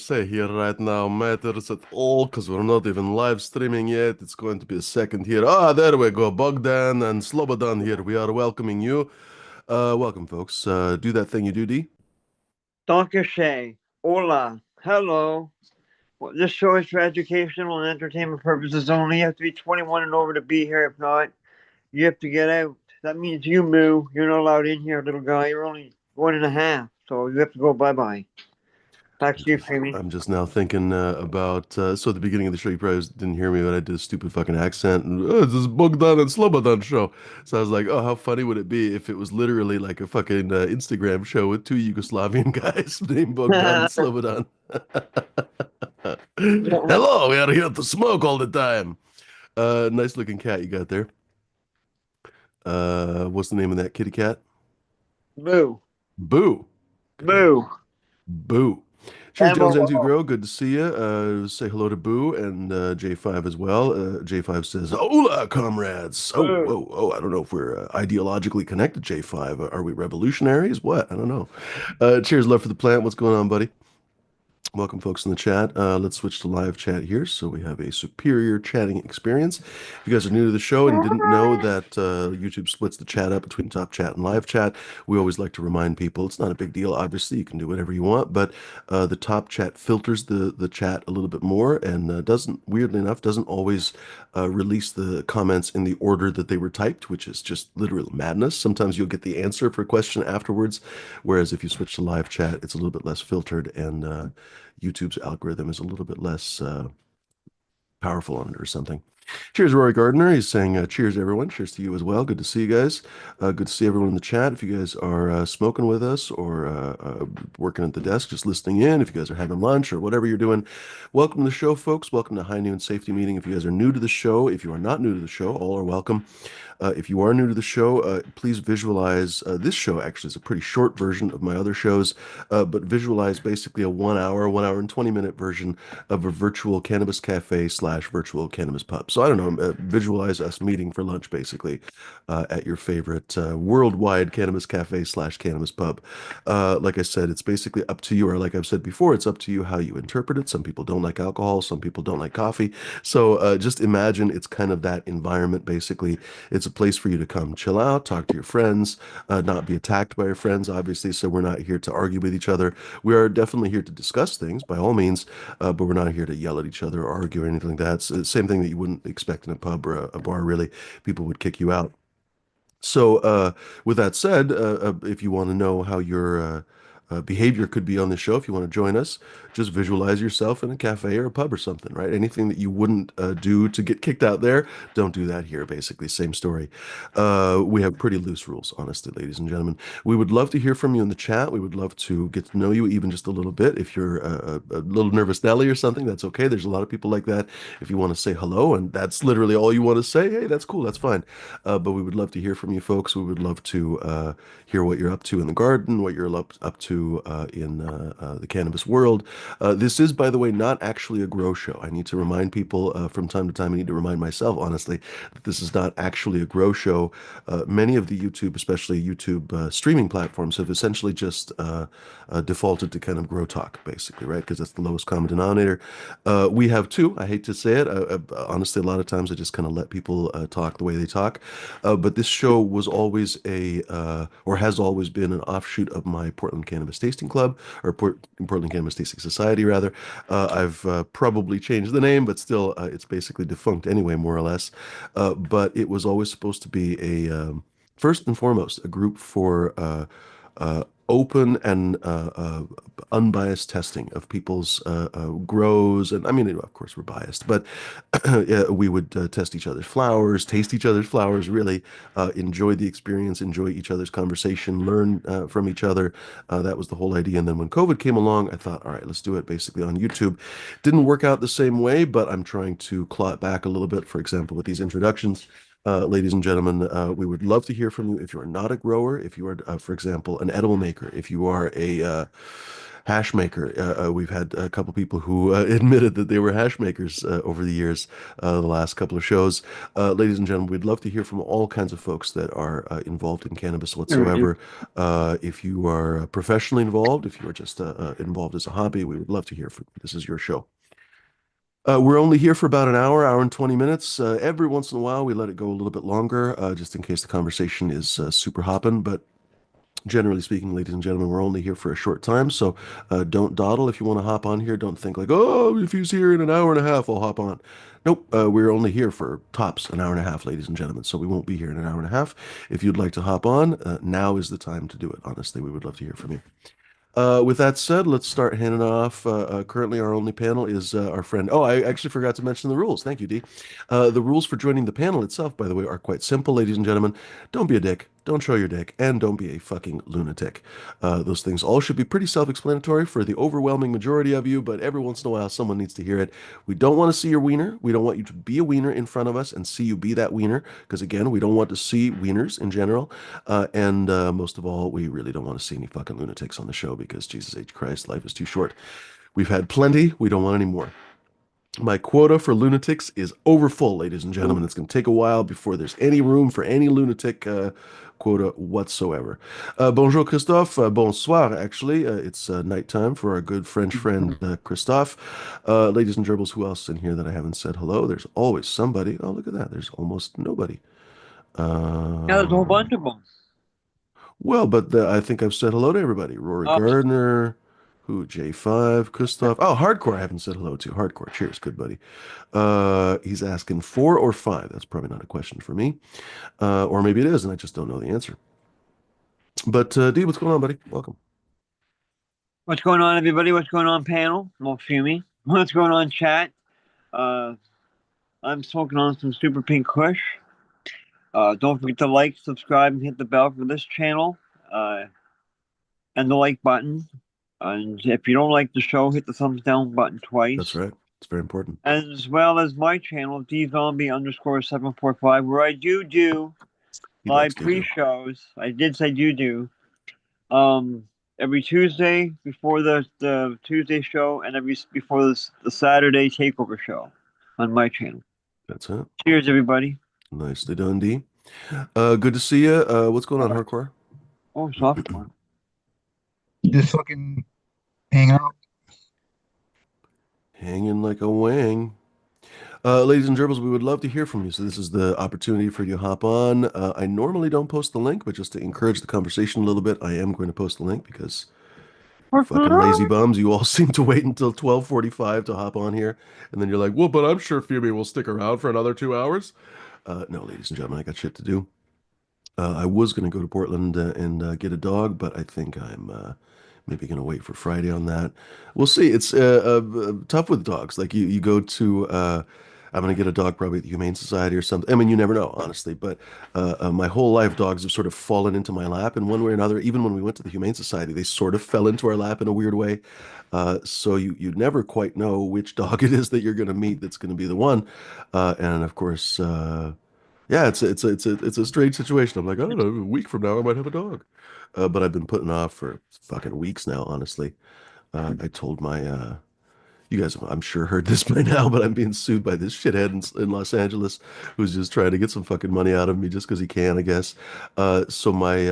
say here right now matters at all because we're not even live streaming yet. It's going to be a second here. Ah, there we go. Bogdan and Slobodan here. We are welcoming you. Welcome, folks. Do that thing you do, D. Danke schön. Hola. Hello. Well, this show is for educational and entertainment purposes only. You have to be 21 and over to be here. If not, you have to get out. That means you, Moo. You're not allowed in here, little guy. You're only one and a half. So you have to go bye-bye. Back I'm to you, just, Creamy. I'm just now thinking about. So at the beginning of the show, you probably didn't hear me, but I did a stupid fucking accent. And this is Bogdan and Slobodan show. So I was like, oh, how funny would it be if it was literally like a fucking Instagram show with two Yugoslavian guys named Bogdan and Slobodan? Hello, we are here to smoke all the time. Nice looking cat you got there. What's the name of that kitty cat? Moo. Boo. Good name. Moo. Boo. Cheers, Jones and 2 M-O-O. Grow. Good to see you. Say hello to Boo and J5 as well. J5 says, "Hola, comrades." Oh, Moo. whoa, oh, I don't know if we're ideologically connected, J5. Are we revolutionaries? What? I don't know. Cheers, love for the plant. What's going on, buddy? Welcome, folks in the chat. Let's switch to live chat here so we have a superior chatting experience. If you guys are new to the show and didn't know that YouTube splits the chat up between top chat and live chat, we always like to remind people it's not a big deal. Obviously, you can do whatever you want, but the top chat filters the chat a little bit more and weirdly enough, doesn't always release the comments in the order that they were typed, which is just literal madness. Sometimes you'll get the answer for a question afterwards, whereas if you switch to live chat, it's a little bit less filtered and YouTube's algorithm is a little bit less powerful on it or something. Cheers, Rory Gardner. He's saying, cheers, everyone. Cheers to you as well. Good to see you guys. Good to see everyone in the chat. If you guys are smoking with us or working at the desk, just listening in, if you guys are having lunch or whatever you're doing, welcome to the show, folks. Welcome to High Noon Safety Meeting. If you guys are new to the show, if you are not new to the show, all are welcome. If you are new to the show, please visualize this show actually is a pretty short version of my other shows, but visualize basically a 1 hour and 20-minute version of a virtual cannabis cafe slash virtual cannabis pub. So I don't know, visualize us meeting for lunch basically at your favorite worldwide cannabis cafe slash cannabis pub. Like I said, it's basically up to you, or like I've said before, it's up to you how you interpret it. Some people don't like alcohol, some people don't like coffee. So just imagine it's kind of that environment basically. It's a place for you to come chill out, talk to your friends, not be attacked by your friends, obviously. So we're not here to argue with each other. We are definitely here to discuss things by all means, but we're not here to yell at each other or argue or anything like that. It's the same thing that you wouldn't expect in a pub or a bar, really. People would kick you out. So, with that said, if you want to know how your behavior could be on the show, if you want to join us, just visualize yourself in a cafe or a pub or something, right? Anything that you wouldn't do to get kicked out there, don't do that here, basically. Same story. We have pretty loose rules, honestly, ladies and gentlemen. We would love to hear from you in the chat. We would love to get to know you even just a little bit. If you're a little nervous Nelly or something, that's okay. There's a lot of people like that. If you want to say hello and that's literally all you want to say, hey, that's cool. That's fine. But we would love to hear from you folks. We would love to hear what you're up to in the garden, what you're up to in the cannabis world. This is, by the way, not actually a grow show. I need to remind people from time to time, I need to remind myself, honestly, that this is not actually a grow show. Many of the YouTube, especially YouTube streaming platforms, have essentially just defaulted to kind of grow talk, basically, right? Because that's the lowest common denominator. We have two. I hate to say it. Honestly, a lot of times I just kind of let people talk the way they talk. But this show was always or has always been an offshoot of my Portland Cannabis Tasting Club, or Portland Cannabis Tasting Society, rather. I've probably changed the name, but still, it's basically defunct anyway, more or less. But it was always supposed to be first and foremost, a group for open and unbiased testing of people's grows. And I mean, of course, we're biased, but yeah, we would test each other's flowers, taste each other's flowers, really enjoy the experience, enjoy each other's conversation, learn from each other. That was the whole idea. And then when COVID came along, I thought, all right, let's do it basically on YouTube. Didn't work out the same way, but I'm trying to claw it back a little bit, for example, with these introductions. Ladies and gentlemen, we would love to hear from you if you are not a grower, if you are, for example, an edible maker, if you are a Hash maker. We've had a couple people who admitted that they were hash makers over the years, the last couple of shows. Ladies and gentlemen, we'd love to hear from all kinds of folks that are involved in cannabis whatsoever. If you are professionally involved, if you are just involved as a hobby, we would love to hear from you. This is your show. We're only here for about an hour, hour and 20 minutes. Every once in a while, we let it go a little bit longer, just in case the conversation is super hopping. But generally speaking, ladies and gentlemen, we're only here for a short time. So don't dawdle if you want to hop on here. Don't think like, oh, if he's here in an hour and a half, I'll hop on. Nope, we're only here for tops an hour and a half, ladies and gentlemen. So we won't be here in an hour and a half. If you'd like to hop on, now is the time to do it. Honestly, we would love to hear from you. With that said, let's start handing off. Currently, our only panel is our friend. Oh, I actually forgot to mention the rules. Thank you, Dee. The rules for joining the panel itself, by the way, are quite simple, ladies and gentlemen. Don't be a dick, don't show your dick, and don't be a fucking lunatic. Those things all should be pretty self-explanatory for the overwhelming majority of you, but every once in a while, someone needs to hear it. We don't want to see your wiener. We don't want you to be a wiener in front of us and see you be that wiener, because again, we don't want to see wieners in general. And most of all, we really don't want to see any fucking lunatics on the show because Jesus H. Christ, life is too short. We've had plenty. We don't want any more. My quota for lunatics is overfull, ladies and gentlemen. It's going to take a while before there's any room for any lunatic quota whatsoever. Bonjour, Christophe. Bonsoir, actually. It's nighttime for our good French friend, Christophe. Ladies and gerbils, who else in here that I haven't said hello? There's always somebody. Oh, look at that. There's almost nobody. Yeah, there's a whole Uh, bunch of them. well, but I think I've said hello to everybody. Rory Uh, Gardner, who J5, Christoph. Oh, Hardcore I haven't said hello to. Hardcore. Cheers, good buddy. He's asking four or five. That's probably not a question for me. Or maybe it is, and I just don't know the answer. But D, what's going on, buddy? Welcome. what's going on, everybody? What's going on, panel? Well, Fumi. What's going on, chat? Uh, I'm smoking on some Super Pink Kush. Don't forget to like, subscribe, and hit the bell for this channel. Uh, and the like button. And if you don't like the show, hit the thumbs down button That's twice. right. It's very important. As well as my channel, dzombie underscore 745, where I do He likes live doo-doo. pre-shows. I did say do. Um, every Tuesday before the Tuesday show, and every before the Saturday takeover show on my channel. That's it. Cheers, everybody. Nicely done, D. Good to see you. What's going on, Hardcore? Oh, soft one. Just fucking hang out. Hanging like a wang. Ladies and gerbils, we would love to hear from you. So this is the opportunity for you to hop on. I normally don't post the link, but just to encourage the conversation a little bit, I am going to post the link because fucking lazy bums, you all seem to wait until 12:45 to hop on here, and then you're like, well, but I'm sure Phoebe will stick around for another 2 hours. No, ladies and gentlemen, I got shit to do. I was going to go to Portland and get a dog, but I think I'm maybe going to wait for Friday on that. We'll see. It's tough with dogs. Like you go to, I'm going to get a dog probably at the Humane Society or something. I mean, you never know, honestly. But my whole life, dogs have sort of fallen into my lap in one way or another. Even when we went to the Humane Society, they sort of fell into our lap in a weird way. So you never quite know which dog it is that you're going to meet that's going to be the one. And of course. Yeah, it's a strange situation. I'm like, I don't know, a week from now I might have a dog. But I've been putting off for fucking weeks now, honestly. I told my you guys I'm sure heard this by now, but I'm being sued by this shithead in Los Angeles who's just trying to get some fucking money out of me just because he can, I guess. So my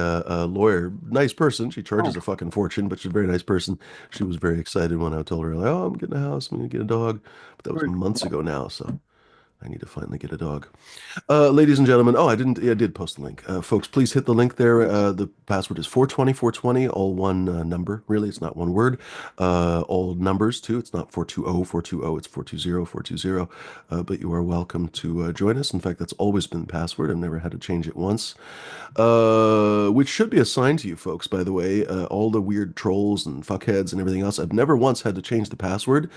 lawyer, nice person, she Oh, charges a fucking fortune, but she's a very nice person. She was very excited when I told her, like, oh, I'm getting a house, I'm gonna get a dog. But that was good. months ago now, so I need to finally get a dog. Ladies and gentlemen, oh, I did post the link. Folks, please hit the link there. The password is 420, all one number. Really, it's not one word. All numbers, too. It's not 420, it's 420. But you are welcome to join us. In fact, that's always been the password. I've never had to change it once. Which should be assigned to you folks, by the way. All the weird trolls and fuckheads and everything else. I've never once had to change the password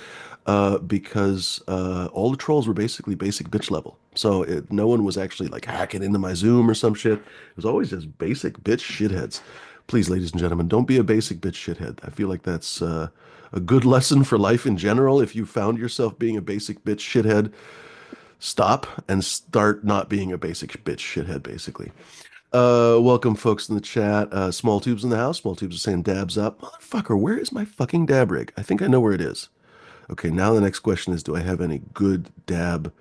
because all the trolls were basically basic bitch level. So no one was actually like hacking into my Zoom or some shit. It was always just basic bitch shitheads. Please, ladies and gentlemen, don't be a basic bitch shithead. I feel like that's a good lesson for life in general. If you found yourself being a basic bitch shithead, stop and start not being a basic bitch shithead, basically. Welcome folks in the chat. Small Tubes in the house. Small Tubes are saying dabs up. Motherfucker, where is my fucking dab rig? I think I know where it is. Okay, now the next question is, do I have any good dab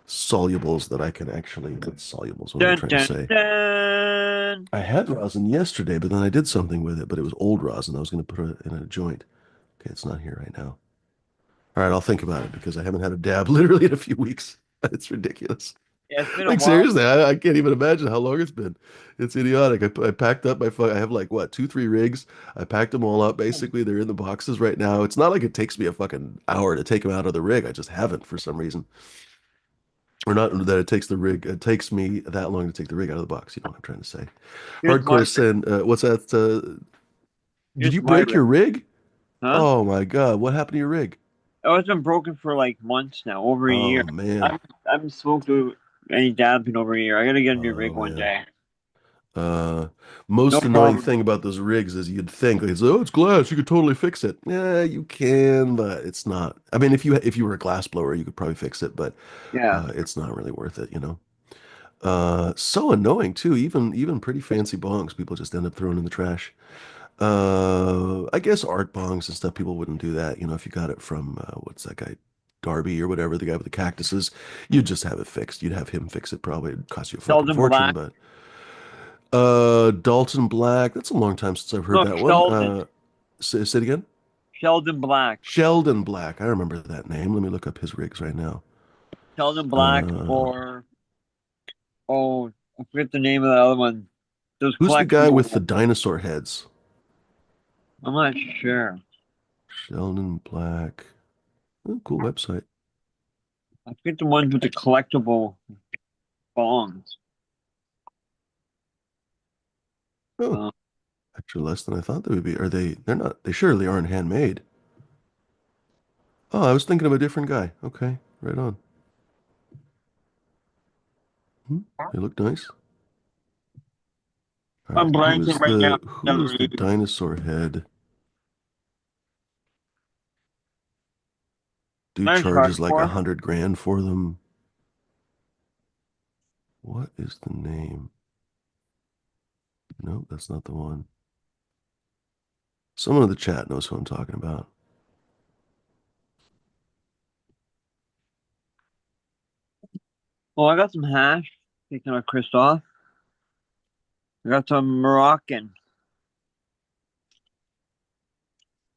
solubles that I can actually, good solubles, what am I Dun trying to dun say? dun. I had rosin yesterday, but then I did something with it, but it was old rosin. I was going to put it in a joint. Okay, it's not here right now. All right, I'll think about it because I haven't had a dab literally in a few weeks. It's ridiculous. Yeah, it's been a Like while. seriously, I can't even imagine how long it's been. It's idiotic. I packed up I have like what, two, three rigs. I packed them all up. Basically, they're in the boxes right now. It's not like it takes me a fucking hour to take them out of the rig. I just haven't for some reason. Or not that it takes the rig. It takes me that long to take the rig out of the box. You know what I'm trying to say. Here's my Hardcore rig. send. What's that? Did Here's you my break rig. your rig? Huh? Oh my God! What happened to your rig? Oh, it's been broken for like months now, over a year. Oh man. I haven't smoked any dabs in over a year. I gotta get a new Oh rig one man. day. Uh, No Most annoying problem. thing about those rigs is you'd think like, oh, it's glass, you could totally fix it. Yeah, you can, but it's not. I mean, if you were a glass blower, you could probably fix it, but Yeah. it's not really worth it, you know. So annoying too. Even pretty fancy bongs, people just end up throwing in the trash. I guess art bongs and stuff, people wouldn't do that. You know, if you got it from what's that guy, Darby or whatever, the guy with the cactuses, you'd just have it fixed. You'd have him fix it. Probably it'd cost you a fucking Sheldon fortune, Black. but. Dalton Black. That's a long time since I've heard No, that one. Sheldon. Say it again. Sheldon Black. Sheldon Black. I remember that name. Let me look up his rigs right now. Sheldon Black Uh, or oh, I forget the name of the other one. Those who's the guy collectible with the ones. dinosaur heads? I'm not sure. Sheldon Black. Oh, cool website. I forget the ones with the collectible bongs. Oh, Uh, actually less than I thought they would be. Are they? They're not. They surely aren't handmade. Oh, I was thinking of a different guy. Okay, right on. Hmm, they look nice. All I'm right, blanking right now. who is the dinosaur head? Dude Nice charges like hardcore. 100 grand for them. What is the name? No, that's not the one. Someone in the chat knows who I'm talking about. Oh, I got some hash. Speaking of Christoph, I got some Moroccan.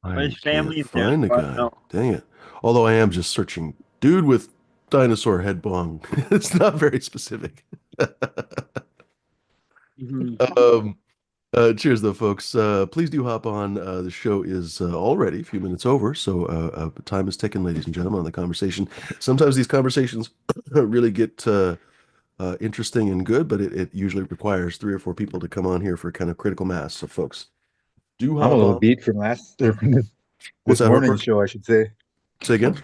But I his can't family's there, find the so I don't guy. know. Dang it. Although I am just searching dude with dinosaur head bong. It's not very specific. Mhm. Um, Cheers though, folks. Please do hop on. The show is already a few minutes over, so time is ticking, ladies and gentlemen, on the conversation. Sometimes these conversations really get interesting and good, but it usually requires three or four people to come on here for kind of critical mass. So, folks, do I'm a hop little on. beat from last or from What's this that, morning's hardcore? show, I should say. Say again?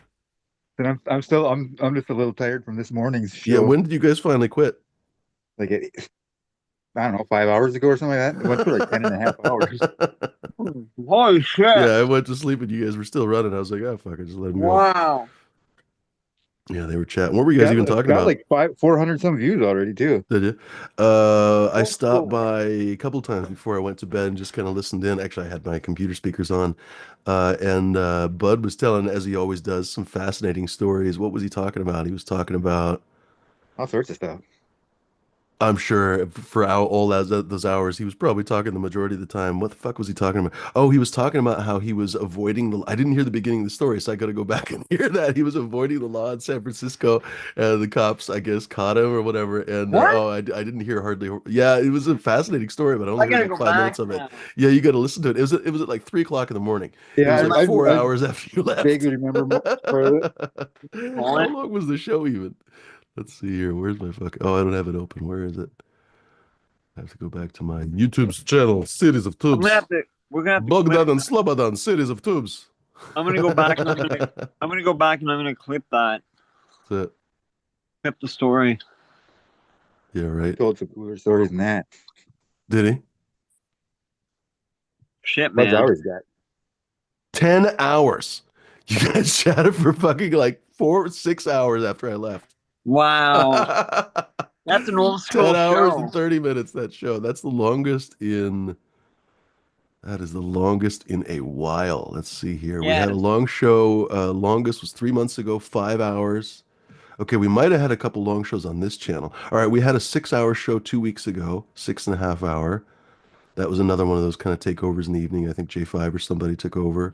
And I'm just a little tired from this morning's Yeah, show. when did you guys finally quit? Like I don't know, 5 hours ago or something like that. It went for like 10.5 hours. Holy Yeah, shit! I went to sleep and you guys were still running. I was like, oh fuck, I just let them go. Wow. Yeah, they were chatting. What were you guys even talking Got about? like 400 some views already too. Did you? I Oh, stopped cool. by a couple times before I went to bed and just kind of listened in. Actually, I had my computer speakers on, and Bud was telling, as he always does, some fascinating stories. What was he talking about? He was talking about All sorts of stuff. I'm sure for all those hours, he was probably talking the majority of the time. What the fuck was he talking about? Oh, he was talking about how he was avoiding the. I didn't hear the beginning of the story, so I got to go back and hear that. He was avoiding the law in San Francisco, and the cops, I guess, caught him or whatever. And What? I didn't hear hardly. Yeah, it was a fascinating story, but I only I heard gotta like go 5 minutes back of it. now. Yeah, you got to listen to it. It was at like 3 o'clock in the morning. It Yeah, was Where's like my four I hours after you left. vaguely remember part of it. How wallet? long was the show even? Let's see here. Where's my fucking? Oh, I don't have it open. Where is it? I have to go back to my YouTube's channel, Series of I'm gonna Tubes. have to. We're gonna have to clip. Bogdan and Slobodan, Series of Tubes. I'm gonna go back and I'm gonna. That's I'm gonna go back and I'm gonna clip that. it. Clip the story. Yeah, He right. told some cooler stories than that. Did he? Shit, Bud's man. always got. 10 hours. You guys chatted for fucking like 4, 6 hours after I left. Wow. That's an old 10 school hours and show. 30 minutes, that show. That is the longest in a while. Let's see here. We had a Yes. long show. Longest was 3 months ago, 5 hours. Okay, we might have had a couple long shows on this channel. All right, we had a 6 hour show 2 weeks ago, 6.5 hour. That was another one of those kind of takeovers in the evening. I think J5 or somebody took over.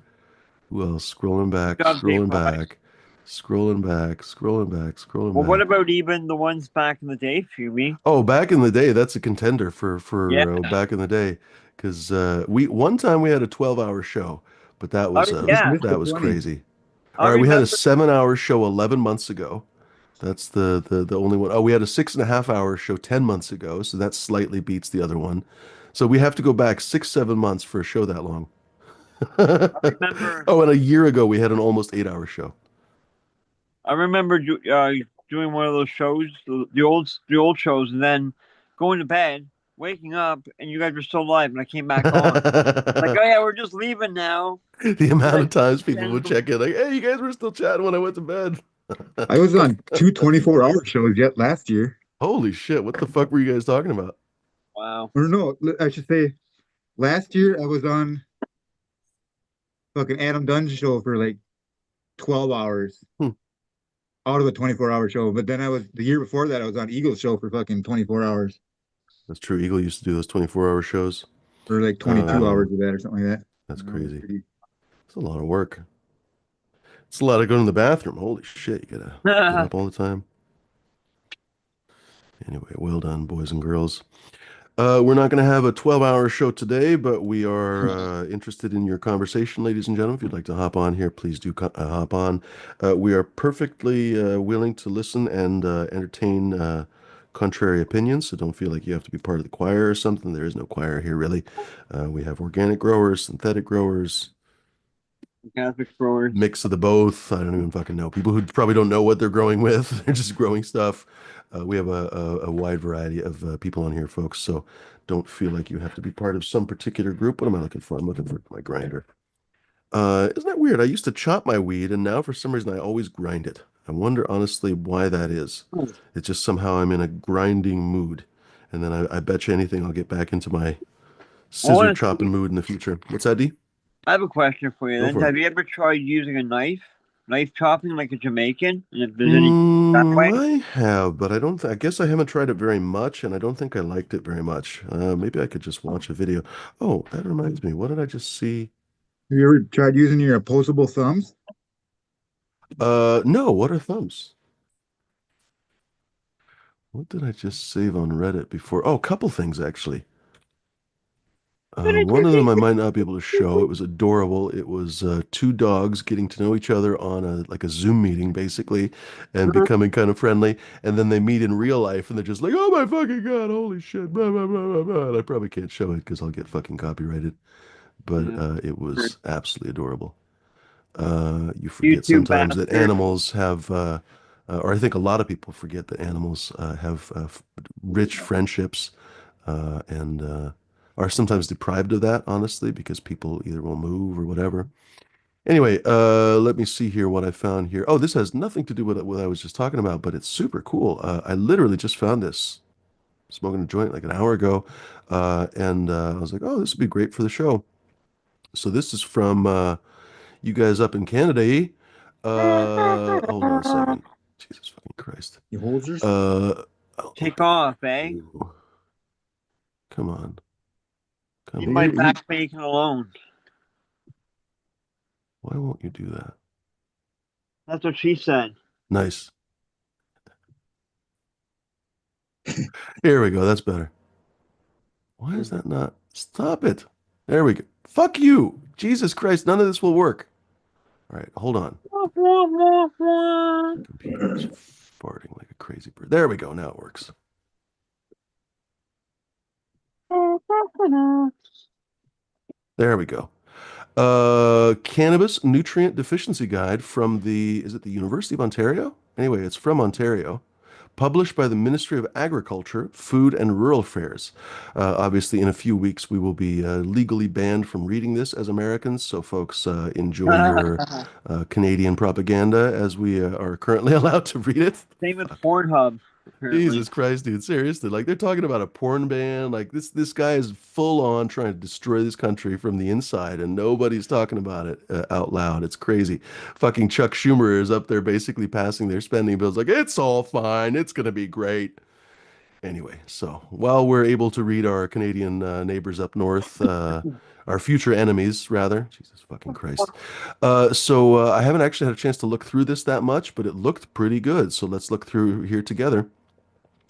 Who else? Scrolling Good back, job, scrolling J5. back, scrolling back, scrolling back, scrolling Well, what back. about even the ones back in the day, Phoebe? Oh, back in the day, that's a contender Yeah. for back in the day, because we one time we had a 12-hour show, but Just Yeah. missed the that was 20. crazy. I All right, we had a remember. 7 hour show 11 months ago. That's the only one. Oh, we had a 6.5 hour show 10 months ago, so that slightly beats the other one. So we have to go back 6, 7 months for a show that long. I remember. Oh, and a year ago we had an almost 8 hour show. I remember doing one of those shows, the old shows, and then going to bed, waking up, and you guys were still alive, and I came back on. Like, oh yeah, we're just leaving now. The And amount then of times people would then check in like, "Hey, you guys were still chatting when I went to bed." I was on two 24-hour shows yet last year. Holy shit, what the fuck were you guys talking about? wow. Or no, I should say last year I was on fucking Adam Dunn's show for like 12 hours Hmm, out of a 24-hour show. But then the year before that, I was on Eagle's show for fucking 24 hours that's true. Eagle used to do those 24-hour shows. or like 22 Um, hours of that or something like that. that's That was crazy. pretty. It's a lot of work. It's a lot of going to the bathroom. Holy shit, you gotta get up all the time. Anyway, well done, boys and girls. We're not going to have a 12-hour show today, but we are interested in your conversation, ladies and gentlemen. If you'd like to hop on here, please do hop on. We are perfectly willing to listen and entertain contrary opinions, so don't feel like you have to be part of the choir or something. There is no choir here, really. We have organic growers, synthetic growers, Catholic growers. mix of the both. I don't even fucking know. People who probably don't know what they're growing with. They're just growing stuff. We have a wide variety of people on here, folks. So don't feel like you have to be part of some particular group. What am I looking for? I'm looking for my grinder. Isn't that weird? I used to chop my weed, and now for some reason I always grind it. I wonder honestly why that is. It's just somehow I'm in a grinding mood. And then I bet you anything I'll get back into my I scissor want to chopping see. mood in the future. What's that, D? I have a question for you. Go Then, for it. have you ever tried using a knife chopping like a Jamaican? And if there's any that way? I have, but I don't I guess I haven't tried it very much, and I don't think I liked it very much. Maybe I could just watch a video. Oh, that reminds me. What did I just see? Have you ever tried using your opposable thumbs? No, what are thumbs? What did I just save on Reddit before? Oh, a couple things actually. One of them I might not be able to show. It was adorable. It was two dogs getting to know each other on a Zoom meeting, basically, and becoming kind of friendly. And then they meet in real life, and they're just like, "Oh my fucking God, holy shit!" Blah, blah, blah, blah, blah. And I probably can't show it because I'll get fucking copyrighted. But Yeah. it was absolutely adorable. You forget YouTube sometimes that bastard. animals have, or I think a lot of people forget that animals have rich friendships and are sometimes deprived of that, honestly, because people either will move or whatever. Anyway, let me see here what I found here. Oh, this has nothing to do with what I was just talking about, but it's super cool. I literally just found this smoking a joint like an hour ago, and I was like, oh, this would be great for the show. So this is from you guys up in Canada, eh? Hold on a second. Jesus fucking Christ. You holders? Uh, oh, Take off, eh? ooh, come on. Come Leave my here. back bacon alone. Why won't you do that? That's what she said. Nice. Here we go. That's better. Why is that not? Stop it. There we go. Fuck you. Jesus Christ. None of this will work. All right. Hold on. Computer is farting like a crazy bird. There we go. Now it works. There we go. Cannabis Nutrient Deficiency Guide from is it the University of Ontario? Anyway, it's from Ontario. Published by the Ministry of Agriculture, Food and Rural Affairs. Obviously, in a few weeks, we will be legally banned from reading this as Americans. So, folks, enjoy your Canadian propaganda as we are currently allowed to read it. Same with Pornhub. apparently. Jesus Christ, dude. Seriously, like they're talking about a porn ban. Like this guy is full on trying to destroy this country from the inside, and nobody's talking about it out loud. It's crazy. Fucking Chuck Schumer is up there basically passing their spending bills, like it's all fine, it's gonna be great. Anyway, so while we're able to read our Canadian neighbors up north, our future enemies, rather, Jesus fucking Christ. I haven't actually had a chance to look through this that much, but it looked pretty good. So let's look through here together.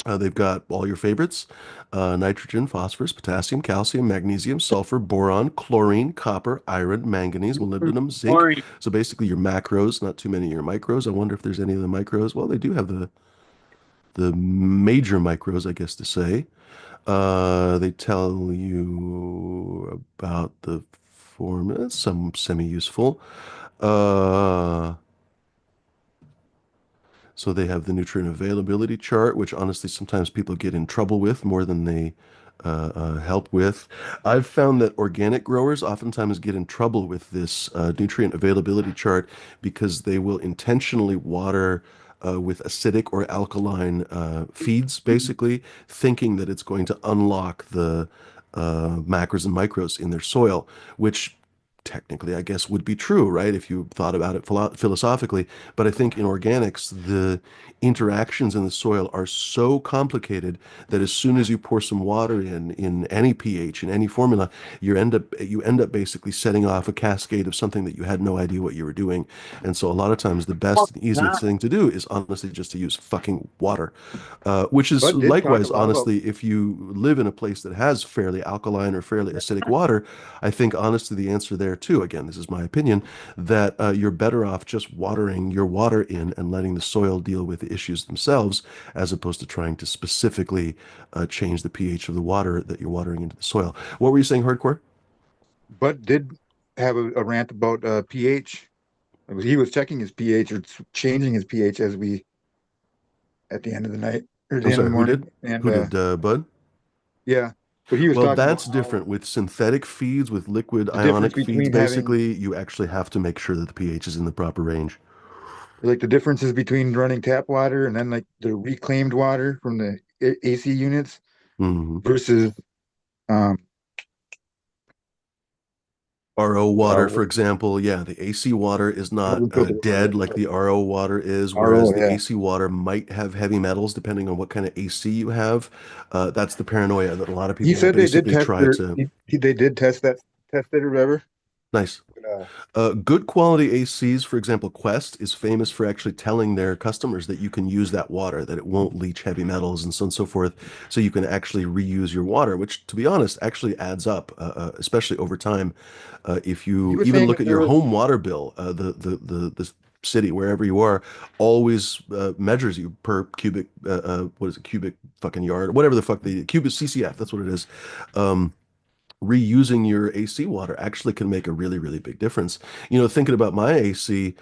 They've got all your favorites: nitrogen, phosphorus, potassium, calcium, magnesium, sulfur, boron, chlorine, copper, iron, manganese, molybdenum, zinc. Boring. So basically your macros, not too many of your micros. I wonder if there's any of the micros. Well, they do have the major micros, I guess to say. They tell you about the formula, some semi-useful. Uh, So they have the nutrient availability chart, which honestly sometimes people get in trouble with more than they help with. I've found that organic growers oftentimes get in trouble with this nutrient availability chart because they will intentionally water with acidic or alkaline feeds, basically, thinking that it's going to unlock the macros and micros in their soil, which technically, I guess, would be true, right? If you thought about it philosophically. But I think in organics, the interactions in the soil are so complicated that as soon as you pour some water in any pH, in any formula, you end up basically setting off a cascade of something that you had no idea what you were doing. And so a lot of times the best and easiest That. thing to do is honestly just to use fucking water. Which is Bud did talk a likewise, lot about. honestly, if you live in a place that has fairly alkaline or fairly acidic water, I think honestly the answer there too, again, this is my opinion, that you're better off just watering your water in and letting the soil deal with the issues themselves, as opposed to trying to specifically change the pH of the water that you're watering into the soil. What were you saying, Hardcore? Bud did have a rant about pH. He was checking his pH or changing his pH as we at the end of the night or the I'm end of sorry, the who did? morning. And Who did, Bud? yeah, but he was Well, talking about that's how different. With synthetic feeds, with liquid the difference ionic feeds, between having basically, you actually have to make sure that the pH is in the proper range. like the differences between running tap water and then like the reclaimed water from the AC units Hmm. versus um RO water, for what example, yeah, the AC water is not unfiltered water. dead like the RO water is, RO, whereas the yeah. AC water might have heavy metals depending on what kind of AC you have. That's the paranoia that a lot of He people will said they did basically test try their to. they did test it or whatever. Nice. But, Good quality ACs, for example, Quest is famous for actually telling their customers that you can use that water, that it won't leach heavy metals and so on and so forth. So you can actually reuse your water, which, to be honest, actually adds up, especially over time. If he you was even saying look that at there your was home water bill, the city, wherever you are, always measures you per cubic, what is it, cubic fucking yard, whatever the fuck the cubic CCF, that's what it is. Um, Reusing your AC water actually can make a really, really big difference. Thinking about my AC,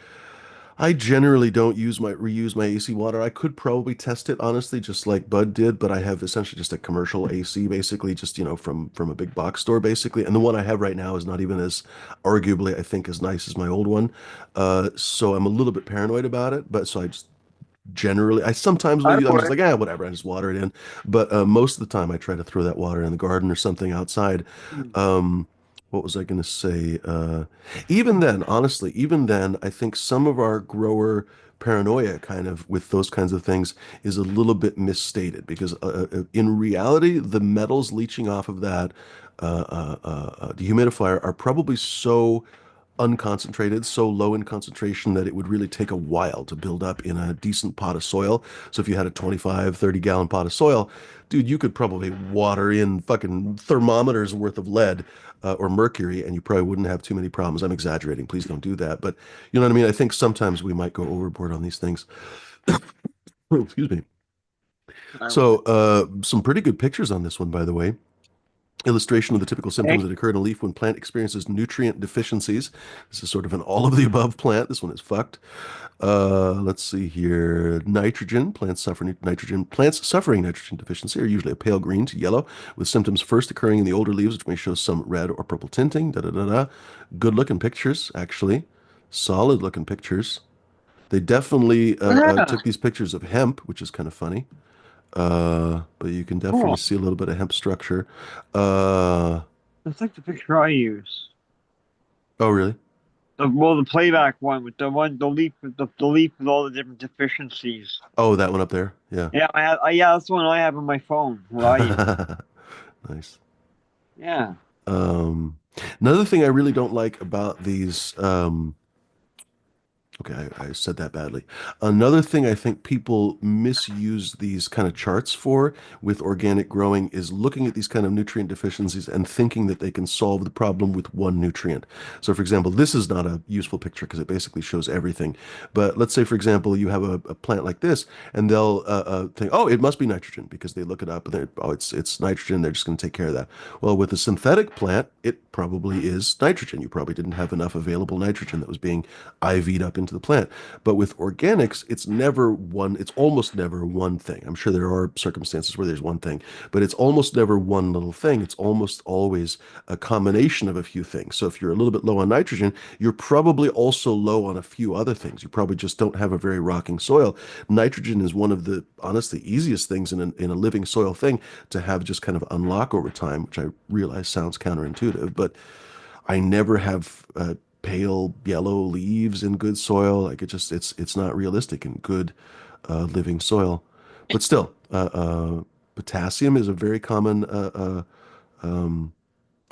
I generally don't reuse my AC water. I could probably test it honestly, just like Bud did, but I have essentially just a commercial AC, basically, just from a big box store, basically. And the one I have right now is not even as arguably, I think, as nice as my old one. So I'm a little bit paranoid about it, but so I just generally I sometimes will I use, I'm just would. like, whatever, I just water it in. But most of the time I try to throw that water in the garden or something outside. um what was I going to say? Even then, honestly, even then, I think some of our grower paranoia kind of with those kinds of things is a little bit misstated, because in reality the metals leaching off of that dehumidifier are probably so unconcentrated, so low in concentration that it would really take a while to build up in a decent pot of soil. So if you had a 25, 30 gallon pot of soil, dude, you could probably water in fucking thermometers worth of lead or mercury, and you probably wouldn't have too many problems. I'm exaggerating. Please don't do that. But you know what I mean? I think sometimes we might go overboard on these things. Excuse me. I So, would. some pretty good pictures on this one, by the way. Illustration of the typical Hey, symptoms that occur in a leaf when plant experiences nutrient deficiencies. This is sort of an all of the above plant. This one is fucked. Let's see here. Nitrogen. Plants suffering nitrogen deficiency are usually a pale green to yellow, with symptoms first occurring in the older leaves, which may show some red or purple tinting. Da da da da. Good looking pictures, actually. Solid looking pictures. They definitely yeah. took these pictures of hemp, which is kind of funny. But you can definitely Cool. see a little bit of hemp structure. Uh, That's like the picture I use. oh, really? The playback one with the leaf with all the different deficiencies. Oh, that one up there. Yeah. Yeah, that's the one I have on my phone. What I use. Nice. Yeah. Um, Another thing I really don't like about these, okay, I said that badly. Another thing I think people misuse these kind of charts for with organic growing is looking at these kind of nutrient deficiencies and thinking that they can solve the problem with one nutrient. So, for example, this is not a useful picture because it basically shows everything. But let's say, for example, you have a plant like this, and they'll think, oh, it must be nitrogen because they look it up and they're, oh, it's nitrogen. They're just going to take care of that. Well, with a synthetic plant, it probably is nitrogen. You probably didn't have enough available nitrogen that was being IV'd up into the plant. But with organics, it's almost never one thing. I'm sure there are circumstances where there's one thing, but it's almost never one little thing. It's almost always a combination of a few things. So if you're a little bit low on nitrogen, you're probably also low on a few other things. You probably just don't have a very rocking soil. Nitrogen is one of the honestly easiest things in a living soil thing to have just kind of unlock over time, which I realize sounds counterintuitive, but I never have pale yellow leaves in good soil. Like it's not realistic in good living soil. But still, potassium is a very common,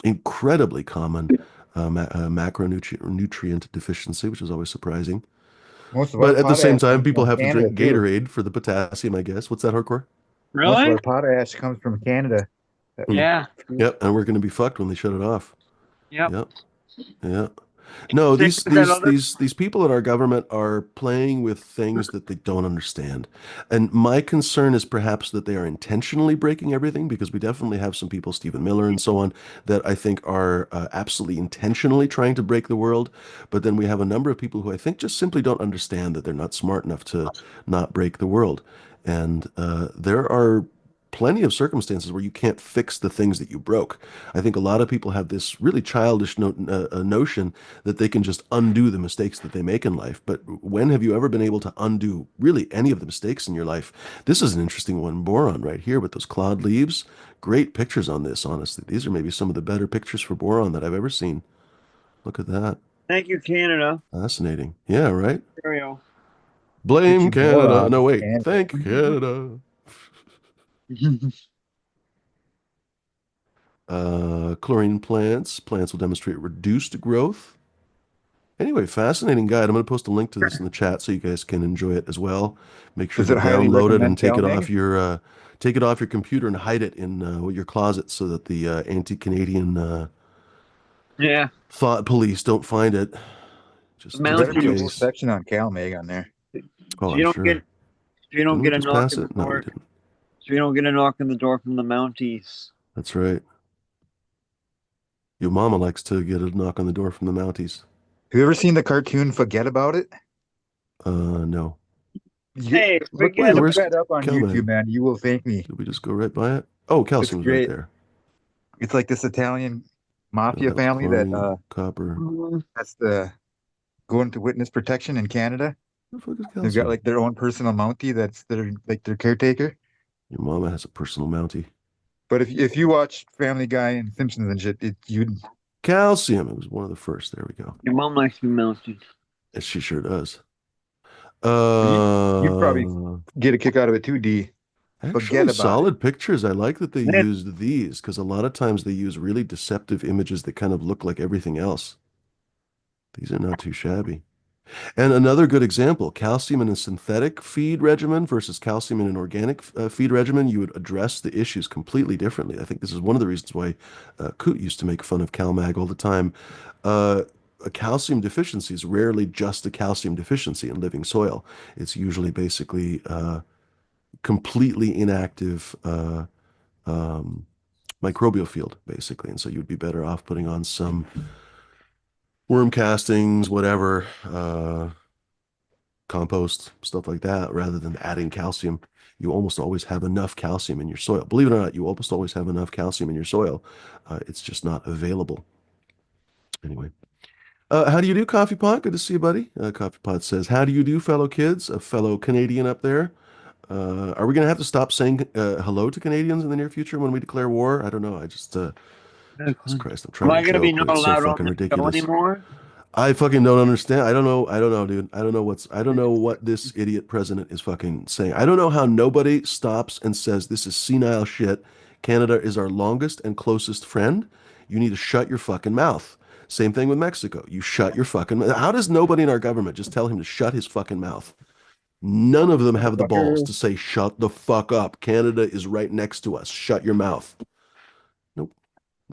incredibly common macronutrient deficiency, which is always surprising. Most of our But at the same potash time, comes people from have to Canada drink too. Gatorade for the potassium, I guess. What's that, hardcore? Most of Really? our potash comes from Canada. That we, Yeah. Yep, and we're going to be fucked when they shut it off. Yep. Yep, yeah. No, Same these with that these other. these these people in our government are playing with things that they don't understand. And my concern is perhaps that they are intentionally breaking everything because we definitely have some people, Stephen Miller and so on, that I think are absolutely intentionally trying to break the world. But then we have a number of people who I think just simply don't understand that they're not smart enough to not break the world. And there are plenty of circumstances where you can't fix the things that you broke. I think a lot of people have this really childish notion that they can just undo the mistakes that they make in life. But when have you ever been able to undo really any of the mistakes in your life? This is an interesting one, boron right here with those cloud leaves. Great pictures on this, honestly. These are maybe some of the better pictures for boron that I've ever seen. Look at that. Thank you, Canada. Fascinating. Yeah, right? Ontario. get Blame you more Canada. on No, wait. Canada. Thank Canada. Chlorine plants. Plants will demonstrate reduced growth. Anyway, fascinating guide. I'm going to post a link to this in the chat so you guys can enjoy it as well. Make sure Does to it highly download it and recommend CalMag? take it off your computer and hide it in your closet so that the anti-Canadian Yeah. thought police don't find it, The just There just better in be a whole Mounties. case. section on CalMag on there. Oh, So you I'm don't get sure. so you don't Didn't we get a just knock pass at the it? No, we door. didn't. So you don't get a knock on the door from the Mounties. That's right. Your mama likes to get a knock on the door from the Mounties. Have you ever seen the cartoon Forget About It? No. Hey, Wait, forget Look where's about that up on YouTube, CalMag? man. You will thank me. Did we just go right by it? Oh, It's calcium's right great. there. It's like this Italian No, mafia that was family that chlorine, copper. it. that's the going to witness protection in Canada. Where the fuck is They've got calcium? like their own personal Mountie that's their caretaker. Your mama has a personal Mountie. But if you watch Family Guy and Simpsons and shit, you'd Calcium. It was one of the first. There we go. Your mom likes to be mounted. Yes, she sure does. you, you'd probably Uh, get a kick out of it too, D. Forget Actually, about it. solid pictures. I like that they Yeah, used these because a lot of times they use really deceptive images that kind of look like everything else. These are not too shabby. And another good example, calcium in a synthetic feed regimen versus calcium in an organic feed regimen, you would address the issues completely differently. I think this is one of the reasons why Coot used to make fun of CalMag all the time. Uh, a calcium deficiency is rarely just a calcium deficiency in living soil. It's usually basically completely inactive um, microbial field, basically. And so you'd be better off putting on some worm castings, whatever, compost, stuff like that, rather than adding calcium. You almost always have enough calcium in your soil. Believe it or not, you almost always have enough calcium in your soil. It's just not available. Anyway, how do you do, Coffee Pot? Good to see you, buddy. Coffee Pot says, how do you do, fellow kids? A fellow Canadian up there. Are we going to have to stop saying hello to Canadians in the near future when we declare war? I don't know. Jesus Christ, I'm Am trying to I gonna be joke, not but it's so allowed on fucking the show ridiculous. anymore? I fucking don't understand. I don't know. I don't know, dude. I don't know what this idiot president is fucking saying. I don't know how nobody stops and says this is senile shit. Canada is our longest and closest friend. You need to shut your fucking mouth. Same thing with Mexico. You shut your fucking mouth. How does nobody in our government just tell him to shut his fucking mouth? None of them have the balls Motherfucker. to say, shut the fuck up. Canada is right next to us. Shut your mouth. Nope.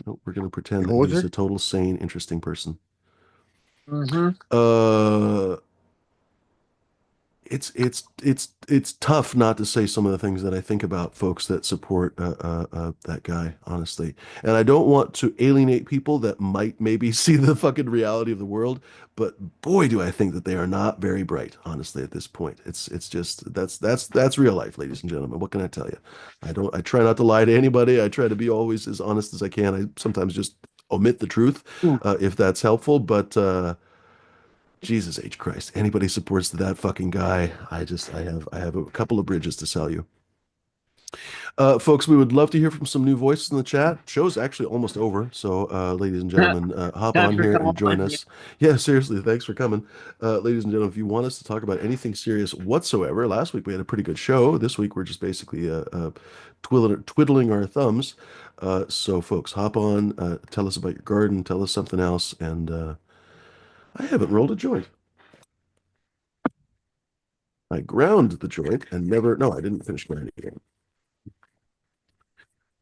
Nope. We're going to pretend that he's Hoser. a total sane, interesting person. Mm-hmm. Uh, it's tough not to say some of the things that I think about folks that support that guy, honestly. And I don't want to alienate people that might maybe see the fucking reality of the world, but boy, do I think that they are not very bright, honestly, at this point. It's just that's real life, ladies and gentlemen. What can I tell you? I try not to lie to anybody. I try to be always as honest as I can. I sometimes just omit the truth if that's helpful, but Jesus H. Christ. Anybody supports that fucking guy, I have a couple of bridges to sell you. Folks, we would love to hear from some new voices in the chat. Show's actually almost over, so ladies and gentlemen, hop Thanks on for here coming and join on. Yeah. us. Yeah, seriously, thanks for coming. Ladies and gentlemen, if you want us to talk about anything serious whatsoever, last week we had a pretty good show. This week we're just basically twiddling our thumbs. So folks, hop on, tell us about your garden, tell us something else, and I haven't rolled a joint. I ground the joint and never, no, I didn't finish grinding it.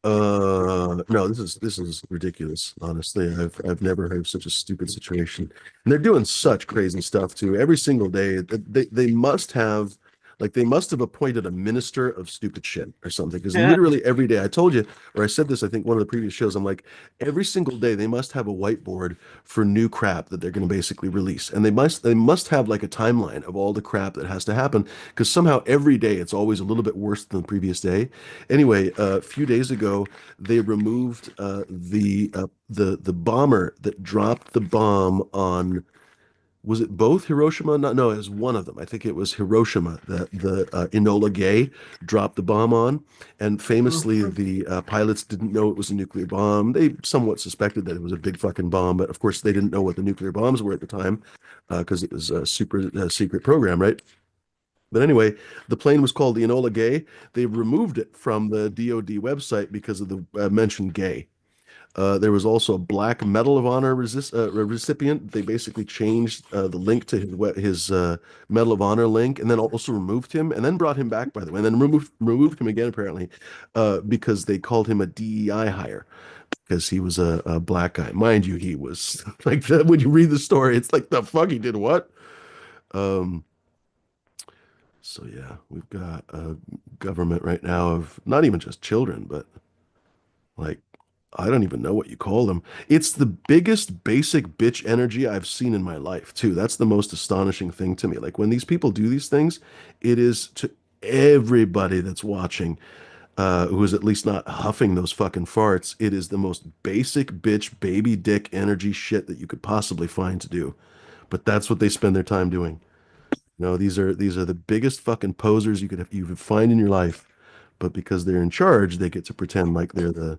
No, this is ridiculous. Honestly, I've never heard of such a stupid situation. And they're doing such crazy stuff too. Every single day, they must have they must have appointed a minister of stupid shit or something. Because literally every day, I told you, or I said this, I think one of the previous shows, I'm like, every single day they must have a whiteboard for new crap that they're going to basically release, and they must have like a timeline of all the crap that has to happen. Because somehow every day it's always a little bit worse than the previous day. Anyway, a few days ago, they removed the bomber that dropped the bomb on. Was it both Hiroshima? No, it was one of them. I think it was Hiroshima that the Enola Gay dropped the bomb on. And famously, the pilots didn't know it was a nuclear bomb. They somewhat suspected that it was a big fucking bomb, but of course, they didn't know what the nuclear bombs were at the time because it was a super secret program, right? But anyway, the plane was called the Enola Gay. They removed it from the DoD website because of the mentioned gay. There was also a Black Medal of Honor recipient. They basically changed the link to his Medal of Honor link, and then also removed him, and then brought him back, by the way, and then removed him again apparently because they called him a DEI hire because he was a black guy. Mind you, he was like when you read the story, it's like the fuck he did what? Um, so yeah, we've got a government right now of not even just children, but like I don't even know what you call them. It's the biggest basic bitch energy I've seen in my life, too. That's the most astonishing thing to me. Like when these people do these things, it is to everybody that's watching, who is at least not huffing those fucking farts. It is the most basic bitch baby dick energy shit that you could possibly find to do. But that's what they spend their time doing. No, these are the biggest fucking posers you could find in your life, but because they're in charge, they get to pretend like they're the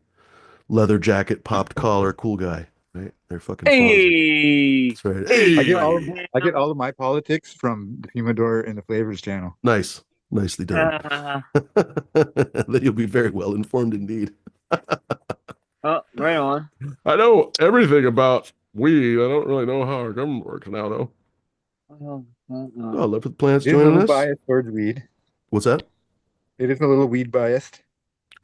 leather jacket, popped collar, cool guy, right? They're fucking Fonzie. Hey, That's right. hey, Hey, I get all of my politics from the Humidor and the Flavors channel. nice, nicely done. uh, Then you'll be very well informed indeed. oh, right on. I know everything about weed. I don't really know how our government works now, though. Oh, Love for the Plants It is a joining little us. biased towards weed. What's that? It is a little weed biased.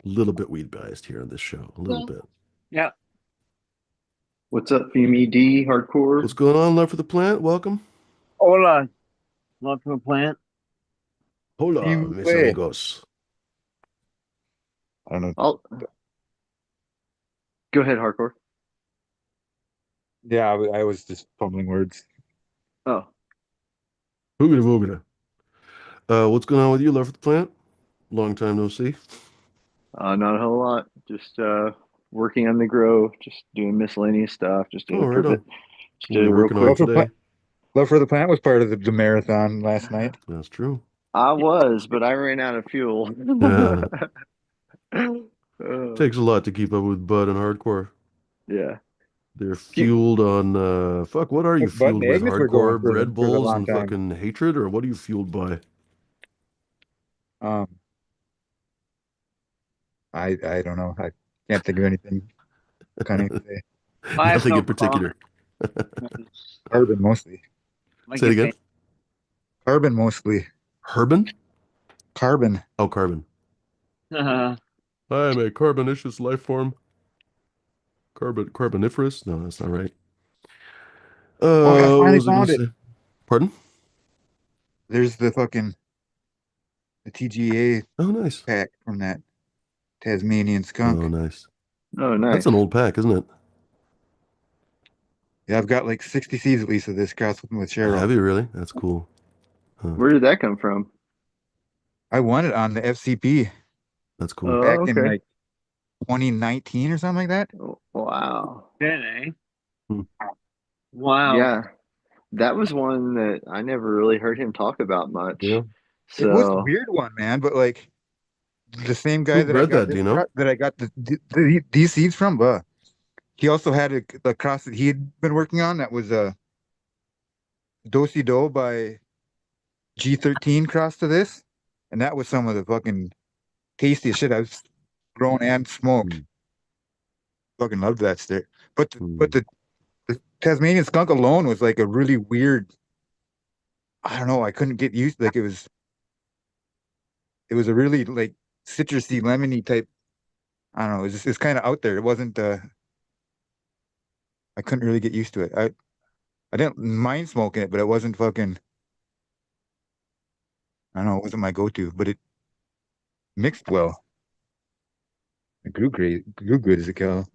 A little bit weed biased here on this show. A little bit. Yeah. What's up, Femi D? What's Hardcore. going on, Love for the Plant? Welcome. Hola, not to a plant. Hola, You mis way. amigos. I don't know. I'll go ahead, Hardcore. Yeah, I was just fumbling words. Oh, Hoogada boogada. What's going on with you, Love for the Plant? Long time no see. not a whole lot. Just working on the grow, just doing miscellaneous stuff, just Oh, doing right on. just What are did you a real working on Love quick. for Plant, today? Love for the Plant was part of the marathon last night. That's true. I was, but I ran out of fuel. Yeah, Uh, takes a lot to keep up with Bud and hardcore. yeah. They're Few- fueled on fuck, what are you Like Bud fueled and with? Agnes were going Hardcore Red for the Bulls long and time. fucking hatred, or what are you fueled by? Um, I don't know. I can't think of anything kind of say. I have Nothing no in particular. comment. Carbon mostly. Like Say it your again. face. Carbon mostly. Herbin? Carbon. Oh, carbon. Uh, I am a carbonaceous life form. Carboniferous? No, that's not right. Oh, I What finally was I gonna found it. say? Pardon? There's the TGA Oh, nice. pack from that Tasmanian Oh, skunk. nice. Oh, That's nice. an old pack, isn't it? Yeah, I've got like 60 seeds at least of this crossed with Cheryl. Have you really? That's cool. Huh. Where did that come from? I won it on the FCP That's cool. back Oh, in okay. like 2019 or something like that. Oh, wow. good, eh? Hmm. Wow. Yeah, that was one that I never really heard him talk about Yeah. much. It was a So, weird one, man, but like the same guy Who that I bred got that? Do this you know? that I got these seeds from, he also had a cross that he had been working on that was a Do Do by G13 cross to this, and that was some of the fucking tastiest shit I've grown and smoked. Hmm. Fucking loved that stick. But Hmm. the Tasmanian skunk alone was like a really weird. I don't know. I couldn't get used. Like it was a really like citrusy, lemony type. I don't know. It's kind of out there. It wasn't. I couldn't really get used to it. I didn't mind smoking it, but it wasn't fucking. I don't know. It wasn't my go-to, but it mixed well. It grew great. Grew good as a cow.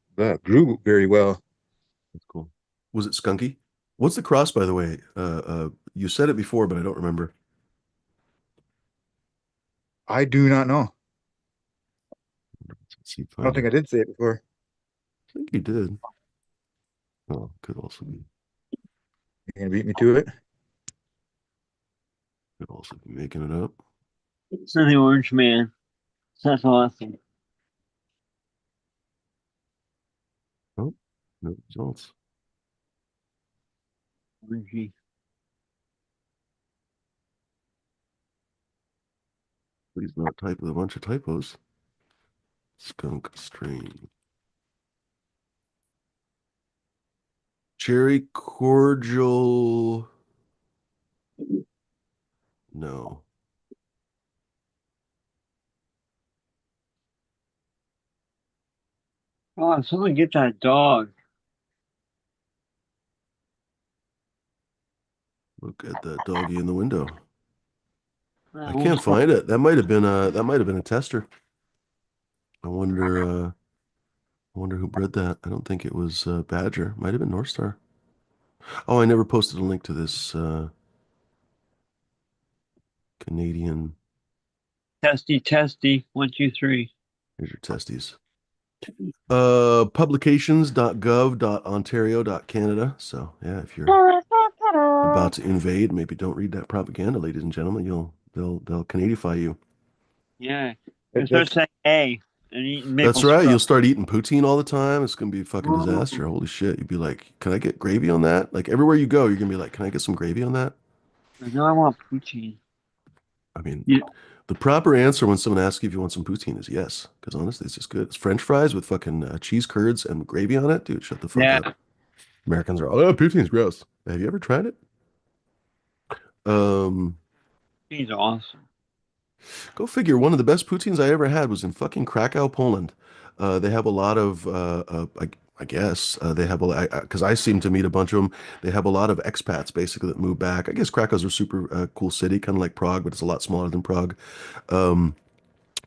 Grew very well. That's cool. Was it skunky? What's the cross, by the way? You said it before, but I don't remember. I do not know. Let's see, I don't find think it. I did say it before. I think you did. Oh, You gonna beat me to it? could also be making it up. It's the orange man. That's awesome. Oh, no results. Orangey. Please not type with a bunch of typos. Skunk strain. Cherry cordial. No. Oh, someone get that dog. Look at that doggy in the window. I That can't old find it. That might have been a tester. I wonder who bred that. I don't think it was Badger. Might have been North Star. Oh, I never posted a link to this Canadian. testy testy. 1, 2, 3. Here's your testes. Publications.gov.ontario.canada. So yeah, if you're about to invade, maybe don't read that propaganda, ladies and gentlemen. They'll Canadify you. Yeah. That- It's going to That's say A and eating That's maple right. syrup. You'll start eating poutine all the time. It's gonna be a fucking disaster. Holy shit. You'd be like, can I get gravy on that? Like everywhere you go, you're gonna be like, can I get some gravy on that? No, I want poutine. I mean, Yeah. the proper answer when someone asks you if you want some poutine is yes, because honestly, it's just good. It's French fries with fucking cheese curds and gravy on it, dude. Shut the fuck up. Yeah. Americans are all, oh, poutine's gross. Have you ever tried it? Um, He's awesome. Go figure. One of the best poutines I ever had was in fucking Krakow, Poland. They have a lot of, I guess, they have a, because I seem to meet a bunch of them. They have a lot of expats basically that move back. I guess Krakow's a super cool city, kind of like Prague, but it's a lot smaller than Prague. Um,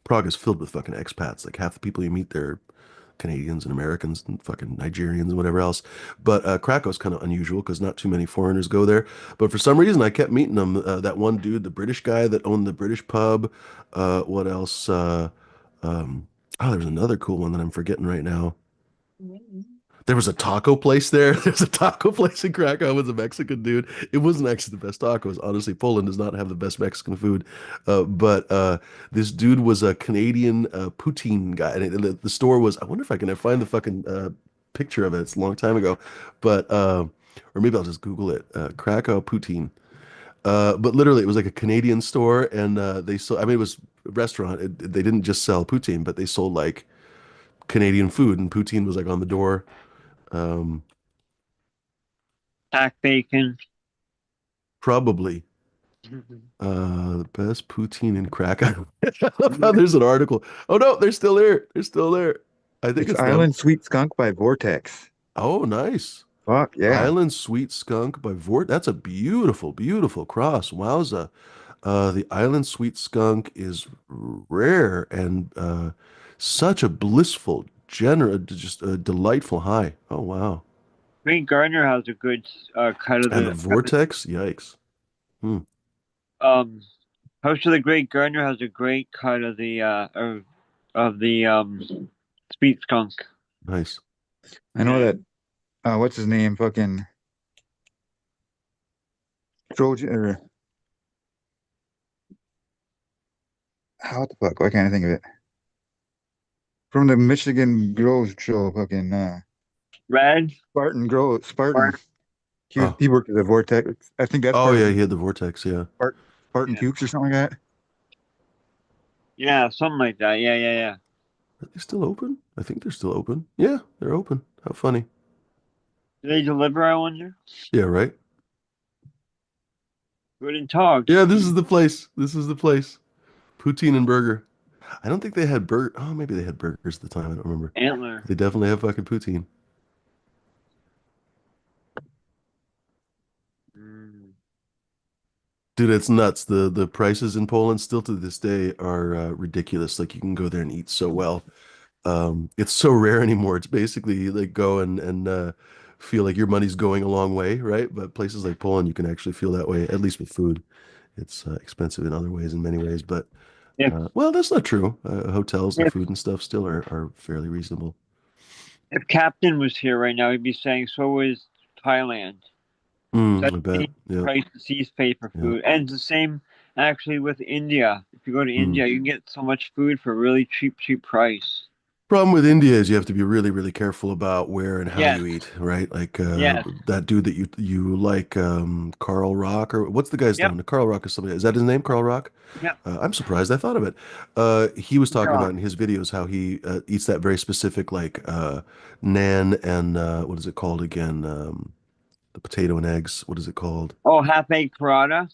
Prague is filled with fucking expats. Like half the people you meet there Canadians and Americans and fucking Nigerians and whatever else. But Krakow's kind of unusual because not too many foreigners go there. But for some reason, I kept meeting them. That one dude, the British guy that owned the British pub. What else? Um, oh, there's another cool one that I'm forgetting right now. There was a taco place there. There's a taco place in Krakow with a Mexican dude. It wasn't actually the best tacos. Honestly, Poland does not have the best Mexican food. But this dude was a Canadian poutine guy. And the store was, I wonder if I can find the fucking picture of it. It's a long time ago. But or maybe I'll just Google it. Krakow poutine. But literally, it was like a Canadian store, and they sold. I mean, it was a restaurant. They didn't just sell poutine, but they sold like Canadian food, and poutine was like on the door. Um, Hack bacon. Probably the best poutine in Krakow. I love how there's an article. Oh no, they're still there. They're still there. I think It's it's them. Island Sweet Skunk by Vortex. Oh, nice. Fuck yeah. Island Sweet Skunk by Vort. That's a beautiful, beautiful cross. Wowza. The Island Sweet Skunk is rare and such a blissful, generous, just a delightful high. Oh wow. Green Gardner has a good cut of And the the Vortex, yikes. Hmm, um House of the Great Gardner has a great cut of the sweet skunk. nice. I know that what's his name? Fucking Trojan or what the fuck? Why can't I think of it? From the Michigan Grows show, fucking Red Spartan. or Oh, He worked at the Vortex. I think that's oh part of yeah, the he had the Vortex. Yeah. Spartan yeah, Pukes or something like that. yeah, something like that. Yeah, yeah, yeah. Are they still open? I think they're still open. Yeah, they're open. How funny. Do they deliver? I wonder. Yeah, right. Good in talks. Yeah, this is the place. This is the place. Poutine and burger. I don't think they had burger. Oh, maybe they had burgers at the time. I don't remember. Antler. They definitely have fucking poutine. Mm. Dude, it's nuts. The prices in Poland still to this day are ridiculous. Like you can go there and eat so well. It's so rare anymore. It's basically like go and feel like your money's going a long way, right? But places like Poland, you can actually feel that way, at least with food. It's expensive in other ways, in many ways, but If well, that's not true. Hotels and if food and stuff still are fairly reasonable. if Captain was here right now, he'd be saying so is Thailand. That's I the bet. same Yep. price the seas pay for Yep. food, and it's the same actually with India. If you go to Mm. India, you can get so much food for a really cheap price. Problem with India is you have to be really, really careful about where and how Yes, you eat, right? Like yes, that dude that you like, Carl Rock, or what's the guy's yep, name? Carl Rock is somebody. Is that his name, Carl Rock? yep. I'm surprised. I thought of it. He was talking Yeah. about in his videos how he eats that very specific like naan and what is it called again? The potato and eggs. What is it called? Oh, half egg paratha.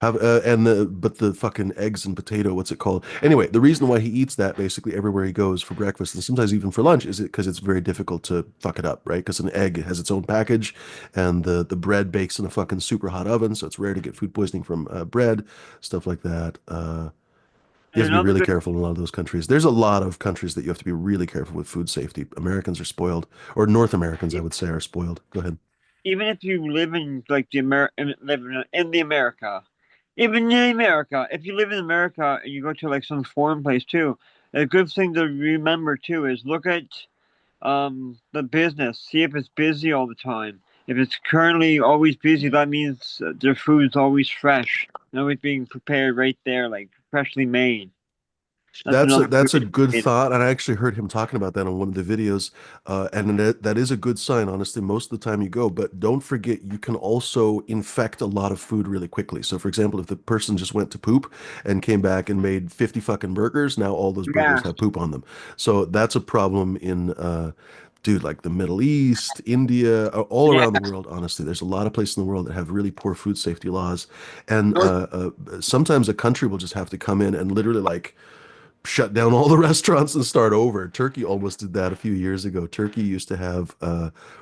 Have and the fucking eggs and potato, what's it called? Anyway, the reason why he eats that basically everywhere he goes for breakfast and sometimes even for lunch is it because it's very difficult to fuck it up, right? Because an egg has its own package, and the bread bakes in a fucking super hot oven, so it's rare to get food poisoning from bread, stuff like that. You And have to be another really good, careful in a lot of those countries. There's a lot of countries that you have to be really careful with food safety. Americans are spoiled, or North Americans, I would say, are spoiled. Go ahead. even if you live in like in the America, even in America, if you live in America and you go to like some foreign place too, a good thing to remember too is look at the business, see if it's busy all the time. If it's currently always busy, that means their food's always fresh and always being prepared right there, like freshly made. That's That's a another that's a good good indicator. thought, and I actually heard him talking about that on one of the videos, and that is a good sign, honestly, most of the time you go. But don't forget, you can also infect a lot of food really quickly. So, for example, if the person just went to poop and came back and made 50 fucking burgers, now all those burgers Yeah, have poop on them. So that's a problem in, dude, like the Middle East, India, all yeah. around the world. Honestly, there's a lot of places in the world that have really poor food safety laws, and North, sometimes a country will just have to come in and literally like shut down all the restaurants and start over. Turkey almost did that a few years ago. Turkey used to have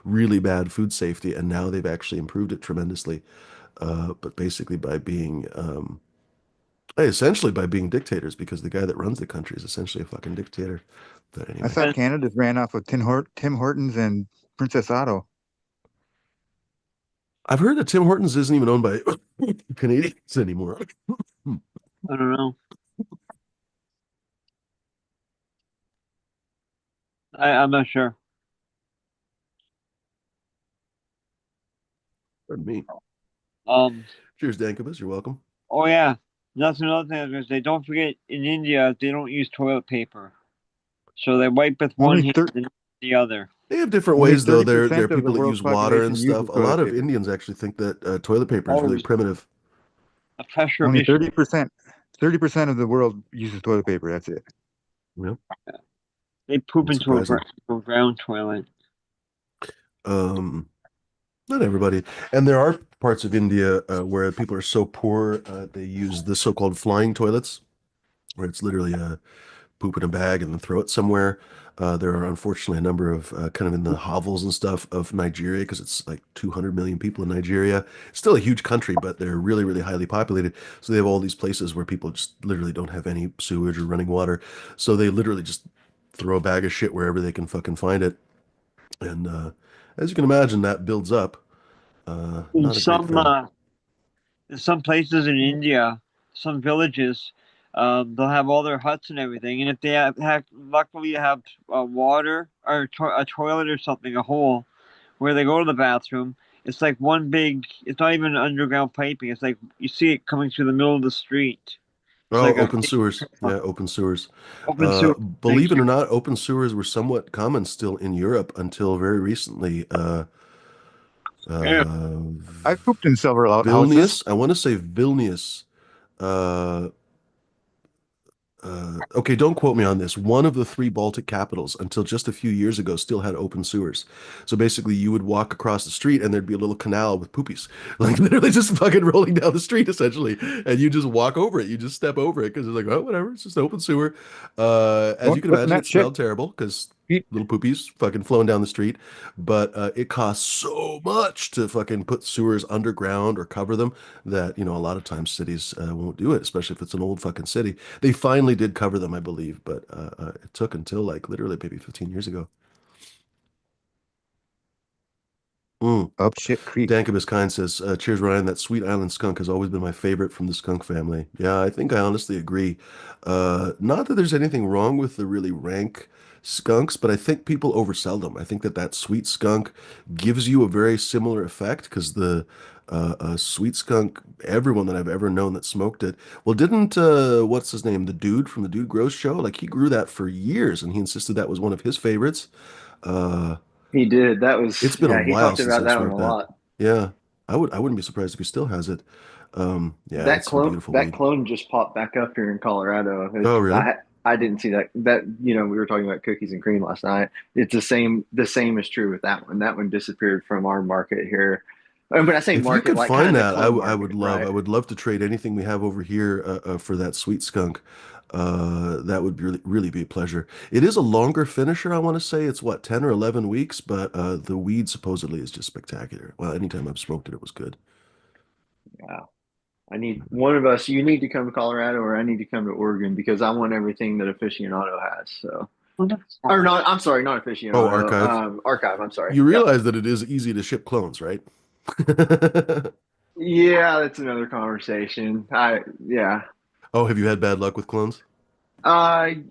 really bad food safety, and now they've actually improved it tremendously. But basically by being, essentially by being dictators, because the guy that runs the country is essentially a fucking dictator. But I anyway, thought Canada ran off of Tim Hortons and Princess Auto. I've heard that Tim Hortons isn't even owned by Canadians anymore. I don't know. I'm not sure. me. Cheers, Dankabas. You're welcome. Oh yeah, that's another thing I was gonna say. Don't forget, in India they don't use toilet paper, so they wipe with one Only hand and the other. They have different only ways, though. There are 30% of the people that world's use water and population stuff. uses A lot toilet of paper. Indians actually think that toilet paper is Oh, really primitive. a pressure Only issue. 30% of the world uses toilet paper. That's it. Yeah, They poop it's into surprising. a ground toilet. Um, Not everybody. And there are parts of India where people are so poor they use the so-called flying toilets, where it's literally poop in a bag and then throw it somewhere. There are unfortunately a number of kind of in the hovels and stuff of Nigeria because it's like 200 million people in Nigeria. It's still a huge country, but they're really, really highly populated. So they have all these places where people just literally don't have any sewage or running water. So they literally just throw a bag of shit wherever they can fucking find it. And as you can imagine, that builds up. In Not a great thing. some places in India, some villages, they'll have all their huts and everything, and if they luckily have water or a toilet or something, a hole where they go to the bathroom, it's like one big. It's not even underground piping. It's like you see it coming through the middle of the street. It's Oh, like a open sewers. Yeah, open sewers. open sewer. Believe it or not, open sewers were somewhat common still in Europe until very recently. Yeah. Uh, I've pooped in several outhouses. Vilnius, I want to say Vilnius. Uh, okay, don't quote me on this. One of the three Baltic capitals, until just a few years ago, still had open sewers. So basically, you would walk across the street and there'd be a little canal with poopies, like literally just fucking rolling down the street, essentially. And you just walk over it. You just step over it because it's like, oh, whatever. It's just an open sewer. As you can Wasn't imagine, that it shit? smelled terrible because Pete? little poopies fucking flowing down the street. But it costs so much to fucking put sewers underground or cover them that, a lot of times cities won't do it, especially if it's an old fucking city. They finally did cover them, I believe, but it took until like literally maybe 15 years ago. Mm. Up shit creek. Dankabus Kind says, cheers, Ryan. That Sweet Island skunk has always been my favorite from the skunk family. Yeah, I think I honestly agree. Not that there's anything wrong with the really rank skunks, but I think people oversell them. I think that sweet skunk gives you a very similar effect because the sweet skunk, everyone that I've ever known that smoked it, well, didn't, what's his name? The dude from the Dude Grows show? Like he grew that for years and he insisted that was one of his favorites. Uh, He did. That was, it's been a yeah, he while talked since about I that one a smoked that. lot. Yeah, I wouldn't be surprised if he still has it. Yeah, That it's some clone beautiful that weed. clone just popped back up here in Colorado. Oh, really? I didn't see that we were talking about cookies and cream last night. It's the same is true with that one. That one disappeared from our market here. And when I say If you market, could like kind find of the that, clone I market, would love. right? I would love to trade anything we have over here for that sweet skunk. That would really, really be a pleasure. It is a longer finisher, I want to say. It's what, 10 or 11 weeks, but the weed supposedly is just spectacular. Well, anytime I've smoked it, it was good. Yeah. I need one of us. You need to come to Colorado, or I need to come to Oregon because I want everything that aficionado has. So, or not. I'm sorry, not Oh, aficionado. archive. Archive. I'm sorry. You Yep. realize that it is easy to ship clones, right? Yeah, that's another conversation. Yeah. Oh, have you had bad luck with clones? I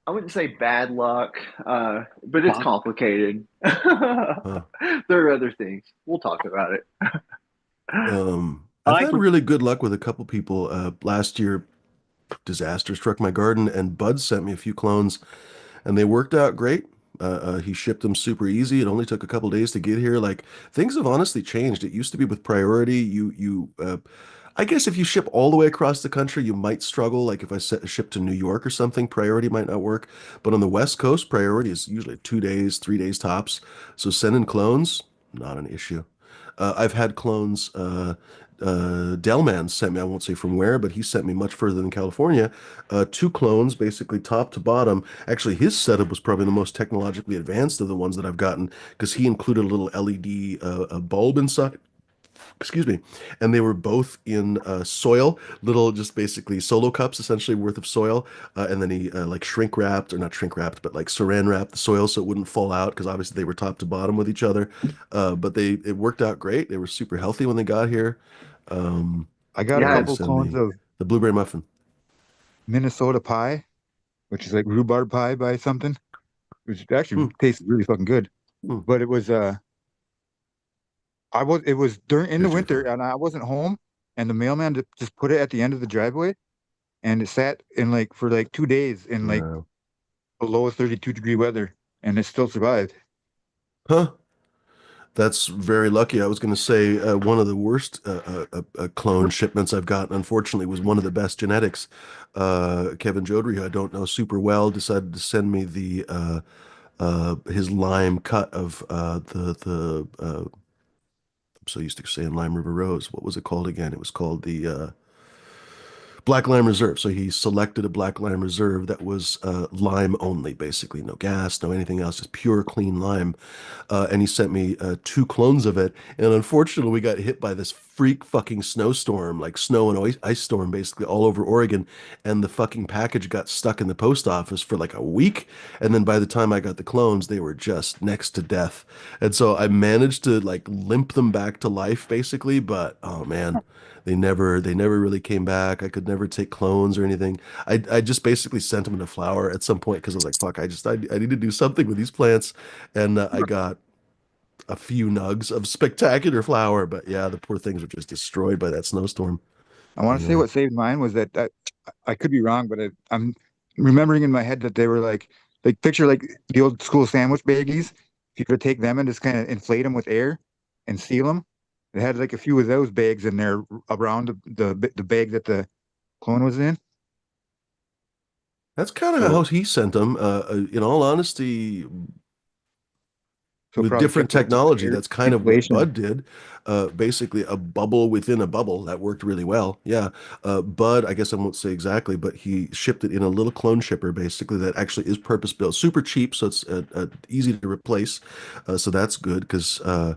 I wouldn't say bad luck, but it's complicated. Huh. There are other things. We'll talk about it. I've I had really good luck with a couple people. Last year, disaster struck my garden, and Bud sent me a few clones, and they worked out great. He shipped them super easy. It only took a couple days to get here. Like things have honestly changed. It used to be with priority. I guess if you ship all the way across the country, you might struggle. Like if I ship to New York or something, priority might not work. But on the West Coast, priority is usually 2 days, 3 days tops. So sending clones, not an issue. I've had clones. Delman sent me, I won't say from where, but he sent me much further than California, two clones, basically top to bottom. Actually, his setup was probably the most technologically advanced of the ones that I've gotten because he included a little LED a bulb inside. Excuse me. And they were both in soil, little just basically solo cups, essentially worth of soil. And then he like shrink wrapped, or not shrink wrapped, but like saran wrapped the soil so it wouldn't fall out because obviously they were top to bottom with each other. But it worked out great. They were super healthy when they got here. Um, I got a what did Yeah, he couple send clones me? of The blueberry muffin. Minnesota pie, which is like rhubarb pie by something, which actually Hmm, tastes really fucking good. hmm. But it was It was during in the Here's winter, J5. and I wasn't home, and the mailman just put it at the end of the driveway, and it sat in like for like 2 days in like Wow. below 32-degree weather, and it still survived. Huh. That's very lucky. I was going to say one of the worst clone shipments I've gotten, unfortunately, was one of the best genetics. Kevin Jodry, who I don't know super well, decided to send me the his lime cut of I'm so used to saying Lime River Rose. What was it called again? It was called the Black Lime Reserve. So he selected a Black Lime Reserve that was lime only, basically. No gas, no anything else, just pure, clean lime. And he sent me two clones of it. And unfortunately, we got hit by this freak fucking snowstorm, like snow and ice storm, basically all over Oregon. And the fucking package got stuck in the post office for like a week. And then by the time I got the clones, they were just next to death. And so I managed to like limp them back to life, basically. But oh man. They never really came back. I could never take clones or anything. I just basically sent them in a flower at some point because I was like, fuck, I need to do something with these plants. And I got a few nugs of spectacular flower, but yeah, the poor things were just destroyed by that snowstorm. I want to say Anyway, what saved mine was that I could be wrong, but I'm remembering in my head that they were like picture like the old school sandwich baggies. If you could take them and just kind of inflate them with air and seal them, it had like a few of those bags in there around the bag that the clone was in. that's kind of So how he sent them. In all honesty, so it with probably different kept it with technology, air that's kind of what inflation. Bud did. Basically, a bubble within a bubble that worked really well. Yeah, Bud, I guess I won't say exactly, but he shipped it in a little clone shipper, basically that actually is purpose built, super cheap, so it's easy to replace. So that's good because uh,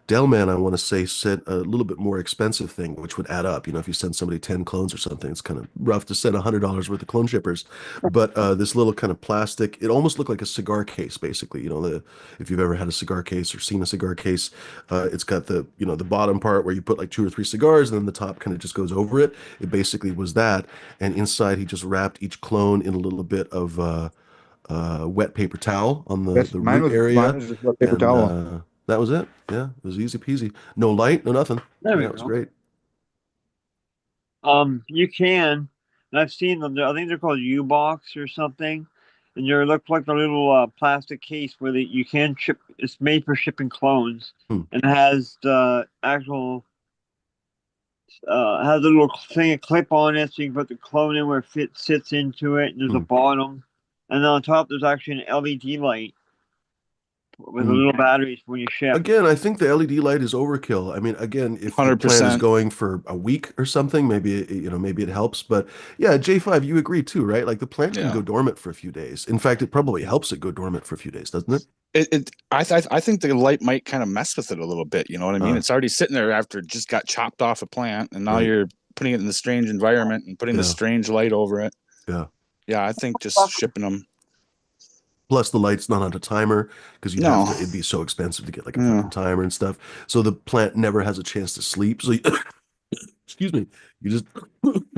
Delman, I want to say, sent a little bit more expensive thing, which would add up. You know, if you send somebody 10 clones or something, it's kind of rough to send $100 worth of clone shippers. But this little kind of plastic, it almost looked like a cigar case, basically. You know, if you've ever had a cigar case or seen a cigar case, it's got the bottom part where you put like two or three cigars, and then the top kind of just goes over it. It basically was that. And inside, he just wrapped each clone in a little bit of wet paper towel on the That's the mine root was mine area, was just a paper and towel. that was it. Yeah, it was easy peasy. No light, no nothing. There we Yeah, it was go. great. You can, and I've seen them. I think they're called U-box or something, and they look like a little plastic case where you can ship. It's made for shipping clones, Hmm. and it has the actual has a little thing, a clip on it, so you can put the clone in where sits into it. And there's a Hmm. bottom, and then on top there's actually an LED light with a Hmm. little batteries when you ship. Again, I think the LED light is overkill. I mean, again, if the plant is 100%. going for a week or something, maybe it helps. But yeah, J5, you agree too, right? Like the plant can Yeah. go dormant for a few days. In fact, it probably helps it go dormant for a few days, doesn't it? I think the light might kind of mess with it a little bit. You know what I mean? Uh, It's already sitting there after it just got chopped off a plant, and now right. you're putting it in the strange environment and putting the Yeah. strange light over it. Yeah. Yeah, I think just shipping them. Plus, the light's not on a timer because No. it'd be so expensive to get like a Yeah. fucking timer and stuff. So the plant never has a chance to sleep. So, excuse me, you just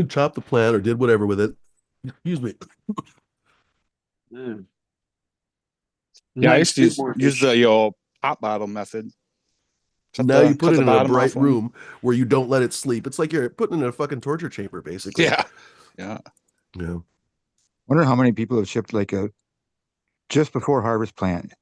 chop the plant or did whatever with it. Excuse me. Mm. Yeah, I Like used to food use mortgage. the pop bottle method. Now you put Cut it the in a bottom bright off one. room where you don't let it sleep. It's like you're putting it in a fucking torture chamber, basically. Yeah. Yeah. Yeah. Wonder how many people have shipped like a just before harvest plant.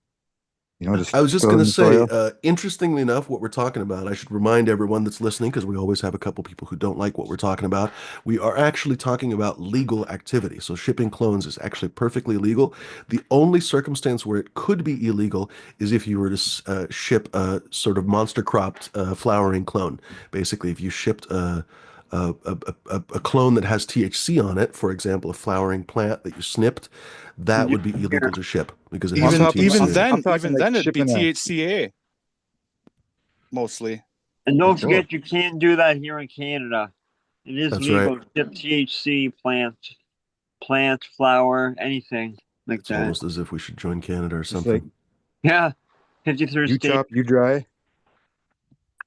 Just I was just throw it going in to the say, soil. interestingly enough, what we're talking about, I should remind everyone that's listening, because we always have a couple people who don't like what we're talking about. We are actually talking about legal activity. So shipping clones is actually perfectly legal. The only circumstance where it could be illegal is if you were to ship a sort of monster cropped flowering clone. Basically, if you shipped a clone that has THC on it, for example, a flowering plant that you snipped, that would be illegal to ship because it Well, has I'm some talking THC Even in it. I'm then, talking even like then, it'd be shipping a THCA mostly. And you don't sure? forget, you can do that here in Canada. It is That's right. legal to ship THC plants, flower, anything like It's that. almost as if we should join Canada or Just like something. Yeah, 53rd you state. chop, you dry.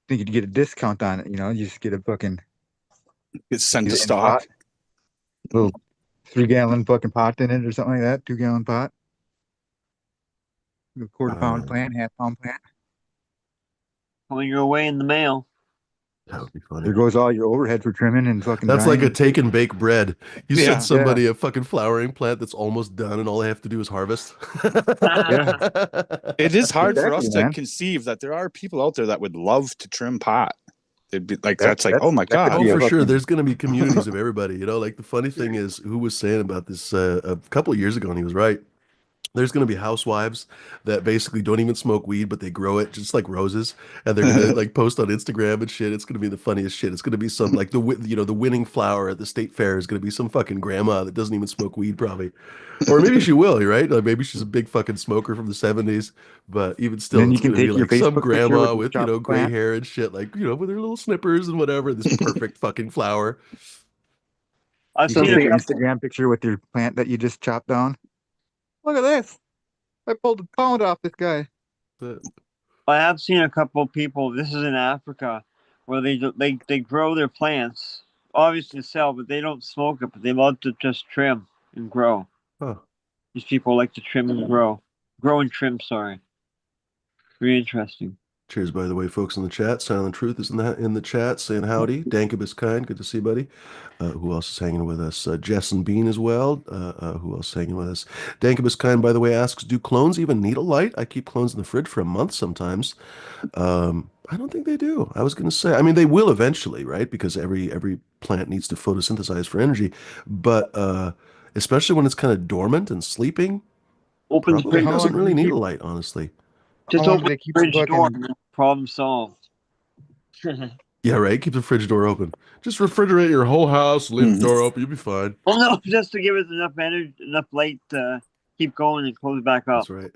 Think you'd get a discount on it, you just get a fucking It's sent get to it in a pot, stock. little 3-gallon fucking pot in it or something like that, 2-gallon pot, a quarter pound Um, plant, half pound plant. coming your way in the mail. That would be funny. There goes all your overhead for trimming and fucking That's like drying. a take and bake bread. You send Yeah. somebody a fucking flowering plant that's almost done, and all they have to do is harvest. Yeah. It is hard for Exactly, us to man. conceive that there are people out there that would love to trim pot. They'd be like, That that's like, that oh my that could God. Oh, be a for sure. fucking There's going to be communities of everybody. You know, like the funny thing is, who was saying about this a couple of years ago, and he was right. There's going to be housewives that basically don't even smoke weed, but they grow it just like roses, and they're going to like post on Instagram and shit. It's going to be the funniest shit. It's going to be some like the winning flower at the state fair is going to be some fucking grandma that doesn't even smoke weed, probably. Or maybe she will, right? Like maybe she's a big fucking smoker from the 70s, but even and still, then you it's can gonna be take your like some Facebook picture with grandma the with, chopped gray plant. hair and shit, like, with her little snippers and whatever, this perfect fucking flower. I've You can seen a take an couple. Instagram picture with your plant that you just chopped down. Look at this. I pulled a pound off this guy. But I have seen a couple of people. This is in Africa, where they grow their plants, obviously to sell, but they don't smoke it. But they love to just trim and grow. huh. These people like to trim and grow and trim. Sorry, very interesting. Cheers, by the way, folks in the chat. Silent Truth is in the chat saying howdy. Dankabus Kind, good to see you, buddy. Who else is hanging with us? Jess and Bean as well. Who else is hanging with us? Dankabus Kind, by the way, asks, do clones even need a light? I keep clones in the fridge for a month sometimes. I don't think they do. I was going to say, I mean, they will eventually, right? Because every plant needs to photosynthesize for energy. But especially when it's kind of dormant and sleeping, Open the So probably fridge. how long doesn't do really they need keep? a light, honestly. How Just long do open they the keep the fridge door. fucking? Problem solved. Yeah, right. Keep the fridge door open. Just refrigerate your whole house, leave the Mhm. door open. You'll be fine. Well, no, just to give it enough energy, enough light to keep going and close it back up. That's right.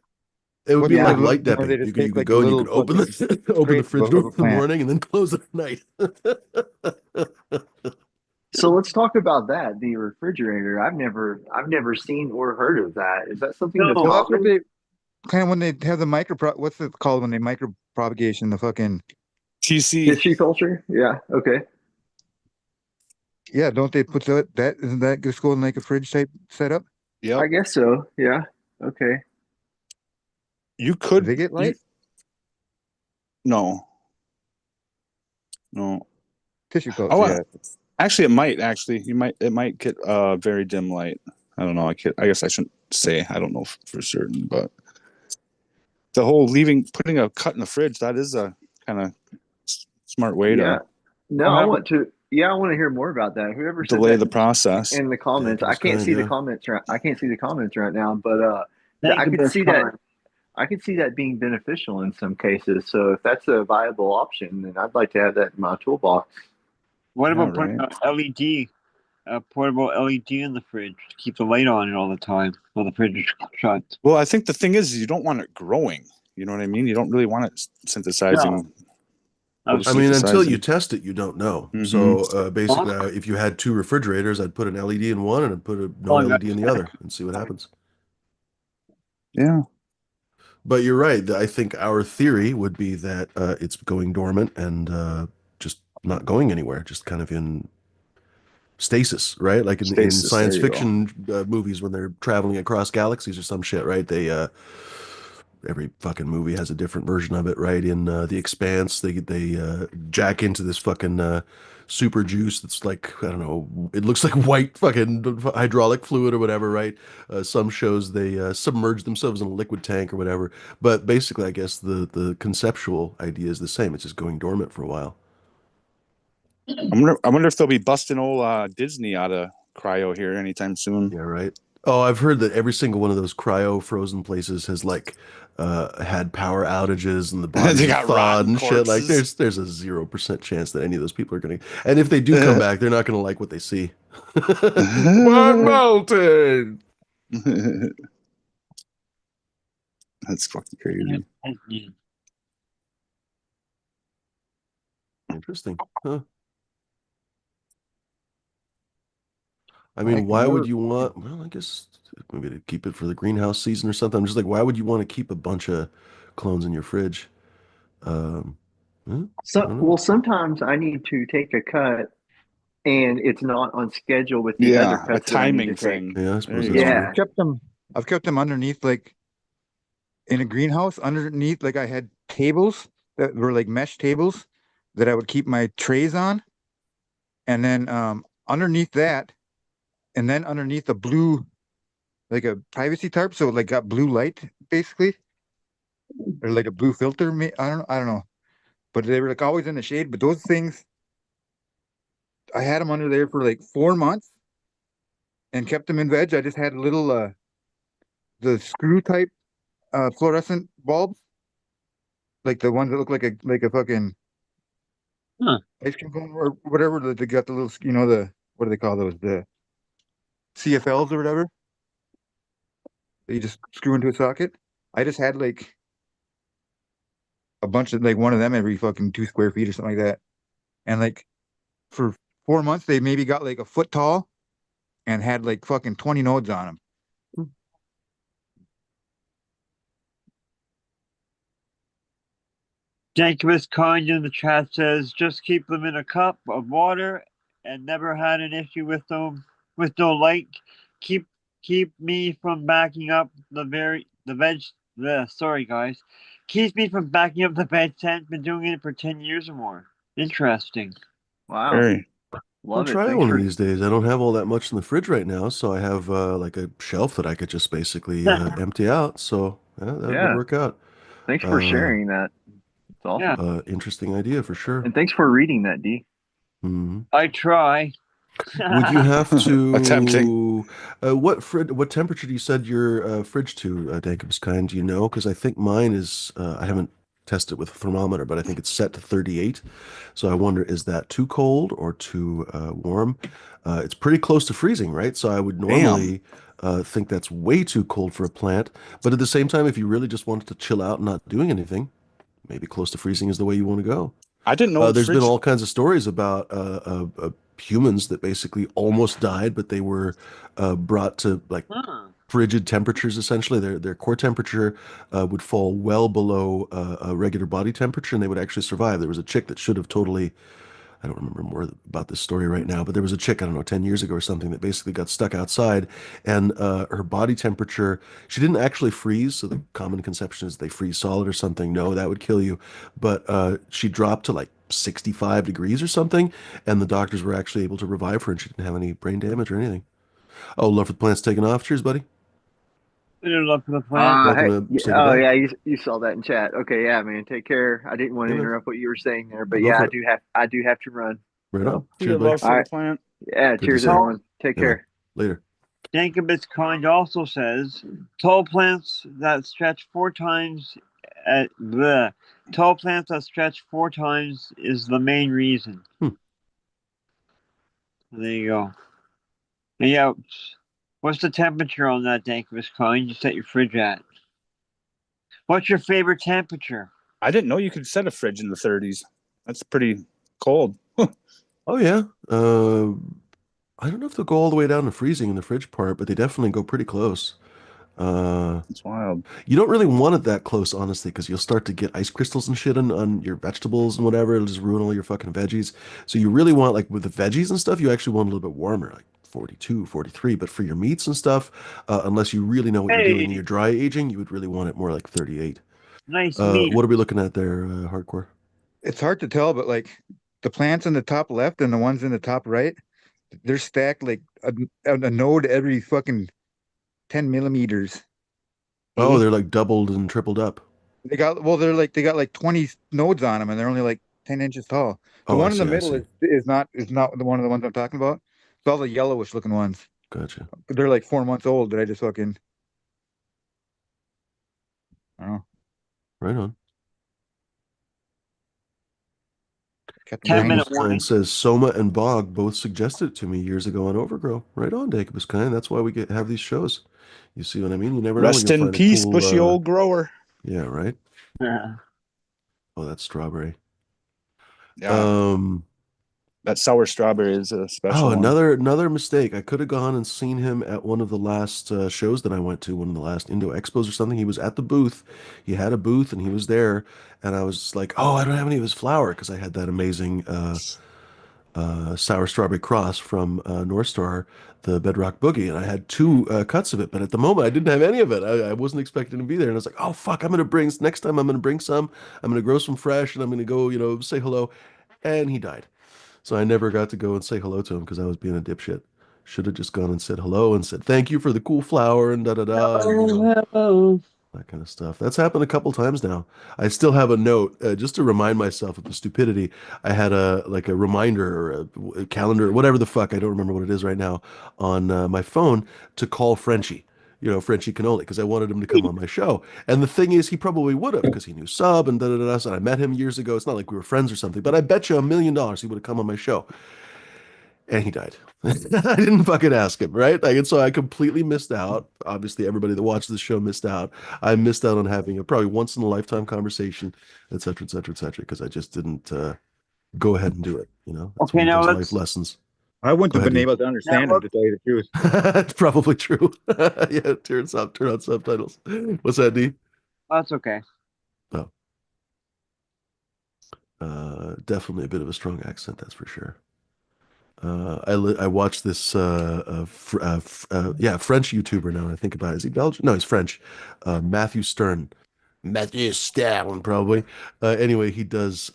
It would be What's the like Yeah. light or they dipping. just You take could like a go and you little could open fucking the open the crate fridge door of in a the plant? morning and then close it at night. So let's talk about that. The refrigerator. I've never seen or heard of that. Is that something that's No, Well, that's what common? they kind of when they have the what's it called when they micro propagation the fucking TC. Tissue culture? Yeah. Okay. yeah, don't they put that isn't that just go in like a fridge type setup? Yep. I guess so. Yeah. Okay. You Do could, they get light? no, no. Tissue Oh, culture, yeah. actually, it might get very dim light. I don't know. I guess I shouldn't say. I don't know for certain, but the whole putting a cut in the fridge, that is a kind of smart way Yeah. to No, I want to. Yeah, I want to hear more about that. Whoever said delay that the process. in the comments, I Dankabus can't Kind, see the yeah. comments. I can't see the comments right now, but thank I you, could best see that. kind. I could see that being beneficial in some cases. So if that's a viable option, then I'd like to have that in my toolbox. What Yeah, about putting right. an LED, a portable LED in the fridge to keep the light on it all the time while the fridge is shut? Well, I think the thing is, you don't want it growing. You know what I mean? You don't really want it synthesizing. I mean, until you Photosynthesizing. test it, you don't know. Mhm. So basically, if you had two refrigerators, I'd put an LED in one and I'd put no Oh, LED in the other and see what happens. Yeah. But you're right. I think our theory would be that it's going dormant and just not going anywhere, just kind of in stasis, right? Like in Stasis. There science you go. fiction movies when they're traveling across galaxies or some shit, right? They every fucking movie has a different version of it, right? In The Expanse, they jack into this fucking super juice that's like, I don't know, it looks like white fucking hydraulic fluid or whatever, right? Some shows they submerge themselves in a liquid tank or whatever. But basically, I guess the conceptual idea is the same. It's just going dormant for a while. I wonder if they'll be busting old Disney out of cryo here anytime soon. Yeah, right. Oh, I've heard that every single one of those cryo frozen places has like had power outages and the bodies They have got thawed rotten and shit. Like corpses. there's a 0% chance that any of those people are gonna, and if they do come back, they're not gonna like what they see. I'm melting. That's fucking crazy. Interesting. Huh. I I mean, can why would never you want, well, I guess maybe to keep it for the greenhouse season or something. I'm just like, why would you want to keep a bunch of clones in your fridge? Um, I So, don't know. well, sometimes I need to take a cut, and it's not on schedule with the other Yeah, a cuts that I need to timing take. thing. Yeah, I There suppose you that's go. true. Yeah. I've kept them underneath like in a greenhouse underneath like I had tables that were like mesh tables that I would keep my trays on, and then underneath that, and then underneath a blue, like a privacy tarp, so like got blue light basically, or like a blue filter. I don't know, but they were like always in the shade. But those things, I had them under there for like 4 months and kept them in veg. I just had a little the screw type fluorescent bulbs, like the ones that look like a fucking Huh. ice cream cone or whatever. That they got the little, the what do they call those? The CFLs or whatever. That you just screw into a socket. I just had like a bunch of like one of them every fucking 2 square feet or something like that. And like for 4 months, they maybe got like a foot tall and had like fucking 20 nodes on them. Jankus Kind in the chat says, just keep them in a cup of water and never had an issue with them with no light. Keep keep me from backing up the veg sorry guys. Keeps me from backing up the veg tent. Been doing it for 10 years or more. Interesting. Wow. Very. I'll Love it. try Thanks one of for these days. I don't have all that much in the fridge right now, so I have like a shelf that I could just basically empty out. So yeah, that would yeah. work out. Thanks for sharing that. It's awesome. Yeah. Interesting idea for sure. And thanks for reading that, D. Mhm. I try. Would you have Attempting. to? What temperature do you set your fridge to, Jacob's kind? Do you know? Because I think mine is. I haven't tested with a thermometer, but I think it's set to 38. So I wonder, is that too cold or too warm? It's pretty close to freezing, right? So I would Damn. normally think that's way too cold for a plant. But at the same time, if you really just wanted to chill out and not doing anything, maybe close to freezing is the way you want to go. I didn't know There's been fridge. all kinds of stories about humans that basically almost died, but they were brought to like Huh. frigid temperatures. Essentially, their core temperature would fall well below a regular body temperature, and they would actually survive. There was a chick that should have totally. I don't remember more about this story right now, but there was a chick, I don't know, 10 years ago or something that basically got stuck outside and her body temperature, she didn't actually freeze. So the common conception is they freeze solid or something. No, that would kill you. But she dropped to like 65 degrees or something. And the doctors were actually able to revive her and she didn't have any brain damage or anything. Oh, Love for the Plant's taking off. Cheers, buddy. Good luck for the plant. Welcome Hey, to Say oh Goodbye. yeah, you saw that in chat. Okay, yeah, man. Take care. I didn't want Yeah, to man. interrupt what you were saying there, but Go yeah, for it. I do have to run. Right So, on. See Cheers, you, buddy. love for all the right. plant. Yeah, Good to cheers, see you. everyone. Take Yeah, man. care. Later. Jacobus Kind also says tall plants that stretch 4 times at the tall plants that stretch 4 times is the main reason. Hmm. There you go. Yeah. What's the temperature on that Jacobus Kind you set your fridge at? What's your favorite temperature? I didn't know you could set a fridge in the 30s. That's pretty cold. Oh, yeah. I don't know if they'll go all the way down to freezing in the fridge part, but they definitely go pretty close. It's wild. You don't really want it that close, honestly, because you'll start to get ice crystals and shit on your vegetables and whatever. It'll just ruin all your fucking veggies. So you really want, like with the veggies and stuff, you actually want a little bit warmer, like 42, 43. But for your meats and stuff, unless you really know what you're doing and you're Hey, dry aging, you would really want it more like 38. nice meat. What are we looking at there, Hardcore? It's hard to tell, but like the plants in the top left and the ones in the top right, they're stacked like a node every fucking 10 millimeters. Oh, Eh? they're like doubled and tripled up. They got like 20 nodes on them and they're only like 10 inches tall. The Oh, I one in the see, I middle see. is not the one of the ones I'm talking about. It's all the yellowish looking ones. Gotcha. They're like 4 months old that I just fucking I don't know, Right on. kept them 10 tiny. Dagobus minute Kind warning. says Soma and Bog both suggested it to me years ago on Overgrow. Right on, Dagobus Kind. That's why we have these shows. You see what I mean? You never know when Rest you'll in find a peace, cool bushy old grower. yeah, right? Yeah. Oh, that's strawberry. Yeah, Um that sour strawberry is a oh, special one. another mistake. I could have gone and seen him at one of the last shows that I went to, one of the last Indo Expos or something. He was at the booth. He had a booth and he was there, and I was like, "Oh, I don't have any of his flour," because I had that amazing Sour Strawberry Cross from North Star, the Bedrock Boogie, and I had two cuts of it. But at the moment, I didn't have any of it. I wasn't expecting to be there, and I was like, "Oh fuck! I'm gonna bring next time. I'm gonna bring some. I'm gonna grow some fresh, and I'm gonna go, say hello." And he died, so I never got to go and say hello to him because I was being a dipshit. Should have just gone and said hello and said thank you for the cool flower and da da da, and Hello. that kind of stuff. That's happened a couple times now. I still have a note just to remind myself of the stupidity. I had a like a reminder or a calendar, whatever the fuck. I don't remember what it is right now on my phone to call Frenchie. Frenchie Cannoli, because I wanted him to come on my show. And the thing is, he probably would have because he knew Sub and da da da. And I met him years ago. It's not like we were friends or something, but I bet you $1 million he would have come on my show. And he died. I didn't fucking ask him, right? Like, and so I completely missed out. Obviously, everybody that watched the show missed out. I missed out on having a probably once in a lifetime conversation, et cetera, et cetera, et cetera, because I just didn't go ahead and do it. That's Okay, one of now those life let's. lessons. I wouldn't Go have ahead, been Dean. able to understand him, to tell you the truth. It's probably true. Yeah, turn on subtitles. What's that, Dean? That's okay. Oh, definitely a bit of a strong accent, that's for sure. I watched this French YouTuber now. I think about it. Is he Belgian? No, he's French. Matthew Stern. Matthew Stern, probably. Anyway, he does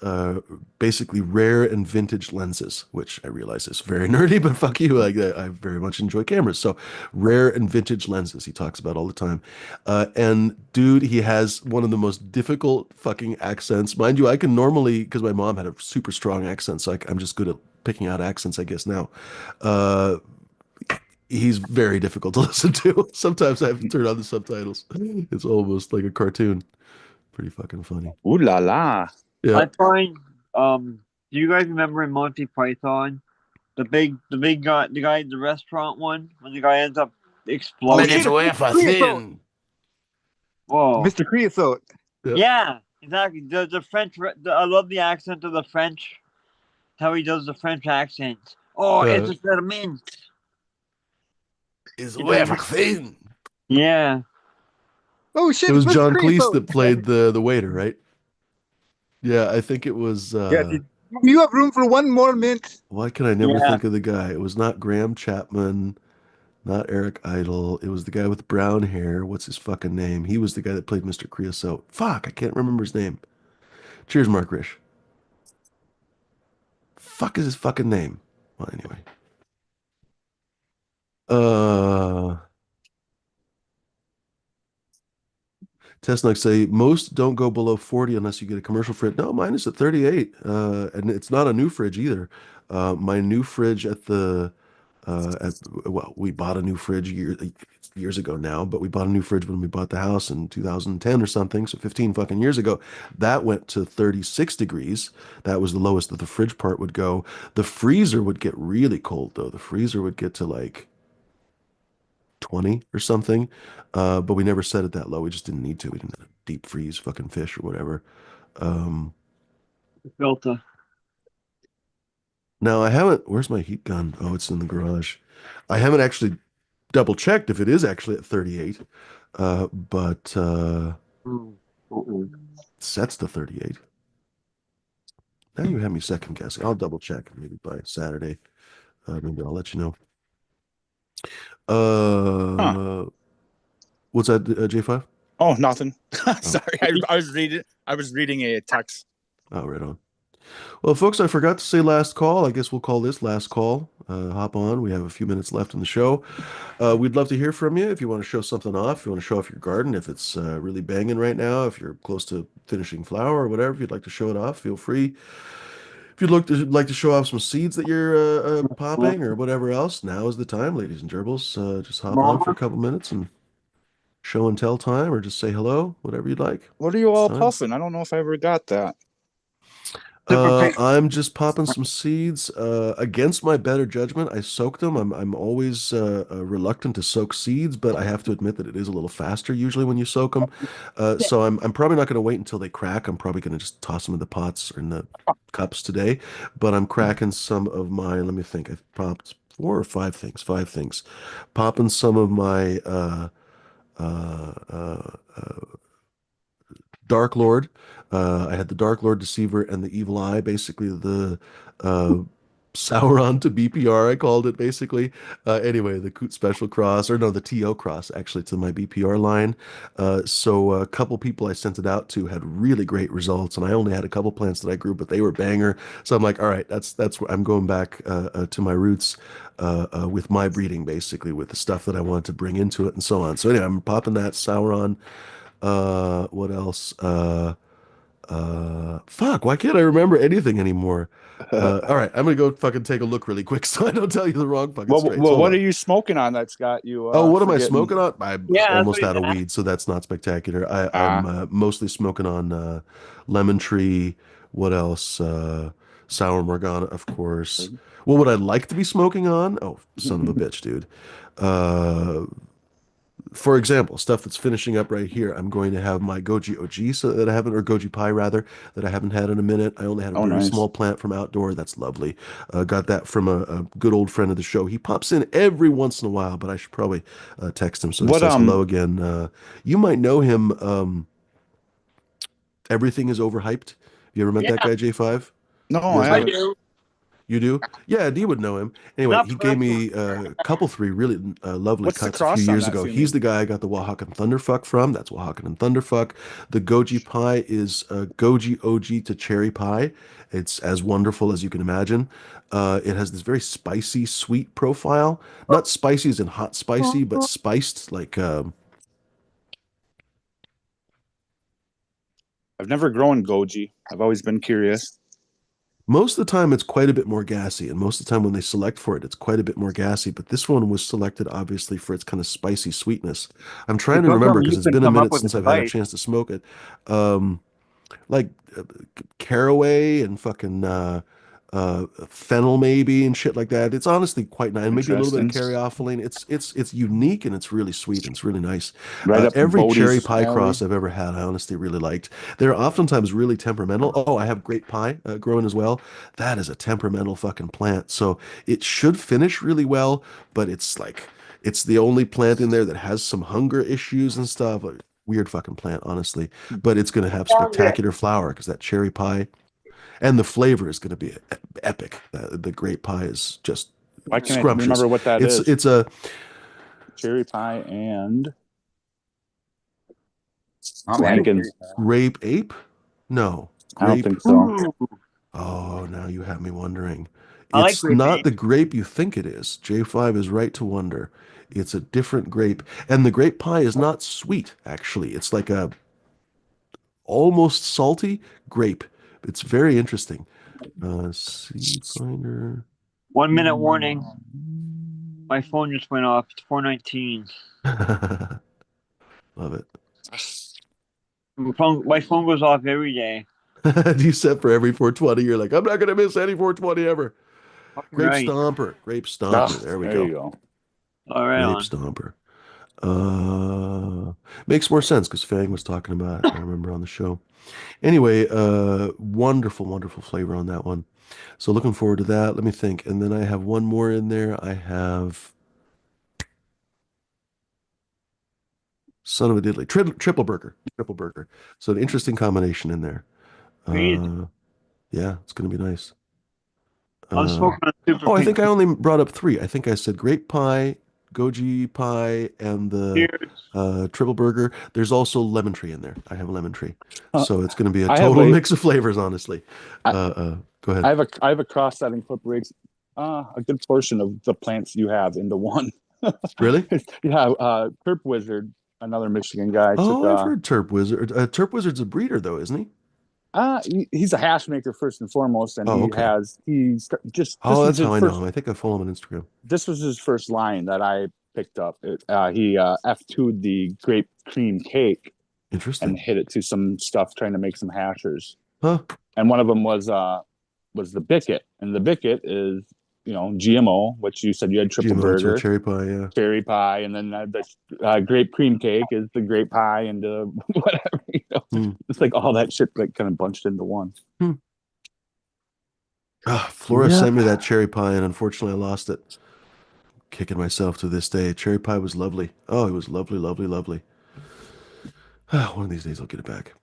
basically rare and vintage lenses, which I realize is very nerdy, but fuck you. Like I very much enjoy cameras. So rare and vintage lenses he talks about all the time. And dude, he has one of the most difficult fucking accents. Mind you, I can normally, because my mom had a super strong accent, so I'm just good at picking out accents, I guess now. Uh, he's very difficult to listen to. Sometimes I have to turn on the subtitles. It's almost like a cartoon. Pretty fucking funny. Ooh la la. Yeah. I find. Do you guys remember in Monty Python the big guy, the guy in the restaurant one, when the guy ends up Make exploding? it wafer thin. Whoa. Mr. Creosote. Yeah. Yeah, exactly. The French. I love the accent of the French. How he does the French accent. Oh, it's Uh, a set of mint. is It does. wafer thin. Yeah. Oh It shit, it's was Mr. John Cleese Creosote. that played the waiter, right? Yeah, I think it was Yeah, you have room for one more mint. why can I never Yeah. think of the guy? It was not Graham Chapman, not Eric Idle. It was the guy with brown hair. What's his fucking name? He was the guy that played Mr. Creosote. Fuck, I can't remember his name. Cheers, Mark Rish. Fuck is his fucking name? Well, anyway. Uh Tesnux say most don't go below 40 unless you get a commercial fridge. No, mine is at 38. And it's not a new fridge either. My new fridge well, we bought a new fridge years ago now, but we bought a new fridge when we bought the house in 2010 or something, so 15 fucking years ago. That went to 36 degrees. That was the lowest that the fridge part would go. The freezer would get really cold though. The freezer would get to like 20 or something. But we never set it that low. We just didn't need to. We didn't deep freeze fucking fish or whatever. Um, Filter. Now I haven't, where's my heat gun? Oh, it's in the garage. I haven't actually double checked if it is actually at 38. But sets to 38. Now you have me second guessing. I'll double check maybe by Saturday. Maybe I'll let you know. Huh. What's that, J5? Oh, nothing. Oh, Sorry, I was reading a text. oh, right on. Well, folks, I forgot to say last call. I guess we'll call this last call. Hop on. We have a few minutes left in the show. We'd love to hear from you if you want to show something off, if you want to show off your garden, if it's really banging right now, if you're close to finishing flower or whatever, if you'd like to show it off, feel free. If you'd like to show off some seeds that you're popping or whatever else, now is the time, ladies and gerbils. Just hop on for a Mama. couple minutes and show and tell time, or just say hello, whatever you'd like. What are you It's all time. puffing? I don't know if I ever got that. I'm just popping some seeds. Against my better judgment, I soaked them. I'm always reluctant to soak seeds, but I have to admit that it is a little faster usually when you soak them. So I'm probably not going to wait until they crack. I'm probably going to just toss them in the pots or in the cups today. But I'm cracking some of my. Let me think. I've popped 4 or 5 things. 5 things. Popping some of my uh, uh, uh, Dark Lord. I had the Dark Lord Deceiver and the Evil Eye, basically the uh, Sauron to BPR, I called it basically. Anyway, the Coot Special Cross, or no, the TO Cross actually to my BPR line. So a couple people I sent it out to had really great results, and I only had a couple plants that I grew, but they were banger. So I'm like, all right, that's where I'm going back to my roots with my breeding, basically, with the stuff that I wanted to bring into it and so on. So anyway, I'm popping that Sauron. What else? Fuck, why can't I remember anything anymore? All right, I'm gonna go fucking take a look really quick so I don't tell you the wrong fucking strains. Well, Hold what are on. you smoking on that's got you Oh, what am I forgetting? smoking on? I'm Yeah, that's what almost he's out of asking. weed, so that's not spectacular. I'm Ah, mostly smoking on lemon tree. What else? Sour Morgana, of course. What would I like to be smoking on? Oh, son of a bitch, dude. Uh, for example, stuff that's finishing up right here, I'm going to have my Goji OG so that I haven't, or Goji Pie rather, that I haven't had in a minute. I only had a oh, very nice. small plant from outdoor. That's lovely. Got that from a good old friend of the show. He pops in every once in a while, but I should probably text him so he What says hello again. You might know him. Everything is overhyped. Have you ever met Yeah, that guy, J5? No, You I guys I know? haven't. do. You do? Yeah, D would know him. Anyway, Not he gave personally. me a couple, three really lovely What's the cuts a few cross on years that ago. He's Fumi? the guy I got the Oaxacan Thunderfuck from. That's Oaxacan Thunderfuck. The Goji Pie is Goji OG to cherry pie. It's as wonderful as you can imagine. It has this very spicy, sweet profile. Not spicy as in hot spicy, but spiced like I've never grown goji. I've always been curious. most of the time, it's quite a bit more gassy, and most of the time when they select for it, it's quite a bit more gassy. But this one was selected obviously for its kind of spicy sweetness. I'm trying to Don't tell remember me because you it's can been a come up minute with a since I've had a spice. chance to smoke it. Um, like caraway and fucking fennel maybe and shit like that. It's honestly quite nice. Maybe a little bit of Interesting. caryophyllene. It's unique and it's really sweet and it's really nice. Right up Every cherry Bodie's pie alley. cross I've ever had, I honestly really liked. They're oftentimes really temperamental. Oh, I have grape pie growing as well. That is a temperamental fucking plant. So it should finish really well, but it's like it's the only plant in there that has some hunger issues and stuff. Weird fucking plant, honestly, but it's going to have Found it. spectacular flower because that cherry pie and the flavor is going to be epic. The grape pie is just Why can't I scrumptious. remember what that It's is? it's a Cherry pie and I'm adding Flanagan's. cherry pie. grape ape? No, I don't grape. think so. Ooh, Oh, now you have me wondering. I like It's grape not ape. the grape you think it is. J5 is right to wonder. It's a different grape, and the grape pie is not sweet. Actually, it's like a almost salty grape. It's very interesting. Seed finder. 1 minute warning. My phone just went off. It's 4:19. Love it. My phone goes off every day. Do you set for every 420? You're like, I'm not gonna miss any 420 ever. Fucking Grape right. Stomper. Grape Stomper. Ah, There we there you go. go. All right Grape on. Stomper. Makes more sense because Fang was talking about it, I remember on the show. Anyway, wonderful, wonderful flavor on that one. So looking forward to that. Let me think. And then I have one more in there. I have son of a diddly. Triple burger. Triple burger. So an interesting combination in there. Crazy. Yeah, it's gonna be nice. I'm Uh, smoking a super oh, I pink. think I only brought up three. I think I said grape pie, goji pie, and the Cheers. triple burger. There's also lemon tree in there. I have a lemon tree, Uh, so it's going to be a I have total a mix of flavors. Honestly, I, go ahead. I have a cross that incorporates a good portion of the plants you have into one. Really? Yeah, Terp Wizard, another Michigan guy, took Oh, I've heard Terp Wizard. Terp Wizard's a breeder, though, isn't he? he's a hash maker first and foremost, and Oh, okay. he's just this Oh, was that's his how I know first him. I think I follow him on Instagram. this was his first line that I picked up. He F2'd the grape cream cake and Interesting. hit it to some stuff trying to make some hashers. Huh? And one of them was the Bicket, and the Bicket is GMO, which you said you had triple GMO to a burger, cherry pie. Yeah. cherry pie, and then the grape cream cake is the grape pie and whatever. Hmm. It's like all that shit like kind of bunched into one. Hmm. Flora Yeah. sent me that cherry pie, and unfortunately, I lost it. Kicking myself to this day. Cherry pie was lovely. Oh, it was lovely, lovely, lovely. One of these days I'll get it back.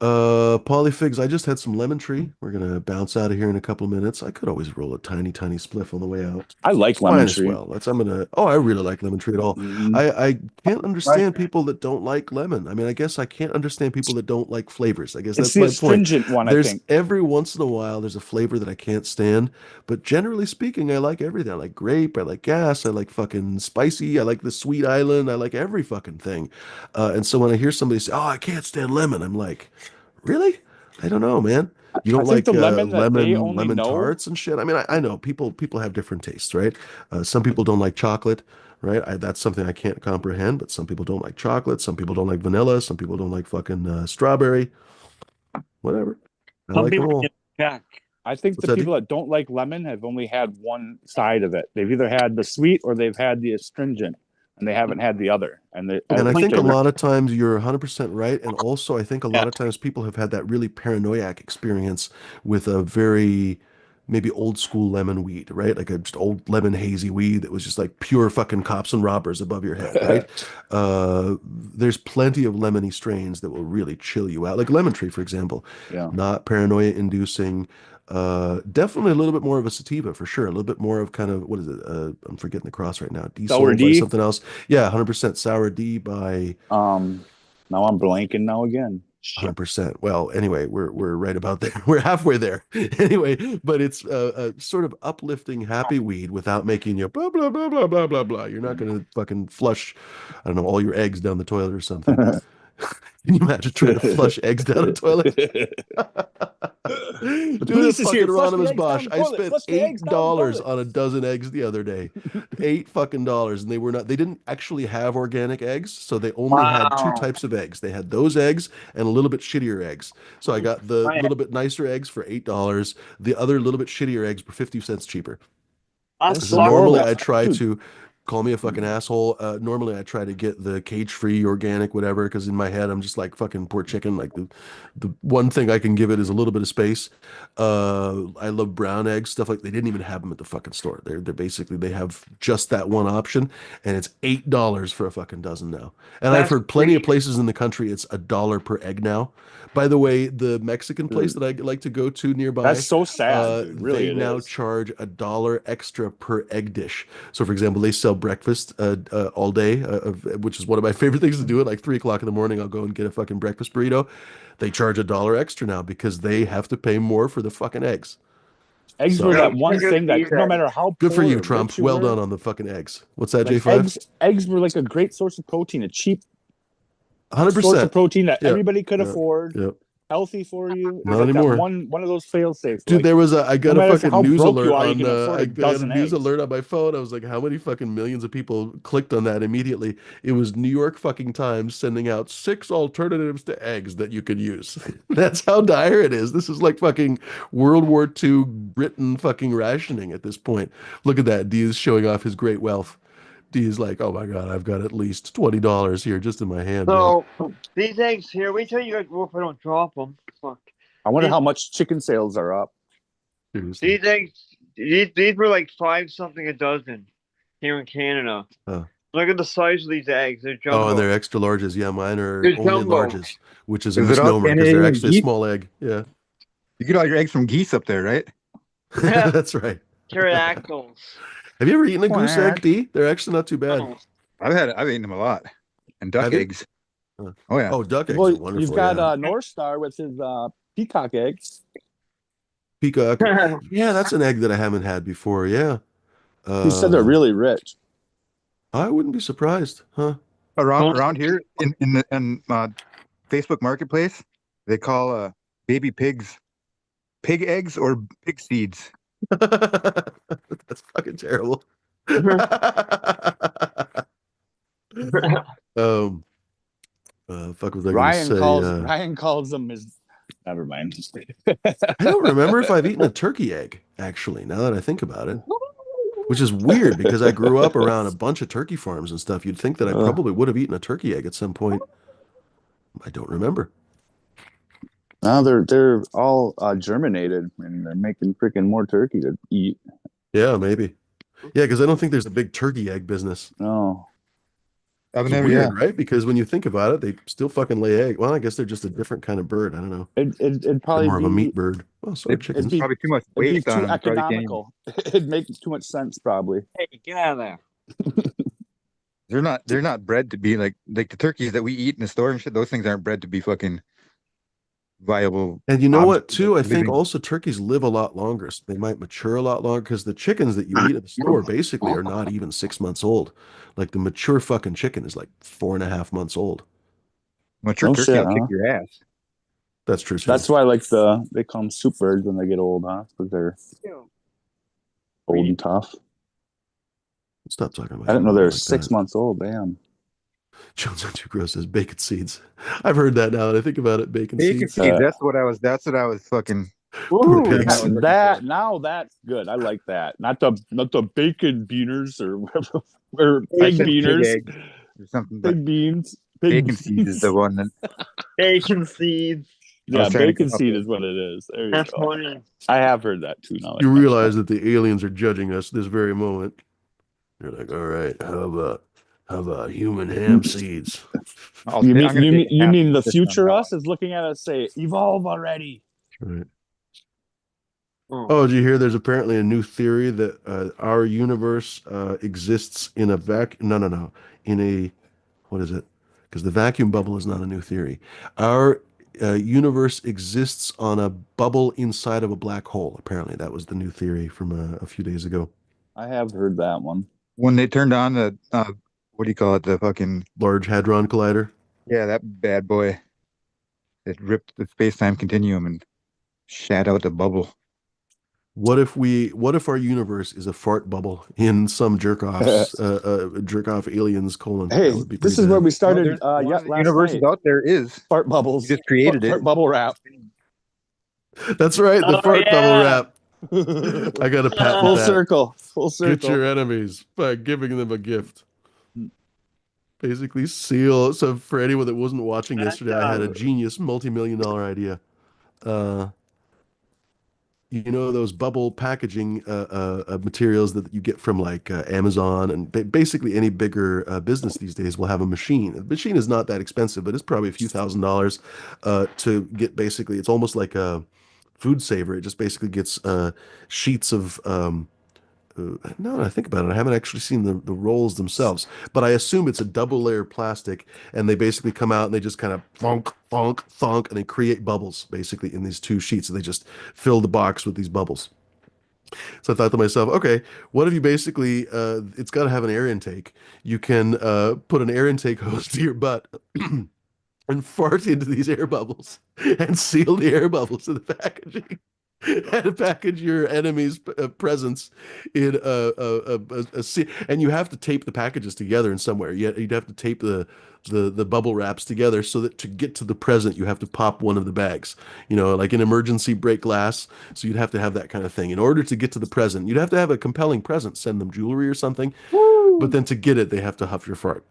Polyfigs, I just had some lemon tree. We're gonna bounce out of here in a couple of minutes. I could always roll a tiny, tiny spliff on the way out. I like lemon Might as tree. well. I'm gonna. Oh, I really like lemon tree at all. Mhm. I can't understand people that don't like lemon. I mean, I guess I can't understand people that don't like flavors. I guess It's that's the my point. astringent one, I There's think. every once in a while there's a flavor that I can't stand, but generally speaking, I like everything. I like grape, I like gas, I like fucking spicy, I like the sweet island, I like every fucking thing. And so when I hear somebody say, "Oh, I can't stand lemon," I'm like, really? I don't know, man. You I don't think the like lemon that they only lemon know. tarts and shit. I mean, I know people have different tastes, right? Some people don't like chocolate, right? That's something I can't comprehend. But some people don't like chocolate. Some people don't like vanilla. Some people don't like fucking strawberry. Whatever. I Some like them people all. get check. I think What's the that? D? people that don't like lemon have only had one side of it. They've either had the sweet or they've had the astringent, and they haven't had the other. And I And I think think they a lot of times you're 100% right. And also, I think a yeah. lot of times people have had that really paranoiac experience with a very maybe old school lemon weed, right? Like a just old lemon hazy weed that was just like pure fucking cops and robbers above your head, right? There's plenty of lemony strains that will really chill you out. Like lemon tree, for example, Yeah. not paranoia inducing. Definitely a little bit more of a sativa for sure. A little bit more of kind of what is it? I'm forgetting the cross right now. Sour Diesel by D. something else. Yeah, 100% sour D by Now I'm blanking now again. Shit. 100%. Well, anyway, we're right about there. We're halfway there. Anyway, but it's a sort of uplifting, happy weed without making you blah blah blah blah blah blah blah. You're not gonna fucking flush, I don't know, all your eggs down the toilet or something. Can you imagine trying to flush eggs down a toilet? The Dude, a police is here. fucking Flush the Ronimus eggs down Bosch. the I toilet. spent Flush the eggs down the $8 toilet. on a dozen eggs the other day. $8 and they were not, they didn't actually have organic eggs, so they only had two Wow. types of eggs. They had those eggs and a little bit shittier eggs. So I got the Right. little bit nicer eggs for $8, the other little bit shittier eggs for 50 cents cheaper. I'm That's So so fucking normally horrible, I try dude. to call me a fucking asshole. Normally I try to get the cage-free organic, whatever, because in my head I'm just like fucking poor chicken. Like the one thing I can give it is a little bit of space. I love brown eggs, stuff like they didn't even have them at the fucking store. They're basically they have just that one option, and it's $8 for a fucking dozen now. And I've That's heard plenty of great. places in the country it's $1 per egg now. By the way, the Mexican place Dude, that I like to go to that's nearby, so sad, dude. Really, they it now is. charge $1 extra per egg dish. So, for example, they sell breakfast all day, which is one of my favorite things to do. At like 3 o'clock in the morning, I'll go and get a fucking breakfast burrito. They charge $1 extra now because they have to pay more for the fucking eggs. Eggs were So, Yo, that one check out thing that these no eggs. matter how good for poor you, or rich Trump. you Well done were, on the fucking eggs. What's that, like J5? eggs were like a great source of protein, a cheap source of 100%. protein that Yeah. everybody could Yeah. afford, Yeah. healthy for you. It was Not like that anymore. one of those fail safes. Dude, Like I no got a matter fucking how news broke you alert are, you on can afford I a got a dozen news eggs. alert on my phone. I was like, how many fucking millions of people clicked on that immediately? It was New York fucking Times sending out 6 alternatives to eggs that you could use. That's how dire it is. This is like fucking World War II Britain fucking rationing at this point. Look at that. D is showing off his great wealth. D is like, oh my God, I've got at least $20 here just in my hand, man. So these eggs here, wait till you guys go if I don't drop them. Fuck. I wonder These, how much chicken sales are up. Seriously. these eggs, these were like 5 something a dozen here in Canada. Huh. Look at the size of these eggs. They're Oh, and jumbo. they're extra larges. Yeah, mine are They're only jumbo. larges, which is a Is it all misnomer because they're Canadian actually a geese? small egg. Yeah, You get all your eggs from geese up there, right? that's right. Pterodactyls. Have you ever eaten a goose egg, Quack. D? They're actually not too bad. Oh, I've eaten them a lot. And duck Have you? eggs. Huh. Oh yeah. Oh, duck eggs Well, are you've wonderful. got Yeah, North Star with his peacock eggs. peacock. Yeah, that's an egg that I haven't had before. Yeah, He said they're uh, really rich. I wouldn't be surprised, huh? Around here in Facebook Marketplace, they call baby pigs pig eggs or pig seeds. That's fucking terrible. um, fuck was I gonna say? Ryan calls them his. Never mind. I don't remember if I've eaten a turkey egg, actually, now that I think about it. Which is weird because I grew up around a bunch of turkey farms and stuff. You'd think that I probably would have eaten a turkey egg at some point. I don't remember. No, they're all germinated and they're making freaking more turkey to eat. Yeah, maybe. Yeah, because I don't think there's a big turkey egg business. No. I've It's never, weird, yeah. right? Because when you think about it, they still fucking lay egg. Well, I guess they're just a different kind of bird. I don't know. It'd They're probably more of a meat be bird. Oh, so are It, it'd it's chickens. be probably too much it'd be waste on too them. You probably can't even. economical. It'd make too much sense probably. Hey, get out of there. They're not bred to be like the turkeys that we eat in the store and shit. Those things aren't bred to be fucking viable And you know what, objects, like too? I think living. also turkeys live a lot longer. So they might mature a lot longer because the chickens that you eat at the store basically are not even 6 months old. Like the mature fucking chicken is like 4.5 months old. Mature No turkey shit, will kick huh? your ass. That's true too. That's why like they call them soup birds when they get old, huh? Because they're old and tough. Stop talking about I your didn't know mother they're like six that. months old. Damn. Jones on Too Gross says bacon seeds. I've heard that now that I think about it. Bacon Bacon seeds. seeds. Uh, That's what I was fucking Poor Ooh, hearing pigs. I was looking that for. now that's good. I like that. Not the bacon beaners or whatever, or I pig said pig beaners, eggs or something, but pig beans, pig bacon seeds is beans. the one that bacon seeds. I Yeah, was trying to come bacon up seed with. is what it is. There you That's go. funny. I have heard that too. Now that You you mention realize it. that the aliens are judging us this very moment. They're like, all right, how about human ham seeds? I'm gonna take a You half mean the assist on future that us one. is looking at us say evolve already? Right. Oh, Oh, did you hear? There's apparently a new theory that our universe exists in a No, no, no. In a what is it? Because the vacuum bubble is not a new theory. Our universe exists on a bubble inside of a black hole. Apparently, that was the new theory from a few days ago. I have heard that one. When they turned on the what do you call it? The fucking Large Hadron Collider. yeah, that bad boy that ripped the space-time continuum and shat out the bubble. What if our universe is a fart bubble in some jerk off aliens colon? That Hey, would be pretty this is where bad. we No, started there's one of yet the last universes night. out there is. Fart You bubbles, just created it. fart bubble wrap. That's right, the oh fart bubble yeah. wrap. I got to patent Full that. circle, full Get circle. your enemies by giving them a gift. Basically seal. So for anyone that wasn't watching That's yesterday, I had a genius multi-million-dollar idea. Uh, you know those bubble packaging materials that you get from like Amazon and basically any bigger business these days will have a machine. The machine is not that expensive, but it's probably a few $1,000s to get basically. It's almost like a food saver. It just basically gets sheets of now that I think about it, I haven't actually seen the rolls themselves, but I assume it's a double layer plastic, and they basically come out and they just kind of thunk, thunk, thunk, and they create bubbles basically in these two sheets, and they just fill the box with these bubbles. So I thought to myself, okay, what if you basically, it's got to have an air intake. You can put an air intake hose to your butt and fart into these air bubbles and seal the air bubbles in the packaging. And package your enemy's presence in and you have to tape the packages together in somewhere. You'd have to tape the bubble wraps together so that to get to the present you have to pop one of the bags. You know, like an emergency break glass. So you'd have to have that kind of thing in order to get to the present. You'd have to have a compelling present, send them jewelry or something. But Woo! then to get it, they have to huff your fart.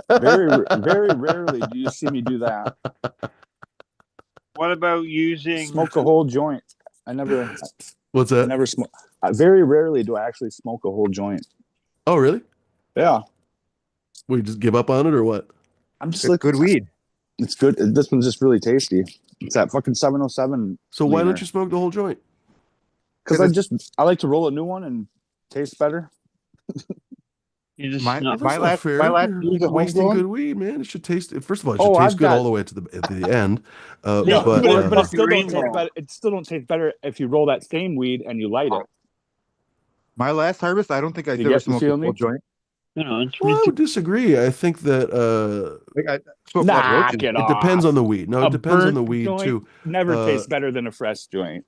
Very rarely do you see me do that. What about using? Smoke a whole joint. I What's that? never smoke. Very rarely do I actually smoke a whole joint. Oh, really? Yeah, We just give up on it or what? I'm just It's like good weed. it's good. This one's just really tasty. It's that fucking 707 So why don't leaner. you smoke the whole joint? Because Because I like to roll a new one and taste better. You just my Well, snuff. that's not my fair. last You're year's of wasting homegrown. good weed, man. It should taste. First of all, it should Oh, taste I've good all got the way to the end. Yeah, no, But but it still don't taste rainbow. better. It still don't taste better if you roll that same weed and you light it. My last harvest, I don't think I You ever get you smoked a feel full me? joint. You know, it's well, I would disagree. I think that Like I smoked a lot of Knock roaches. it it depends on off. the weed. No, A it depends on burnt the weed joint too. never Uh, tastes better than a fresh joint.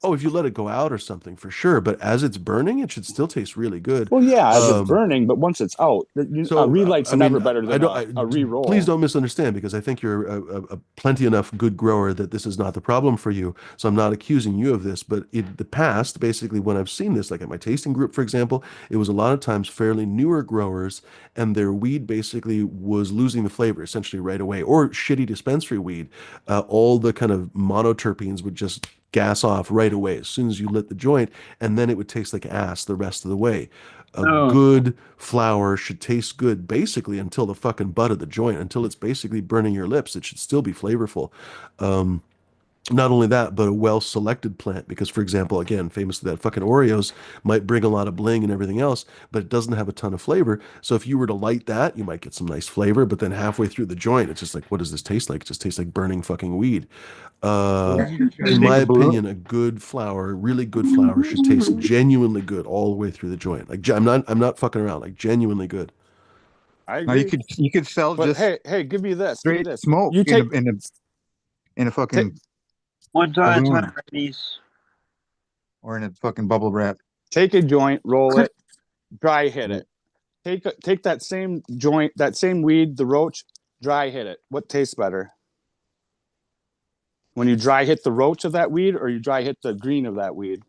oh, if you let it go out or something, for sure. But as it's burning, it should still taste really good. Well, yeah, as it's Um, burning, but once it's out, a relight's I mean, never better I than don't. a Please re-roll. don't misunderstand because I think you're a plenty enough good grower that this is not the problem for you. So I'm not accusing you of this, but in the past, basically, when I've seen this, like at my tasting group, for example, it was a lot of times fairly newer growers, and their weed basically was losing the flavor essentially right away, or shitty dispensary weed. All the kind of monoterpenes would just gas off right away as soon as you lit the joint, and then it would taste like ass the rest of the way. A Oh. good flower should taste good basically until the fucking butt of the joint, until it's basically burning your lips. It should still be flavorful. Um, Not only that, but a well-selected plant. Because, for example, again, famously, that fucking Oreos might bring a lot of bling and everything else, but it doesn't have a ton of flavor. So if you were to light that, you might get some nice flavor. But then halfway through the joint, it's just like, what does this taste like? It just tastes like burning fucking weed. Uh, in Take my a balloon. opinion, a good flower, really good flower, should taste genuinely good all the way through the joint. Like I'm not fucking around. Like genuinely good. I Now you agree. could sell But just hey, give me this. Give me straight this. smoke You take in a fucking One time, balloon ladies. or in a fucking bubble wrap. take a joint, roll it, dry hit it. Take that same joint, that same weed, the roach, dry hit it. What tastes better? When you dry hit the roach of that weed, or you dry hit the green of that weed?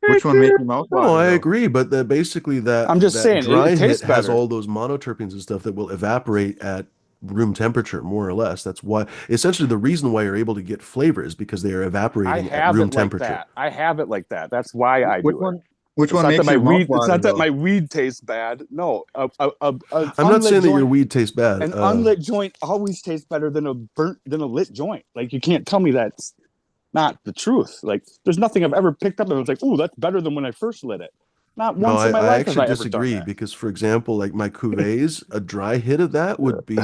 Which one makes your mouth No, water I though? agree, but basically I'm just that saying, dry it hit tastes has better. all those monoterpenes and stuff that will evaporate at room temperature, more or less. That's why essentially the reason why you're able to get flavor is because they are I evaporating at have room it like temperature. that. I have it like that. That's why I Which do it. one? Which It's one not that makes my your mouth weed. It's water not that though? my weed tastes bad. No, a I'm not unlit saying that your joint. weed tastes bad. An unlit joint always tastes better than a lit joint. Like you can't tell me that's not the truth. Like there's nothing I've ever picked up and was like, "Ooh, that's better than when I first lit it." Not No, once in my I life have actually I ever done disagree that. because, for example, like my cuvées, a dry hit of that would be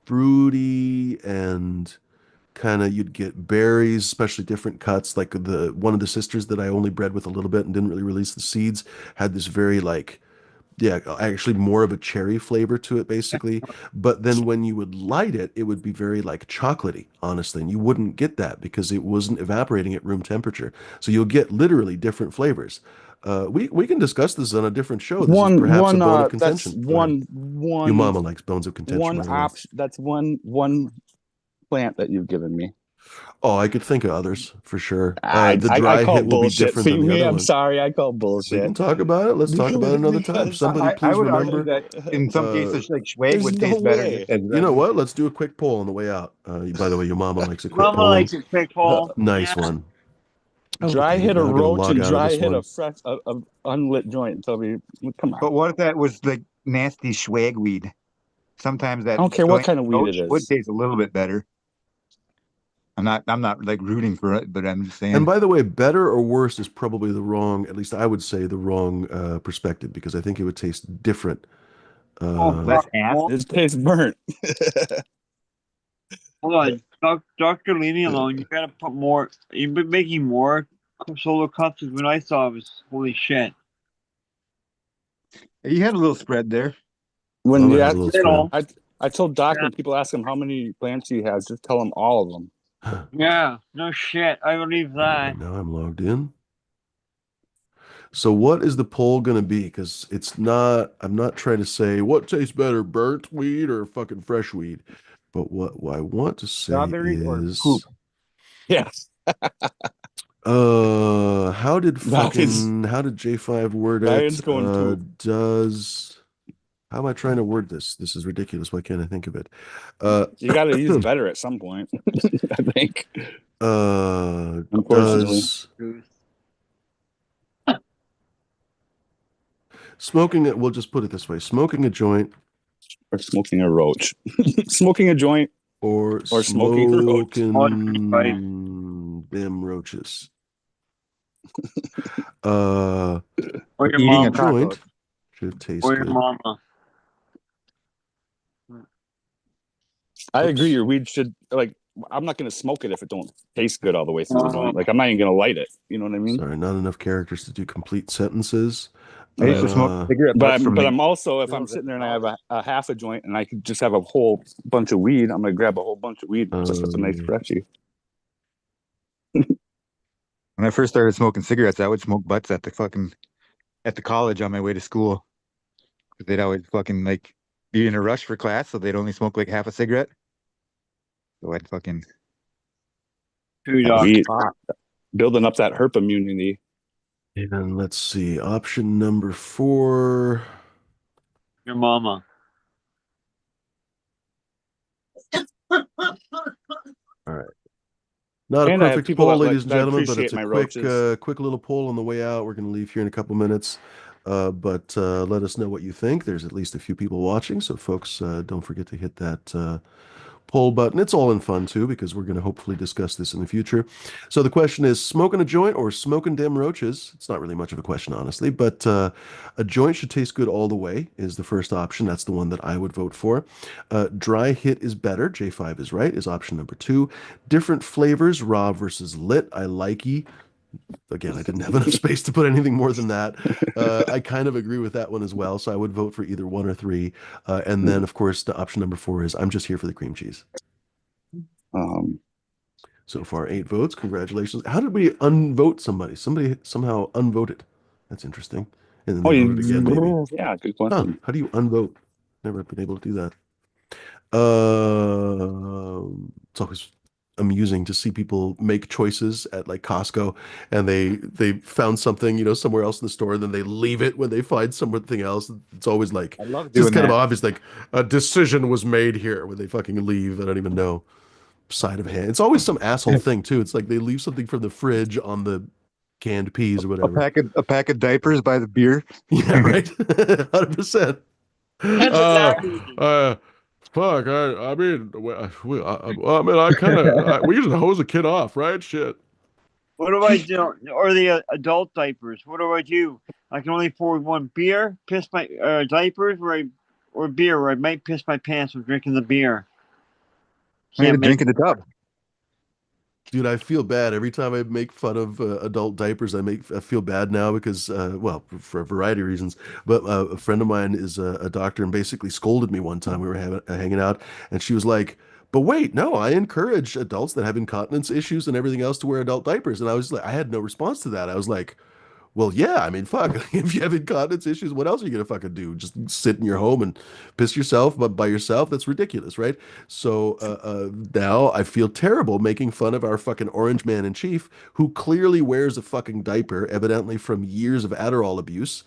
fruity and kind of you'd get berries, especially different cuts. Like the one of the sisters that I only bred with a little bit and didn't really release the seeds had this very like yeah, actually more of a cherry flavor to it basically. But then when you would light it, it would be very like chocolatey, honestly. And you wouldn't get that because it wasn't evaporating at room temperature. So you'll get literally different flavors. We can discuss this on a different show. This is perhaps a bone of That's contention. Go ahead. Your mama likes bones of contention, one by the way. option. That's one plant that you've given me. Oh, I could think of others for sure. The I dry call hit will be bullshit. different than the Me, other I'm one. sorry. I call We can bullshit. talk about it. Let's talk about it another time. Because Somebody I please would argue remember. that in some Uh, cases, like swag there's would no taste better way. as you know resin. what? Let's do a quick poll on the way out. By the way, your mama likes a quick Mama polling. likes it quick, Paul. Nice Yeah. one. Oh, Dry dang it. hit a Now I gotta roach log and out of dry this hit one. a fresh, a unlit joint. Tell me, come on. But what if that was like nasty swag weed? Sometimes I that don't care what joint kind of weed it roach would is. taste a little bit better. I'm not like rooting for it, but I'm just And saying. by the way, better or worse is probably the wrong, at least I would say the wrong perspective because I think it would taste different. Oh, Less well, It tastes burnt. hold on. Doctor, leave me alone. You gotta put more. You've been making more solo cups. When I saw it was holy shit. You had a little spread there. When Mama you has a ask, little spread. I told Doc Yeah. when people ask him how many plants he has, just tell him all of them. Yeah, no shit. I believe that. Now I'm logged in. So what is the poll going to be? Because I'm not trying to say what tastes better, burnt weed or fucking fresh weed. But what I want to say Strawberry or poop? is, Yeah, how did Ryan's J5 word it? Ryan's going poop. How am I trying to word this? This is ridiculous. Why can't I think of it? You got to use better at some point. I think. Unfortunately, Does smoking it, we'll just put it this way, smoking a joint or smoking a roach, smoking a joint, or smoking a roach. smoking them roaches. Or your Eating mama. a taco. Joint should taste Or your good. mama. I Oops. agree. Your weed should like. I'm not going to smoke it if it don't taste good all the way through the joint. Like I'm not even going to light it. You know what I mean? Sorry, not enough characters to do complete sentences. I used to smoke cigarette butts from But the. I'm also if I'm sitting there and I have a half a joint and I could just have a whole bunch of weed, I'm going to grab a whole bunch of weed just with a nice freshie. When I first started smoking cigarettes, I would smoke butts at the college on my way to school. 'Cause they'd always fucking like be in a rush for class, so they'd only smoke like half a cigarette. So I'd fucking Two That dogs. weed, building up that herp immunity. And let's see, option number 4. Your mama. All right. Not a And I have perfect people poll, that ladies and that gentlemen, but appreciate it's a my quick, roaches. quick little poll on the way out. We're going to leave here in a couple minutes. But let us know what you think. There's at least a few people watching, so folks, don't forget to hit that poll button. It's all in fun too, because we're going to hopefully discuss this in the future. So the question is, smoking a joint or smoking dem roaches? It's not really much of a question, honestly, but a joint should taste good all the way is the first option. That's the one that I would vote for. Dry hit is better. J5 is right, is option number 2. Different flavors, raw versus lit. I likey. Again, I didn't have enough space to put anything more than that. I kind of agree with that one as well. So I would vote for either 1 or 3. And then, of course, the option number 4 is I'm just here for the cream cheese. Um, So far, 8 votes. Congratulations. How did we unvote somebody? Somebody somehow unvoted. That's interesting. And then oh, they voted again, maybe. yeah, good Huh. question. How do you unvote? Never been able to do that. It's always amusing to see people make choices at like Costco, and they found something, somewhere else in the store, and then they leave it when they find something else. It's always like I love just doing kind of that. obvious, like a decision was made here when they fucking leave. I don't even know. Side of hand. It's always some asshole thing too. It's like they leave something from the fridge on the canned peas or whatever. A pack of diapers by the beer. Yeah, right. 100%. That's exactly. Fuck. I mean, I kind of we usually hose a kid off, right? Shit. What do I do? Or the adult diapers? What do I do? I can only afford one beer, piss my diapers, or beer, where I might piss my pants from drinking the beer. I need to Can't make. drink in the tub. Dude, I feel bad every time I make fun of adult diapers. I feel bad now because, well, for a variety of reasons. But a friend of mine is a doctor and basically scolded me one time. We were hanging out, and she was like, "But wait, no, I encourage adults that have incontinence issues and everything else to wear adult diapers." And I was like, I had no response to that. I was like, well, yeah, I mean, fuck. If you have incontinence issues, what else are you gonna fucking do? Just sit in your home and piss yourself, but by yourself? That's ridiculous, right? So now I feel terrible making fun of our fucking orange man in chief, who clearly wears a fucking diaper, evidently from years of Adderall abuse.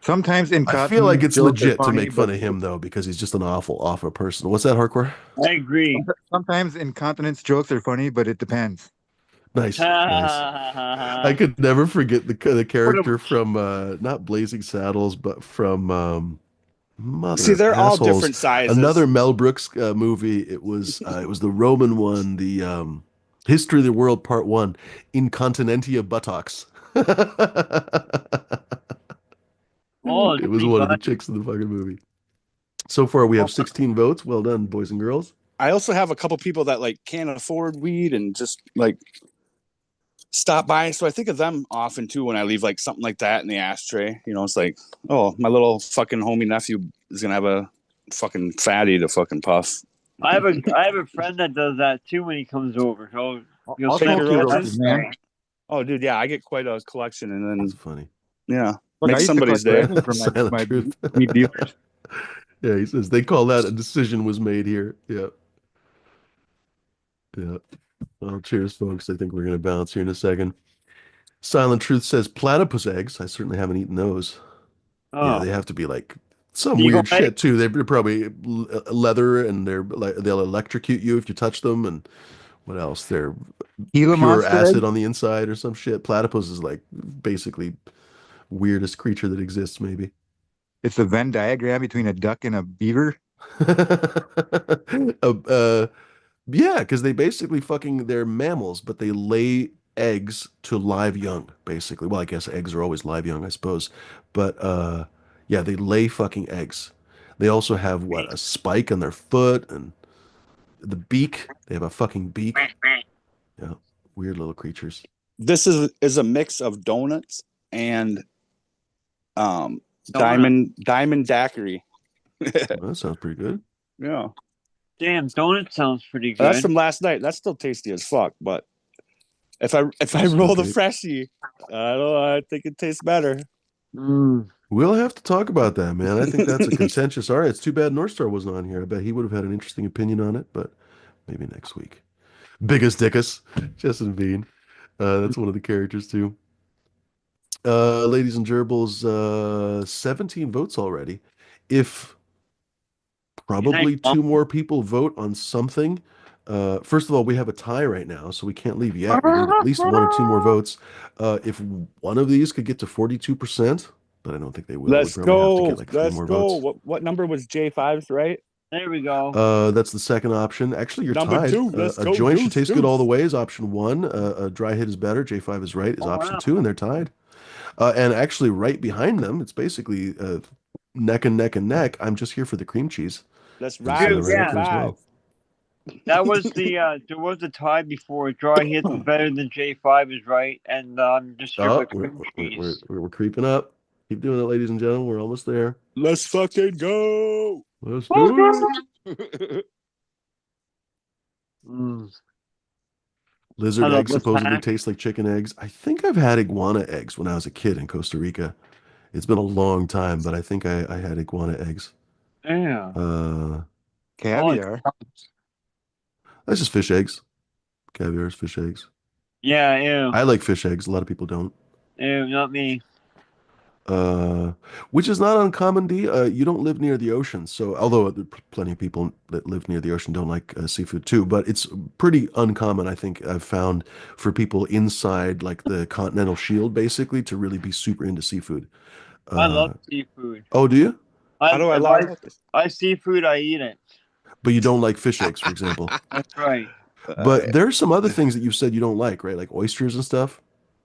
Sometimes I feel like incontinence it's jokes are legit to funny, make fun but of him though, because he's just an awful person. What's that, hardcore? I agree. sometimes incontinence jokes are funny, but it depends. Nice, nice. I What could never forget the am- character from not Blazing Saddles, but from mother See, of they're all assholes. different sizes. Another Mel Brooks movie. It was the Roman one, the History of the World Part One, Incontinentia Buttocks. Oh, It was thank one of the God. chicks in the fucking movie. So far, we have 16 votes. Well done, boys and girls. I also have a couple people that like can't afford weed and just like stop by. So I think of them often too when I leave like something like that in the ashtray. You know, it's like, oh, my little fucking homie nephew is gonna have a fucking fatty to fucking puff. I have a friend that does that too when he comes over. So you'll I'll Take send smoke your me your a roaches. roaches, man. Oh, dude, yeah, I get quite a collection, and That's then funny. yeah, Look, I make used to somebody's collect day. resin from Silent my truth. meat dealers. Yeah, he says they call that a decision was made here. Yeah, yeah. Well, cheers, folks. I think we're gonna bounce here in a second. Silent Truth says platypus eggs. I certainly haven't eaten those. Yeah, Oh, they have to be like some eagle weird egg. shit too. They're probably leather and they're like they'll electrocute you if you touch them. And what else? They're Gila pure monster egg. acid on the inside or some shit. Platypus is like basically weirdest creature that exists, maybe. It's a Venn diagram between a duck and a beaver. uh, uh, Yeah, because they basically fucking they're mammals, but they lay eggs to live young, basically. Well, I guess eggs are always live young, I suppose. But yeah, they lay fucking eggs. They also have what, a spike on their foot and the beak. They have a fucking beak. Yeah, weird little creatures. This is a mix of donuts and um Donut. diamond daiquiri. Well, that sounds pretty good. Yeah, Damn, donut sounds pretty that's good. from last night. That's still tasty as fuck. But if I That's roll the great. freshie, I don't know. I think it tastes better. Mm. We'll have to talk about that, man. I think that's a contentious. All right, it's too bad North Star wasn't on here. I bet he would have had an interesting opinion on it, but maybe next week. Biggest Dickus, Justin Bean. That's one of the characters too. Ladies and gerbils, 17 votes already. If probably Thank God. two more people vote on something, first of all, we have a tie right now, so we can't leave yet. We need at least 1 or 2 more votes. If one of these could get to 42%, but I don't think they will. Let's We probably have to go. get like 3 Let's more go. votes. What number was J5's right? There we go. That's the second option. Actually, you're Number tied. 2. Let's A go. joint should Deuce, taste good all the deuce. way is option 1. A dry hit is better. J5 is right is Oh, option wow. 2, and they're tied. And actually, right behind them, it's basically neck and neck and neck. I'm just here for the cream cheese. Let's Is, ride. Dude, right up yeah. there as well. That was the there was a tie before. Dry hits were better than J5 is right, and just here Oh, with cream cheese. we're creeping up. Keep doing it, ladies and gentlemen. We're almost there. Let's fucking go. Let's do it. Mm. Lizard I love eggs this supposedly pack. taste like chicken eggs. I think I've had iguana eggs when I was a kid in Costa Rica. It's been a long time, but I think I had iguana eggs. Yeah. Caviar. That's just fish eggs. Caviar is fish eggs. Yeah, ew. I like fish eggs. A lot of people don't. Ew, not me. Which is not uncommon, D. You don't live near the ocean, so although plenty of people that live near the ocean don't like seafood too, but it's pretty uncommon, I think I've found, for people inside like the continental shield, basically, to really be super into seafood. I love seafood. Oh, do you? How do I if lie about this? I seafood, I eat it. But you don't like fish eggs, for example. That's right. But there's some other things that you said you don't like, right? Like oysters and stuff.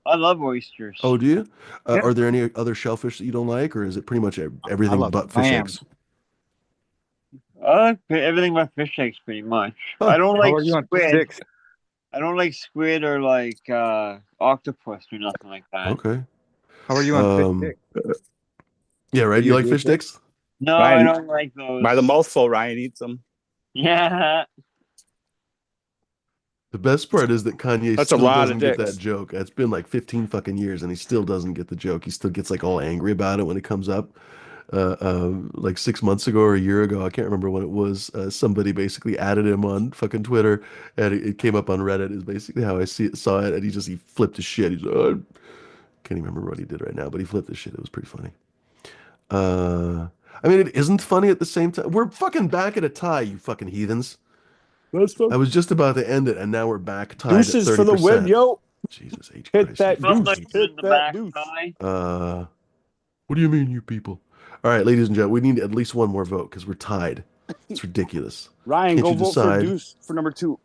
I love oysters. Oh, do you? Yeah. Are there any other shellfish that you don't like, or is it pretty much I everything love but fish clams. eggs? I like everything but fish eggs pretty much. Huh. I don't How like are you on squid. six? I don't like squid or like octopus or nothing like that. Okay. How are you on Um, fish sticks? Yeah, right. You You like agree fish with that? sticks? No, Ryan, I don't like those. by the mouthful, Ryan eats them. Yeah. The best part is that Kanye That's a still lot doesn't of get dicks. that joke. It's been like 15 fucking years and he still doesn't get the joke. He still gets like all angry about it when it comes up. Like 6 months ago or a year ago, I can't remember when it was. Somebody basically added him on fucking Twitter and it came up on Reddit is basically how I saw it. And he flipped his shit. He's like, oh, can't even remember what he did right now, but he flipped his shit. It was pretty funny. I mean, it isn't funny at the same time. We're fucking back at a tie, you fucking heathens. Let's go. I was just about to end it, and now we're back tied Deuces at 30%. for the win, yo. Jesus H. Hit Christ. that you Not deuce. much fucking- in the Hit back that deuce. tie. What do you mean, you people? All right, ladies and gentlemen, we need at least one more vote because we're tied. It's ridiculous. Ryan, Can't go you vote for decide? Deuce for number 2.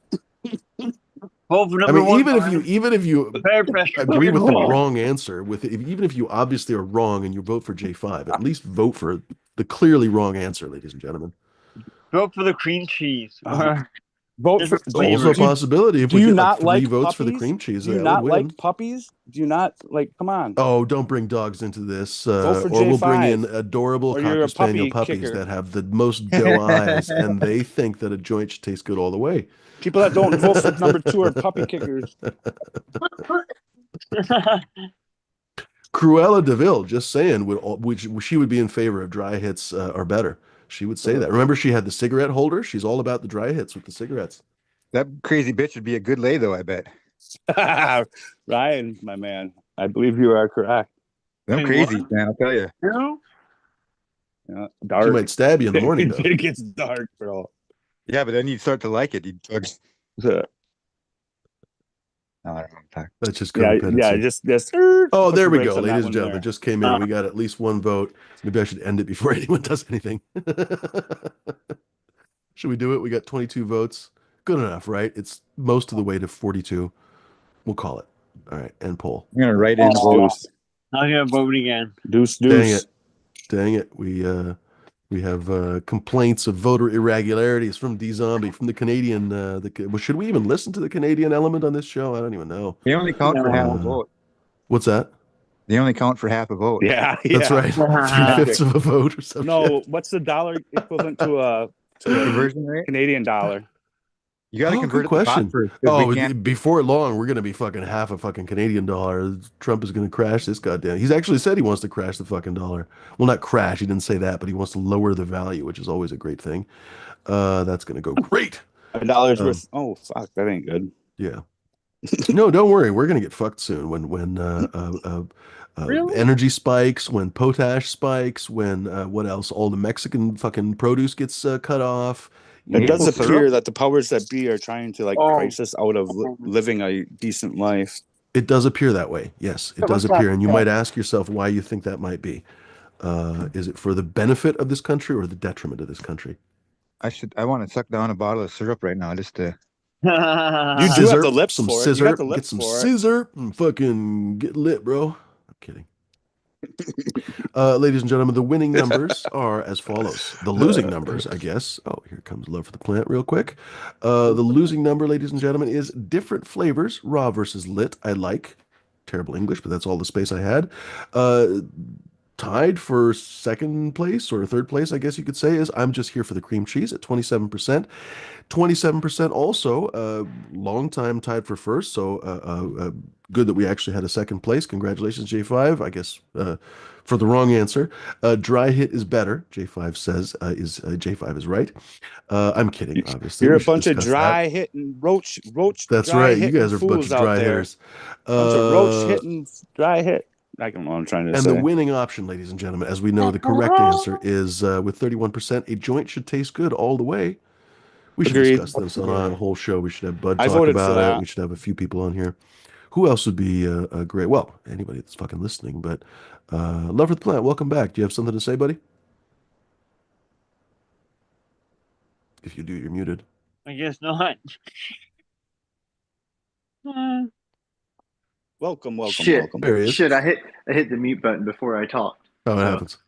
Vote for I number mean, one. even if you Peer pressure. agree with the Vote. wrong answer, even if you obviously are wrong and you vote for J5, at least vote for the clearly wrong answer, ladies and gentlemen. Vote for the cream cheese. Vote for. Different Also a flavors. possibility if Do we you get like not 3 like votes for the puppies? cream cheese, Do you that not would win. like puppies? Do you not like? Come on. Oh, don't bring dogs into this. Vote for Or we'll bring J5. in adorable Or you're Cocker a Spaniel puppy puppies kicker. that have the most doe eyes, and they think that a joint should taste good all the way. People that don't vote for number 2 are puppy kickers. Cruella DeVille, just saying, she would be in favor of dry hits are better. She would say that. Remember, she had the cigarette holder. She's all about the dry hits with the cigarettes. That crazy bitch would be a good lay, though, I bet. Ryan, my man, I believe you are correct. Them Hey, crazy, what? man, I'll tell you. Yeah, She dark. might stab you in the morning, though. It gets dark, bro. Yeah, but then you'd start to like it. You'd fuck. Yeah, No, I don't know. Talk. That's just yeah, codependency. just. Oh, put there the we brakes go, on that ladies one and gentlemen. there. Just came in. We got at least one vote. Maybe I should end it before anyone does anything. Should we do it? We got 22 votes. Good enough, right? It's most of the way to 42. We'll call it. All right, end poll. I'm gonna write in. Deuce, vote. deuce, I'm gonna vote again. deuce, Dang deuce. it. Dang it. We have complaints of voter irregularities from D Zombie, from the Canadian. Well, should we even listen to the Canadian element on this show? I don't even know. They only count for half a vote. What's that? They only count for half a vote. Yeah, That's yeah. right. 3/5 of a vote or something. No, what's the dollar equivalent to a Conversion rate? Canadian dollar? You got to Oh, convert good it to question. baht first. 'Cause we can't. Before long, we're going to be fucking half a fucking Canadian dollar. Trump is going to crash this goddamn. He's actually said he wants to crash the fucking dollar. Well, not crash. He didn't say that, but he wants to lower the value, which is always a great thing. That's going to go great. A dollar's worth. Oh fuck, that ain't good. Yeah. No, don't worry. We're going to get fucked soon when Really? energy spikes, when potash spikes, when what else? All the Mexican fucking produce gets cut off. It does Maple appear syrup? that the powers that be are trying to price us out of living a decent life. It does appear that way. Yes, it does what's appear. that? And you might ask yourself why you think that might be. Is it for the benefit of this country or the detriment of this country? I want to suck down a bottle of syrup right now just to. You do have Scissor, the lips some for it. You got scissor, the get lips some for it. scissor and fucking get lit, bro. I'm kidding. Ladies and gentlemen, the winning numbers are as follows. The losing numbers, I guess. Oh, here comes love for the plant real quick. The losing number, ladies and gentlemen, is different flavors, raw versus lit. I like. Terrible English, but that's all the space I had. Uh, Tied for second place or third place, I guess you could say, is I'm just here for the cream cheese at 27%. 27% also, long time tied for first. So good that we actually had a second place. Congratulations, J5. I guess for the wrong answer, dry hit is better. J5 says J5 is right. I'm kidding. Obviously, You're we a should bunch of discuss that. dry hitting roach That's dry right. You hitting guys are a bunch fools of out dry there. hitters. Bunch of roach Uh, hitting dry hit. I don't know what I'm trying to and the say. winning option, ladies and gentlemen, as we know, the correct answer is with 31%. A joint should taste good all the way. We should Agreed. discuss this on a whole show. We should have Bud I talk voted for about it. that. We should have a few people on here. Who else would be great? Well, anybody that's fucking listening. But Love for the Plant, welcome back. Do you have something to say, buddy? If you do, you're muted. I guess not. Welcome. Shit. There he is. Shit, I hit the mute button before I talked. Oh, it So- happens.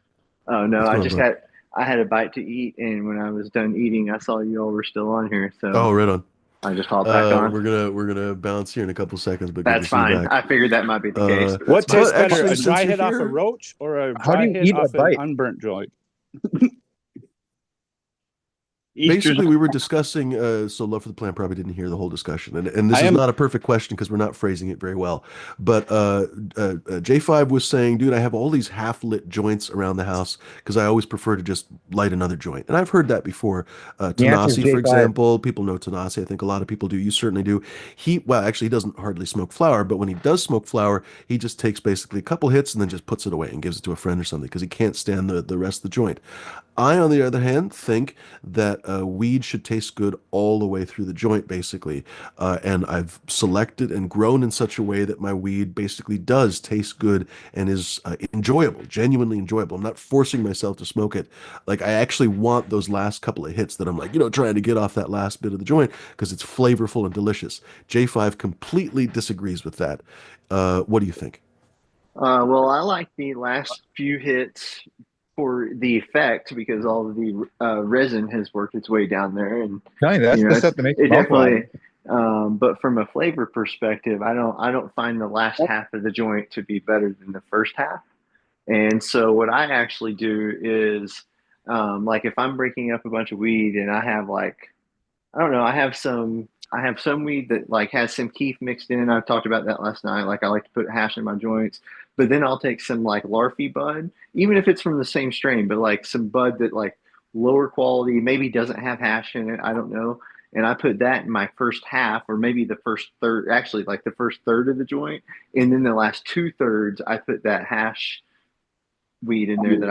Oh no, What's I going just on, bud? I had a bite to eat, and when I was done eating, I saw you all were still on here, so Oh, right on. I just hopped back on. We're gonna bounce here in a couple seconds, but good That's to see you fine. back. I figured that might be the case. But What that's fine. tastes But better, actually, a since dry you're hit off a here- roach or a How do dry you hit eat a off an bite? unburnt joint? Easter's Basically, we were discussing, so Love for the Plant probably didn't hear the whole discussion. And this I is am- not a perfect question because we're not phrasing it very well. But J5 was saying, dude, I have all these half-lit joints around the house because I always prefer to just light another joint. And I've heard that before. The answer is Tanasi, for J5. example, people know Tanasi. I think a lot of people do. You certainly do. Well, actually, he doesn't hardly smoke flower, but when he does smoke flower, he just takes basically a couple hits and then just puts it away and gives it to a friend or something because he can't stand the rest of the joint. I, on the other hand, think that weed should taste good all the way through the joint, basically. And I've selected and grown in such a way that my weed basically does taste good and is enjoyable, genuinely enjoyable. I'm not forcing myself to smoke it. Like, I actually want those last couple of hits that I'm like, trying to get off that last bit of the joint because it's flavorful and delicious. J5 completely disagrees with that. What do you think? Well, I like the last few hits for the effect because all of the resin has worked its way down there, and Telling you, that's the stuff that makes it it mouth definitely. But from a flavor perspective, I don't find the last half of the joint to be better than the first half. And so what I actually do is, like if I'm breaking up a bunch of weed and I have like, I don't know, I have some weed that like has some keef mixed in. I've talked about that last night. Like I like to put hash in my joints, but then I'll take some like larfy bud, even if it's from the same strain, but like some bud that like lower quality, maybe doesn't have hash in it. I don't know. And I put that in my first half, or maybe the first third, actually like the first third of the joint, and then the last 2/3, I put that hash weed in there that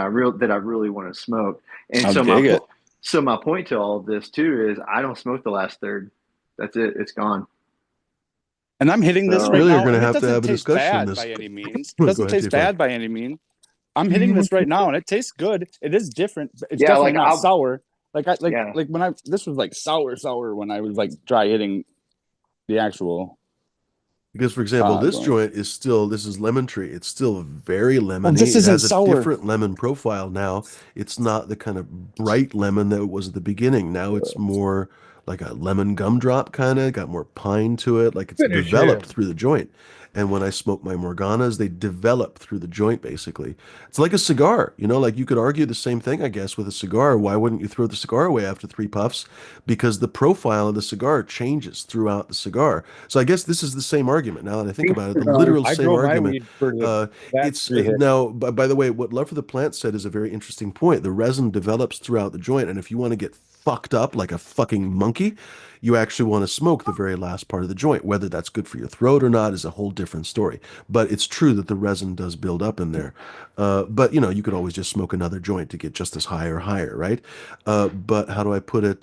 I really want to smoke. And I'll so dig it. my point to all of this too is I don't smoke the last third. That's it. It's gone. And I'm hitting this So- right Really are now, gonna and it have to doesn't have a taste discussion bad this- by any means. Go It doesn't ahead, taste J5. bad by any means. I'm hitting this right now, and it tastes good. It is different. But it's Yeah, definitely like, not I'll- sour. Yeah. Like when this was like sour when I was like dry hitting the actual. Because, for example, this Right. joint is this is lemon tree. It's still very lemony. this It isn't has a sour. different lemon profile now. It's not the kind of bright lemon that it was at the beginning. Now it's more like a lemon gumdrop kind of, got more pine to it. Like it's Finish developed him. through the joint. And when I smoke my Morganas, they develop through the joint, basically. It's like a cigar, like you could argue the same thing, I guess, with a cigar. Why wouldn't you throw the cigar away after 3 puffs? Because the profile of the cigar changes throughout the cigar. So I guess this is the same argument now that I think about it. The literal I same grow my argument. weed for the last It's 3 hits. now, by the way, what Love for the Plant said is a very interesting point. The resin develops throughout the joint, and if you want to get fucked up like a fucking monkey, you actually want to smoke the very last part of the joint. Whether that's good for your throat or not is a whole different story. But it's true that the resin does build up in there. But you could always just smoke another joint to get just as high or higher, right? But how do I put it?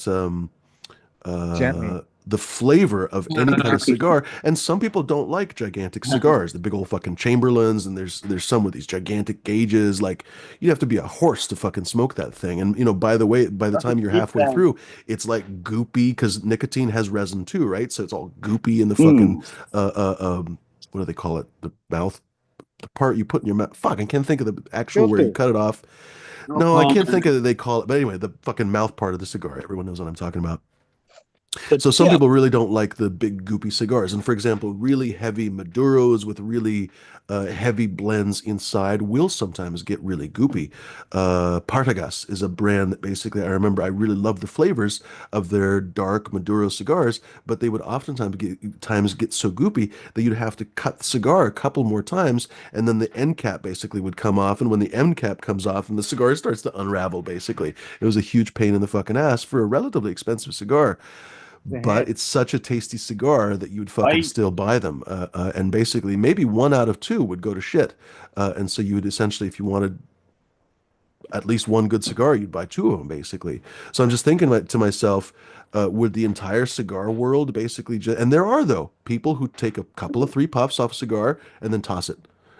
Gently. the flavor of any kind of cigar. And some people don't like gigantic cigars, the big old fucking Chamberlains, and there's some with these gigantic gauges. Like you'd have to be a horse to fucking smoke that thing. And by the way, by the time you're halfway through, it's like goopy because nicotine has resin too, right? So it's all goopy in the fucking what do they call it? The mouth, the part you put in your mouth. Fuck, I can't think of the actual where you Filter. cut it off. No No, I can't comment. think of it. They call it, but anyway, the fucking mouth part of the cigar. Everyone knows what I'm talking about. The So some tip. people really don't like the big goopy cigars. And for example, really heavy Maduros with really heavy blends inside will sometimes get really goopy. Partagas is a brand that basically I remember I really loved the flavors of their dark Maduro cigars, but they would oftentimes get so goopy that you'd have to cut the cigar a couple more times, and then the end cap basically would come off. And when the end cap comes off and the cigar starts to unravel, basically, it was a huge pain in the fucking ass for a relatively expensive cigar, The but head. it's such a tasty cigar that you'd fucking still buy them. And basically, maybe one out of two would go to shit. And so you would essentially, if you wanted at least one good cigar, you'd buy two of them, basically. So I'm just thinking to myself, would the entire cigar world basically just, and there are, though, people who take a couple of three puffs off a cigar and then toss it,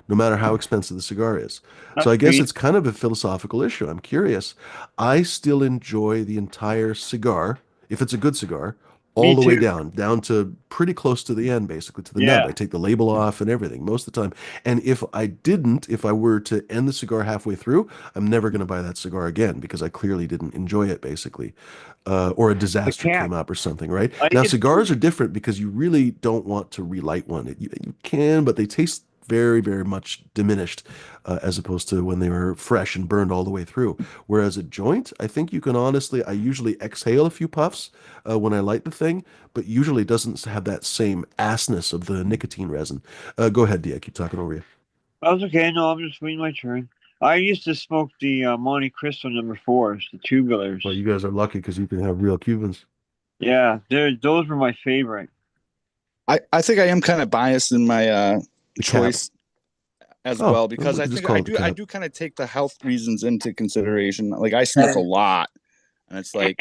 no matter how expensive the cigar is. So That's I guess sweet. it's kind of a philosophical issue. I'm curious. I still enjoy the entire cigar, if it's a good cigar, all Me the way too. down to pretty close to the end, basically, to the nub. Yeah. I take the label off and everything most of the time. And if I were to end the cigar halfway through, I'm never going to buy that cigar again because I clearly didn't enjoy it, basically. Or a The disaster cap. came up or something, right? I Now, used cigars to, are different because you really don't want to relight one. You can, but they taste very, very much diminished as opposed to when they were fresh and burned all the way through. Whereas a joint, I think you can honestly, I usually exhale a few puffs when I light the thing, but usually it doesn't have that same assness of the nicotine resin. Go ahead, D. I keep talking over you. that's okay. No, I'm just waiting my turn. I used to smoke the Monte Cristo number fours, the tubulars. Well, you guys are lucky because you can have real Cubans. Yeah, those were my favorite. I think I am kind of biased in my The cap. choice as Oh, well we because I can just think call I it the do I cap. do kind of take the health reasons into consideration. Like I smoke a lot, and it's like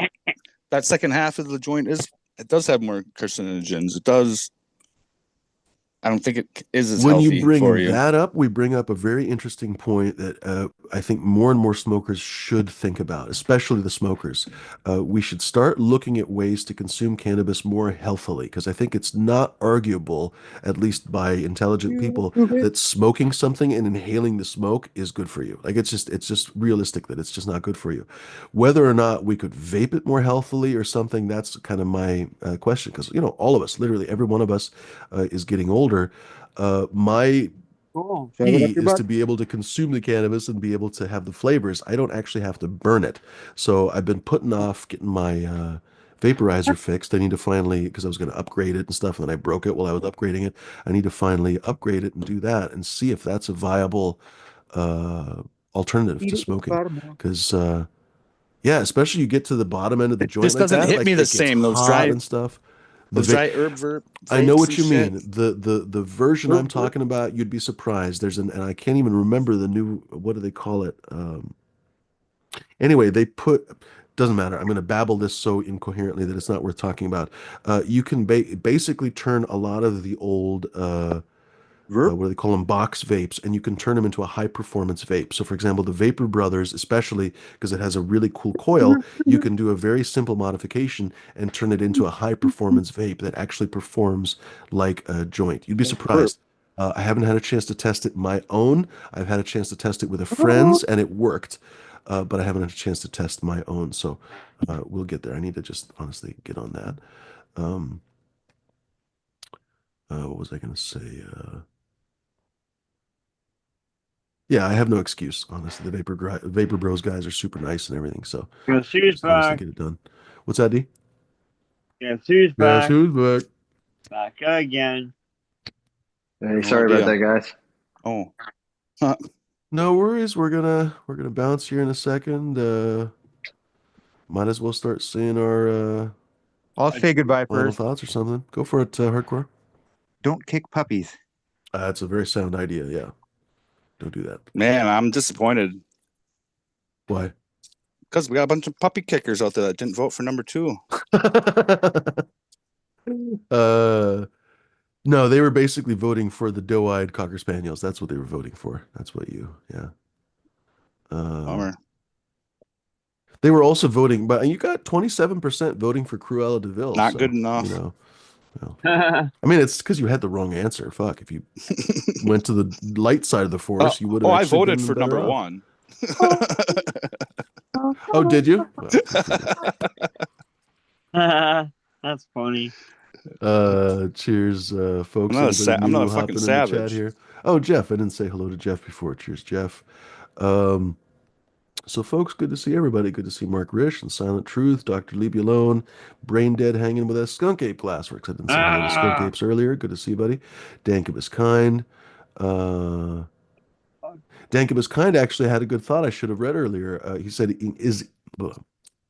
that second half of the joint it does have more carcinogens. It does. I don't think it is as When you healthy for bring you. that up, we bring up a very interesting point that I think more and more smokers should think about, especially the smokers. We should start looking at ways to consume cannabis more healthily, because I think it's not arguable, at least by intelligent people, that smoking something and inhaling the smoke is good for you. Like it's just realistic that it's just not good for you. Whether or not we could vape it more healthily or something, that's kind of my question, because all of us, literally every one of us, is getting older. My Cool. Shove it key up your is to butt. be able to consume the cannabis and be able to have the flavors. I don't actually have to burn it. So I've been putting off getting my vaporizer fixed. I need to finally, because I was going to upgrade it and stuff, and then I broke it while I was upgrading it. I need to finally upgrade it and do that and see if that's a viable uh, alternative Eat to it with the smoking. bottom more. Because, yeah, especially you get to the bottom end of the It joint just like doesn't that, hit me like the it gets same. Those hot and stuff. The va herb I know vapes what and you shit. mean. The version I'm talking about, you'd be surprised. And I can't even remember the new, what do they call it? Anyway, doesn't matter. I'm going to babble this so incoherently that it's not worth talking about. You can basically turn a lot of the old Verb. what do they call them, box vapes, and you can turn them into a high performance vape. So for example, the Vapor Brothers, especially because it has a really cool coil, you can do a very simple modification and turn it into a high performance vape that actually performs like a joint. You'd be Verb. surprised. I haven't had a chance to test it my own. I've had a chance to test it with a friend's and it worked, but I haven't had a chance to test my own. So we'll get there. I need to just honestly get on that. Um, what was I going to say? Yeah, I have no excuse, honestly. The Vapor Bros guys are super nice and everything, so Yeah, Sue's just honestly back. get it done. What's that, D? Yeah, Sue's Yeah, back. who's back? Back again. Hey, No sorry about idea. that, guys. Oh, No worries. We're gonna bounce here in a second. Might as well start saying our I'll say goodbye final first. thoughts or something. Go for it, hardcore. Don't kick puppies. That's a very sound idea. Yeah, don't do that. man, I'm disappointed Why? because we got a bunch of puppy kickers out there that didn't vote for number 2. Uh, no, they were basically voting for the doe-eyed Cocker Spaniels. That's what they were voting for. That's what yeah. Bummer. They were also voting, but you got 27% voting for Cruella de Vil. Not So, good enough. well, I mean, it's because you had the wrong answer. Fuck, if you went to the light side of the force, you would have I actually voted been for better number off. one. Oh, did you? Well, good for you. That's funny. Cheers, folks. I'm Anybody not a new fucking hopping in the chat savage. here? Oh, Jeff. I didn't say hello to Jeff before. Cheers, Jeff. Um, so, folks, good to see everybody. Good to see Mark Rish and Silent Truth, Dr. Leave You Alone, Brain Dead hanging with us, Skunk Ape Glassworks. I didn't say hello to Skunk Apes earlier. Good to see you, buddy. Dankibus Kind. Uh, Dankibus Kind actually had a good thought I should have read earlier. He said,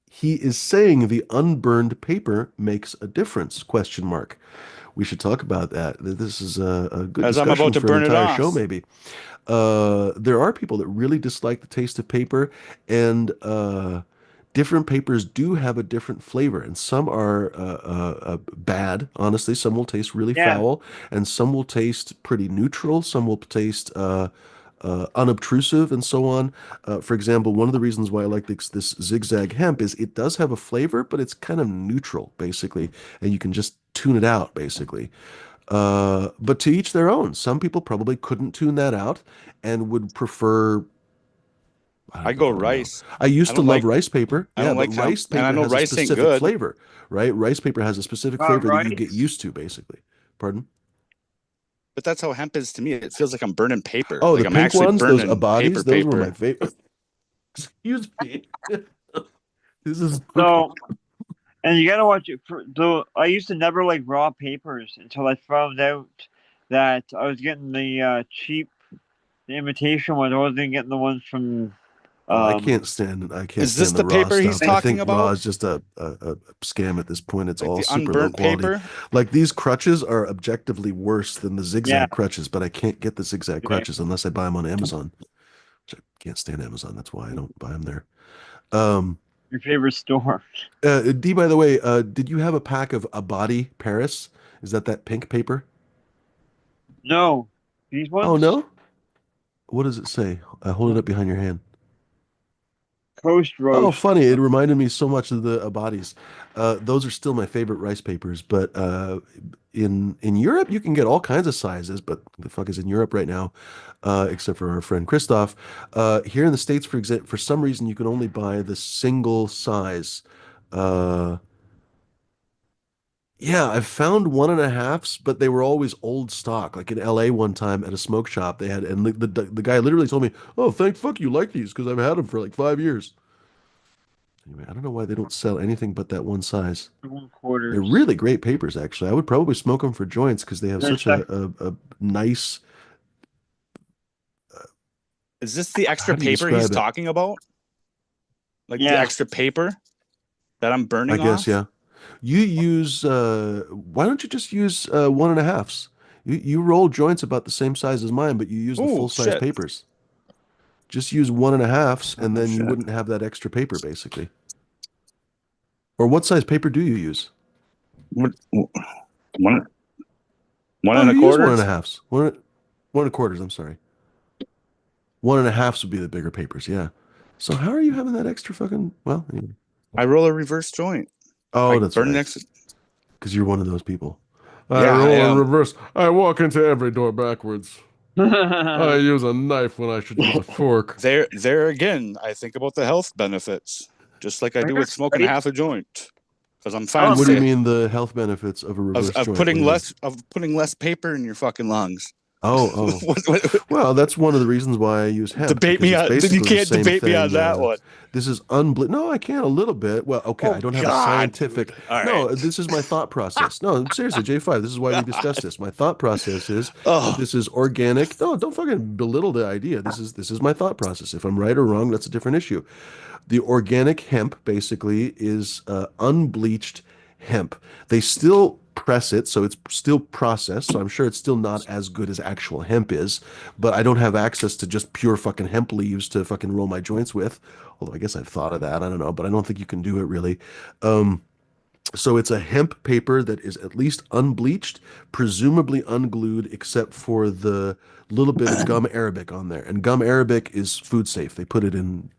he is saying the unburned paper makes a difference, question mark. We should talk about that. This is a good As I'm about discussion to for an burn it entire show, off. maybe. There are people that really dislike the taste of paper, and different papers do have a different flavor, and some are bad, honestly. Some will taste really Yeah. foul, and some will taste pretty neutral. Some will taste unobtrusive, and so on. For example, one of the reasons why I like this zigzag hemp is it does have a flavor, but it's kind of neutral, basically, and you can just tune it out, basically. But to each their own. Some people probably couldn't tune that out and would prefer, I go I don't know. rice. I used to love rice paper. I Yeah, don't but like hemp, rice and I paper know has a rice ain't specific good. flavor, right? Rice paper has a specific Not flavor that you get rice. used to, basically. Pardon? But that's how hemp is to me. It feels like I'm burning paper. Oh, Like the I'm pink actually ones, those burning Abadis, those were my paper. favorite. Excuse me. This is okay. So, and you gotta watch it for the. I used to never like raw papers until I found out that I was getting the cheap, the imitation ones. I wasn't getting the ones from. Oh, I Um, can't Is this stand the the raw paper he's stuff. I talking think raw about? is just a scam at this point. It's Like all the super low unburnt quality. paper? Like these crutches are objectively worse than the yeah. zigzag crutches, but I can't get the zigzag crutches unless I buy them on Amazon. Which I can't stand Amazon. That's why I don't buy them there. Um, Your favorite store? D, by the way, did you have a pack of Abadi Paris? Is that pink paper? No, these Oh ones. no? What does it say? Hold it up behind your hand. Coast Oh, roast. funny. It reminded me so much of the Abadis. Those are still my favorite rice papers, but in Europe you can get all kinds of sizes, but the fuck is in Europe right now, except for our friend Christoph. Here in the States, for example, for some reason you can only buy the single size. Uh, yeah, I've found 1.5s, but they were always old stock. Like in LA one time at a smoke shop, they had, and the guy literally told me, "Oh, thank fuck you like these because I've had them for like 5 years." Anyway, I don't know why they don't sell anything but that one size. One They're quarters. really great papers, actually. I would probably smoke them for joints because they have There's such a nice. Is this the How extra do you paper he's describe it? talking about? Like the Yeah. extra paper that I'm I burning guess, off? yeah. You use. Why don't you just use 1.5s? You roll joints about the same size as mine, but you use the Oh full size shit. papers. Just use 1.5s, and Oh then you shit. wouldn't have that extra paper, basically. Or what size paper do you use? What, one one Oh, and a you use one quarter? and a halves. One and a quarters. I'm sorry. 1.5s would be the bigger papers. Yeah. So how are you having that extra fucking? Well, anyway. I roll a reverse joint. Oh, I that's burn right. next. Because you're one of those people. I Yeah, I roll in am. reverse. I walk into every door backwards. I use a knife when I should use a fork. There again, I think about the health benefits, just like I do with smoking Right? half a joint, because I'm Oh, What do you fancy. mean the health benefits of a reverse Of joint? What do putting you mean? less paper in your fucking lungs. Oh. Well, that's one of the reasons why I use hemp Debate because me it's on. You basically the can't same debate me on thing. that one. This is unbelievable. No, I can a little bit. Well, okay, I Oh don't have a God, scientific. dude. All right. No, this is my thought process. No, seriously, J5, this is why we discuss God. this. My thought process is that Oh, this is organic. No, don't fucking belittle the idea. This is my thought process. If I'm right or wrong, that's a different issue. The organic hemp basically is unbleached hemp. They still press it, so it's still processed. So I'm sure it's still not as good as actual hemp is, but I don't have access to just pure fucking hemp leaves to fucking roll my joints with. Although I guess I've thought of that. I don't know, but I don't think you can do it really. Um, So it's a hemp paper that is at least unbleached, presumably unglued, except for the little bit of gum arabic on there. And gum arabic is food safe. They put it in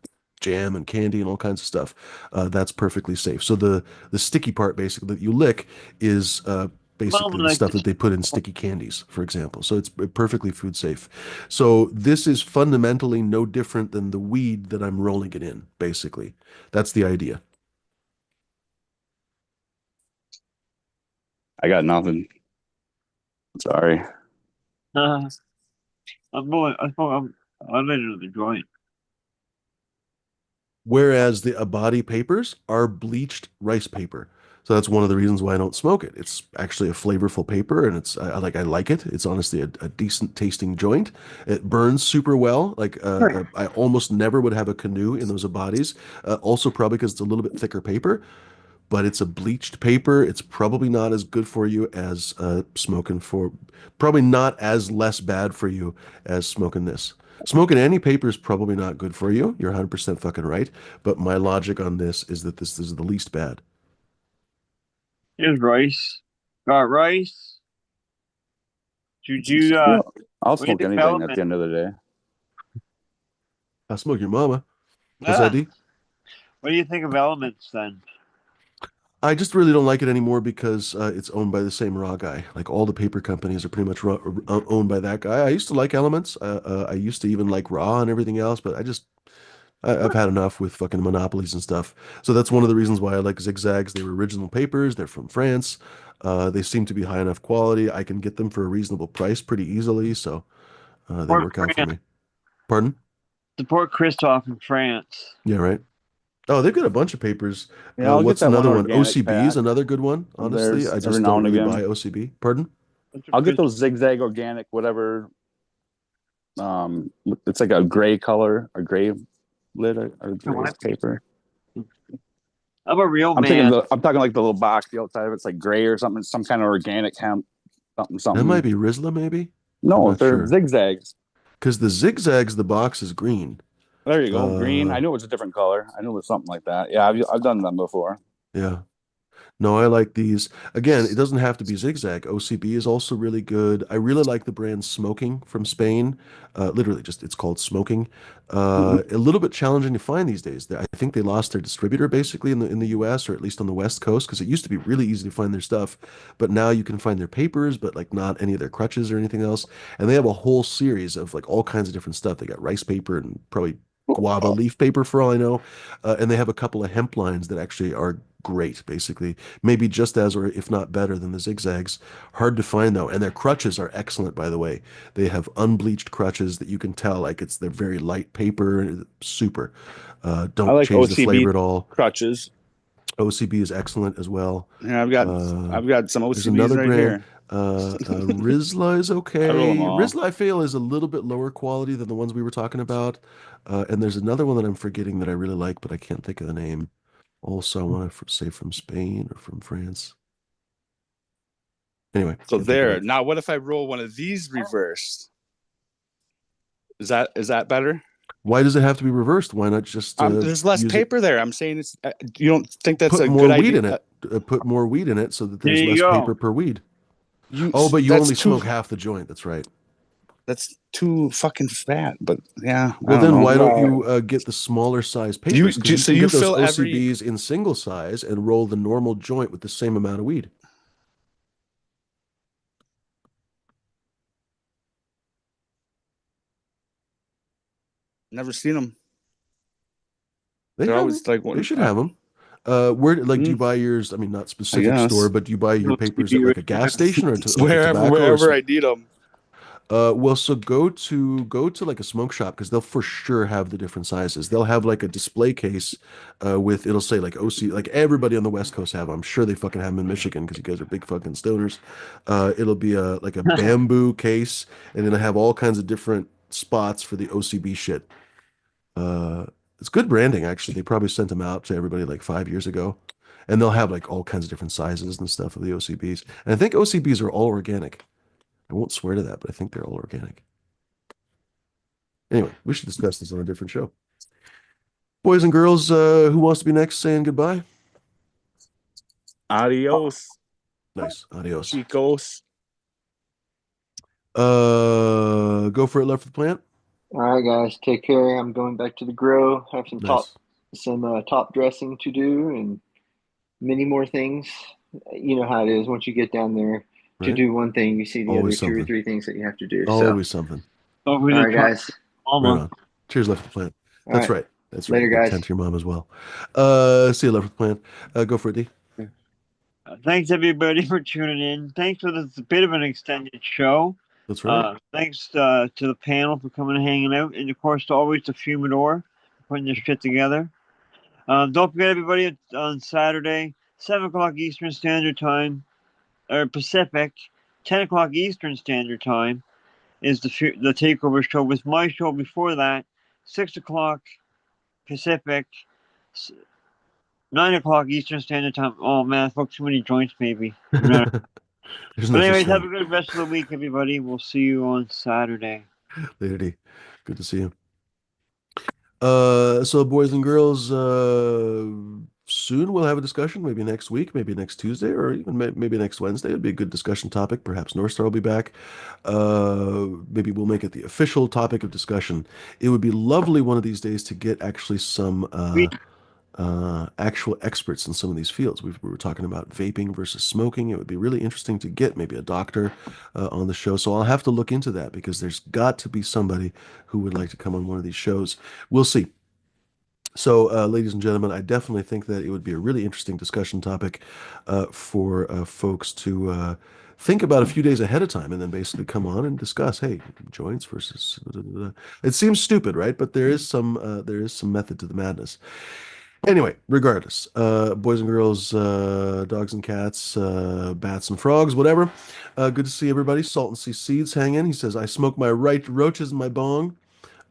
jam and candy and all kinds of stuff. That's perfectly safe. So the sticky part, basically, that you lick is Mom basically the like stuff that they put in sticky candies, for example. So it's perfectly food safe. So this is fundamentally no different than the weed that I'm rolling it in, basically. That's the idea. I got nothing. Sorry. I'm going. I'm into the joint. Whereas the Abadi papers are bleached rice paper. So that's one of the reasons why I don't smoke it. It's actually a flavorful paper, and I like it. It's honestly a decent tasting joint. It burns super well. I almost never would have a canoe in those Abadis. Also probably because it's a little bit thicker paper, but it's a bleached paper. It's probably not as good for you as smoking for, probably not as less bad for you as smoking this. Smoking any paper is probably not good for you. You're 100% fucking right. But my logic on this is that this is the least bad. Here's rice. Got rice. Did you Well, I'll what do you smoke think anything at development? the end of the day. I smoke your mama. What's that, Ah, D? what do you think of elements then? I just really don't like it anymore because it's owned by the same raw guy. Like all the paper companies are pretty much owned by that guy. I used to like Elements. I used to even like Raw and everything else, but I've had enough with fucking monopolies and stuff. So that's one of the reasons why I like Zigzags. They were original papers. They're from France. They seem to be high enough quality. I can get them for a reasonable price pretty easily, so they Support work out for France. me. Pardon? Support Christoph in France. Yeah, right. Oh, they've got a bunch of papers. Yeah, I'll get What's that one another one? organic OCB is pack another good one. of Honestly, theirs I every just now don't and really buy again. OCB. Pardon? That's what I'll get Chris. those zigzag organic, whatever. It's like a gray color, a gray lid, or gray paper. I'm a real man. I'm talking like the little box, the outside of it's like gray or something, some kind of organic hemp, something, That might something. be Rizla, maybe. I'm No, not they're sure. zigzags. Because the zigzags, the box is green. There you go, green. I Uh, knew it was a different color. I knew it was something like that. Yeah, I've done them before. yeah. No, I like these. Again, it doesn't have to be zigzag. OCB is also really good. I really like the brand Smoking from Spain. Literally, just it's called Smoking. Mm-hmm. A little bit challenging to find these days. I think they lost their distributor basically in the US or at least on the West Coast because it used to be really easy to find their stuff, but now you can find their papers, but like not any of their crutches or anything else. And they have a whole series of like all kinds of different stuff. They got rice paper and probably guava leaf paper for all I know, and they have a couple of hemp lines that actually are great, basically. Maybe just as, or if not better than the zigzags. Hard to find though. And their crutches are excellent, by the way. They have unbleached crutches that you can tell, like they're very light paper, super. I Don't like change the flavor OCB at all. crutches. OCB is excellent as well. Yeah, Uh, I've got some there's OCBs another right brand. here. Rizla is I roll them okay. all. Rizla I feel is a little bit lower quality than the ones we were talking about. And there's another one that I'm forgetting that I really like, but I can't think of the name. Also, I want to say from Spain or from France. Anyway, So can't think of there. it. Now, what if I roll one of these reversed? Is that better? Why does it have to be reversed? Why not just There's less use it? paper there. I'm saying it's. You don't think that's Put a good more weed idea? in it. Put more weed in it so that There there's you less paper go. per weed. You Oh, but you that's only too smoke half the joint. That's right. that's too fucking fat. But yeah, I Well, don't then know. why don't you get the smaller size papers? Because you So can you get those fill every. OCBs in single size and roll the normal joint with the same amount of weed. Never seen them. They They're have them. always like They one. should have them. Where like do you Mm, buy yours? I mean, not I specific store, guess but do you buy your You'll papers at see like a gas station or to, like a tobacco or wherever I need them. Well, so go to like a smoke shop because they'll for sure have the different sizes. They'll have like a display case with it'll say like OC, like everybody on the West Coast have 'em. I'm sure they fucking have them in Michigan because you guys are big fucking stoners. It'll be a like a bamboo case, and it'll have all kinds of different spots for the OCB shit. Uh, it's good branding actually. They probably sent them out to everybody like 5 years ago, and they'll have like all kinds of different sizes and stuff of the OCBs. And I think OCBs are all organic. I won't swear to that, but I think they're all organic. Anyway, we should discuss this on a different show. Boys and girls, who wants to be next saying goodbye? Adios, Nice. Adios. chicos. Go for it, left of the plant. All right, guys, take care. I'm going back to the grill. Have Nice. some top dressing to do, and many more things. You know how it is. Once you get down there to Right? do one thing, you see the other Always two or something. three things that you have to do. So, Always something. Don't all forget right, to talk guys. to Right Mama. on. Cheers, left of the plant. All That's right, right. That's right. later, Big guys. 10 to your mom as well. See you, left of the plant. Go for it, D. Thanks everybody for tuning in. Thanks for this bit of an extended show. That's right. Thanks to the panel for coming and hanging out, and of course, to always the Fumador for putting this shit together. Don't forget, everybody, on Saturday, 7 o'clock Eastern Standard Time, or Pacific, 10 o'clock Eastern Standard Time, is the Takeover show. With my show before that, 6 o'clock Pacific, 9 o'clock Eastern Standard Time. Oh man, I smoked too many joints, maybe. There's But no such anyways, have a thing. good rest of the week, everybody. We'll see you on Saturday. Later, D. Good to see you. So boys and girls, soon we'll have a discussion, maybe next week, maybe next Tuesday, or even maybe next Wednesday. It'd be a good discussion topic. Perhaps North Star will be back. Maybe we'll make it the official topic of discussion. It would be lovely one of these days to get actually some actual experts in some of these fields. We were talking about vaping versus smoking. It would be really interesting to get maybe a doctor on the show. So I'll have to look into that because there's got to be somebody who would like to come on one of these shows. We'll see. So, ladies and gentlemen, I definitely think that it would be a really interesting discussion topic for folks to think about a few days ahead of time and then basically come on and discuss, hey, joints versus. It seems stupid, right? But there is some method to the madness. Anyway, regardless, boys and girls, dogs and cats, bats and frogs, whatever. Good to see everybody. Salt and Sea Seeds hang in. He says, I smoke my roaches in my bong.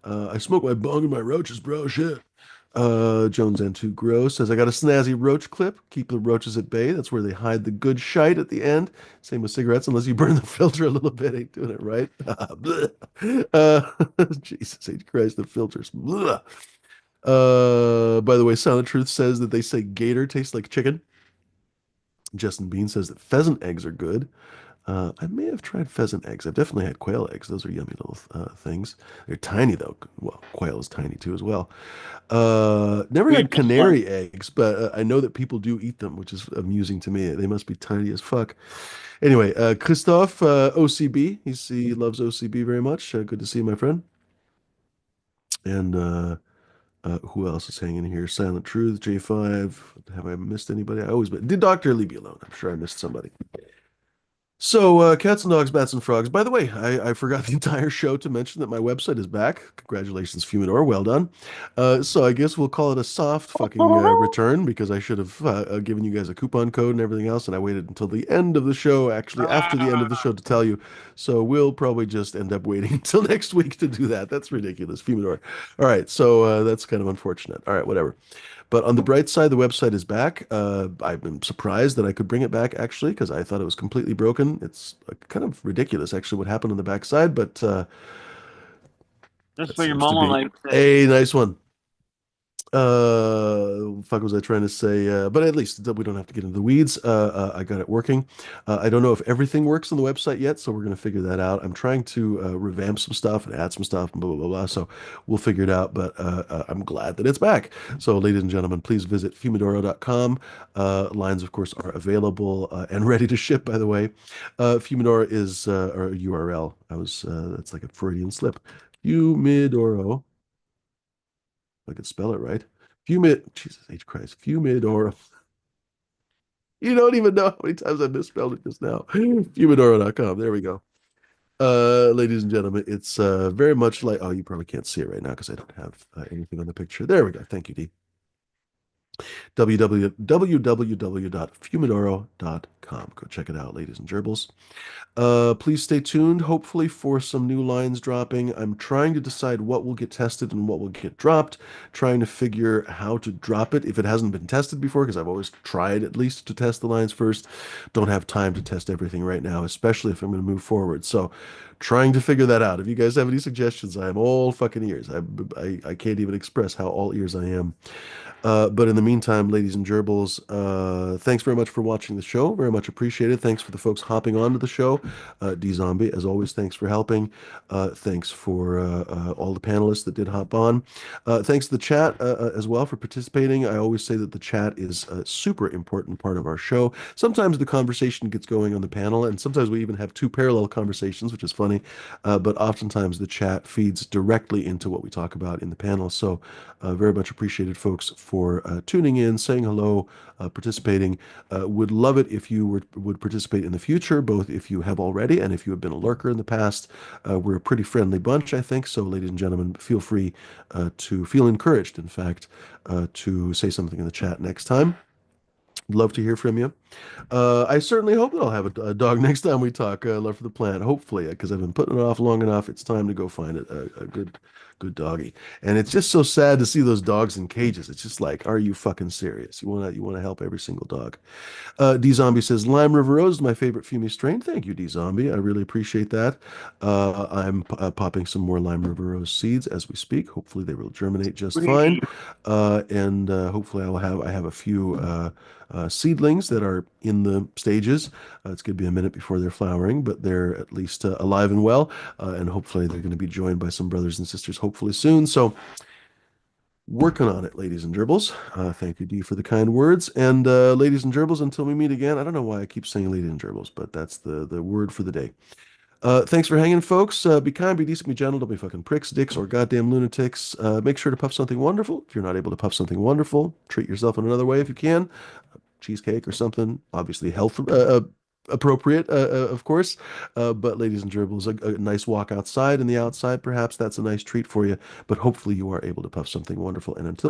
I smoke my bong in my roaches, bro. Shit. Jones and Too Gross says, I got a snazzy roach clip. Keep the roaches at bay. That's where they hide the good shite at the end. Same with cigarettes, unless you burn the filter a little bit. Ain't doing it right. Jesus H. Christ, the filters. Blech. By the way, Silent Truth says that they say gator tastes like chicken. Justin Bean says that pheasant eggs are good. I may have tried pheasant eggs. I've definitely had quail eggs. Those are yummy little things. They're tiny though. Well, quail is tiny too as well. Never had canary eggs, but I know that people do eat them, which is amusing to me. They must be tiny as fuck. Anyway, Christophe, OCB. He loves OCB very much. Good to see you, my friend. And who else is hanging here? Silent Truth, J5. Have I missed anybody? Did Dr. Leave me alone? I'm sure I missed somebody. So, cats and dogs, bats and frogs. By the way, I forgot the entire show to mention that my website is back. Congratulations, Fumador. Well done. So I guess we'll call it a soft fucking return because I should have given you guys a coupon code and everything else, and I waited until the end of the show, actually after the end of the show, to tell you. So we'll probably just end up waiting until next week to do that. That's ridiculous, Fumador. All right, so that's kind of unfortunate. All right, whatever. But on the bright side, the website is back. I've been surprised that I could bring it back actually because I thought it was completely broken. It's kind of ridiculous actually what happened on the backside, but That's that what your seems to mama be likes. a nice one. Fuck was I trying to say? But at least we don't have to get into the weeds. I got it working. I don't know if everything works on the website yet, so we're going to figure that out. I'm trying to revamp some stuff and add some stuff and blah, blah, blah, blah. So we'll figure it out, but I'm glad that it's back. So, ladies and gentlemen, please visit fumadoro.com. Lines, of course, are available and ready to ship, by the way. Fumidoro is our URL. That's like a Freudian slip. Fumidoro. I could spell it right. Jesus H. Christ. Fumidoro. You don't even know how many times I misspelled it just now. Fumidoro.com. There we go. Ladies and gentlemen, it's very much like, oh, you probably can't see it right now because I don't have anything on the picture. There we go. Thank you, D. www.fumidoro.com. gerbils.com. Go check it out, ladies and gerbils. Please stay tuned, hopefully, for some new lines dropping. I'm trying to decide what will get tested and what will get dropped, trying to figure how to drop it if it hasn't been tested before, because I've always tried at least to test the lines first. Don't have time to test everything right now, especially if I'm going to move forward. So trying to figure that out. If you guys have any suggestions, I am all fucking ears. I can't even express how all ears I am. But in the meantime, ladies and gerbils, thanks very much for watching the show. Very much appreciated. Thanks for the folks hopping onto the show. D Zombie, as always, thanks for helping. Thanks for all the panelists that did hop on. Thanks to the chat as well for participating. I always say that the chat is a super important part of our show. Sometimes the conversation gets going on the panel, and sometimes we even have two parallel conversations, which is funny. But oftentimes the chat feeds directly into what we talk about in the panel. So very much appreciated, folks, for tuning in, saying hello, participating. Would love it if you would participate in the future, both if you have already and if you have been a lurker in the past. We're a pretty friendly bunch, I think. So, ladies and gentlemen, feel free to feel encouraged, in fact, to say something in the chat next time. Love to hear from you. I certainly hope that I'll have a dog next time we talk. Love for the Plant, hopefully, because I've been putting it off long enough. It's time to go find a good doggy. And it's just so sad to see those dogs in cages. It's just like, are you fucking serious? You wanna help every single dog. D Zombie says Lime River Rose is my favorite Fumi strain. Thank you, D Zombie. I really appreciate that. I'm popping some more Lime River Rose seeds as we speak. Hopefully, they will germinate just fine. And hopefully, I have a few seedlings that are in the stages. It's going to be a minute before they're flowering, but they're at least alive and well. And hopefully, they're going to be joined by some brothers and sisters hopefully soon. So, working on it, ladies and gerbils. Thank you, Dee, for the kind words. And ladies and gerbils, until we meet again, I don't know why I keep saying ladies and gerbils, but that's the word for the day. Thanks for hanging, folks. Be kind, be decent, be gentle. Don't be fucking pricks, dicks, or goddamn lunatics. Make sure to puff something wonderful. If you're not able to puff something wonderful, treat yourself in another way if you can. Cheesecake or something, obviously health appropriate, of course. But ladies and gerbils, a nice walk outside in the outside, perhaps that's a nice treat for you. But hopefully you are able to puff something wonderful. And until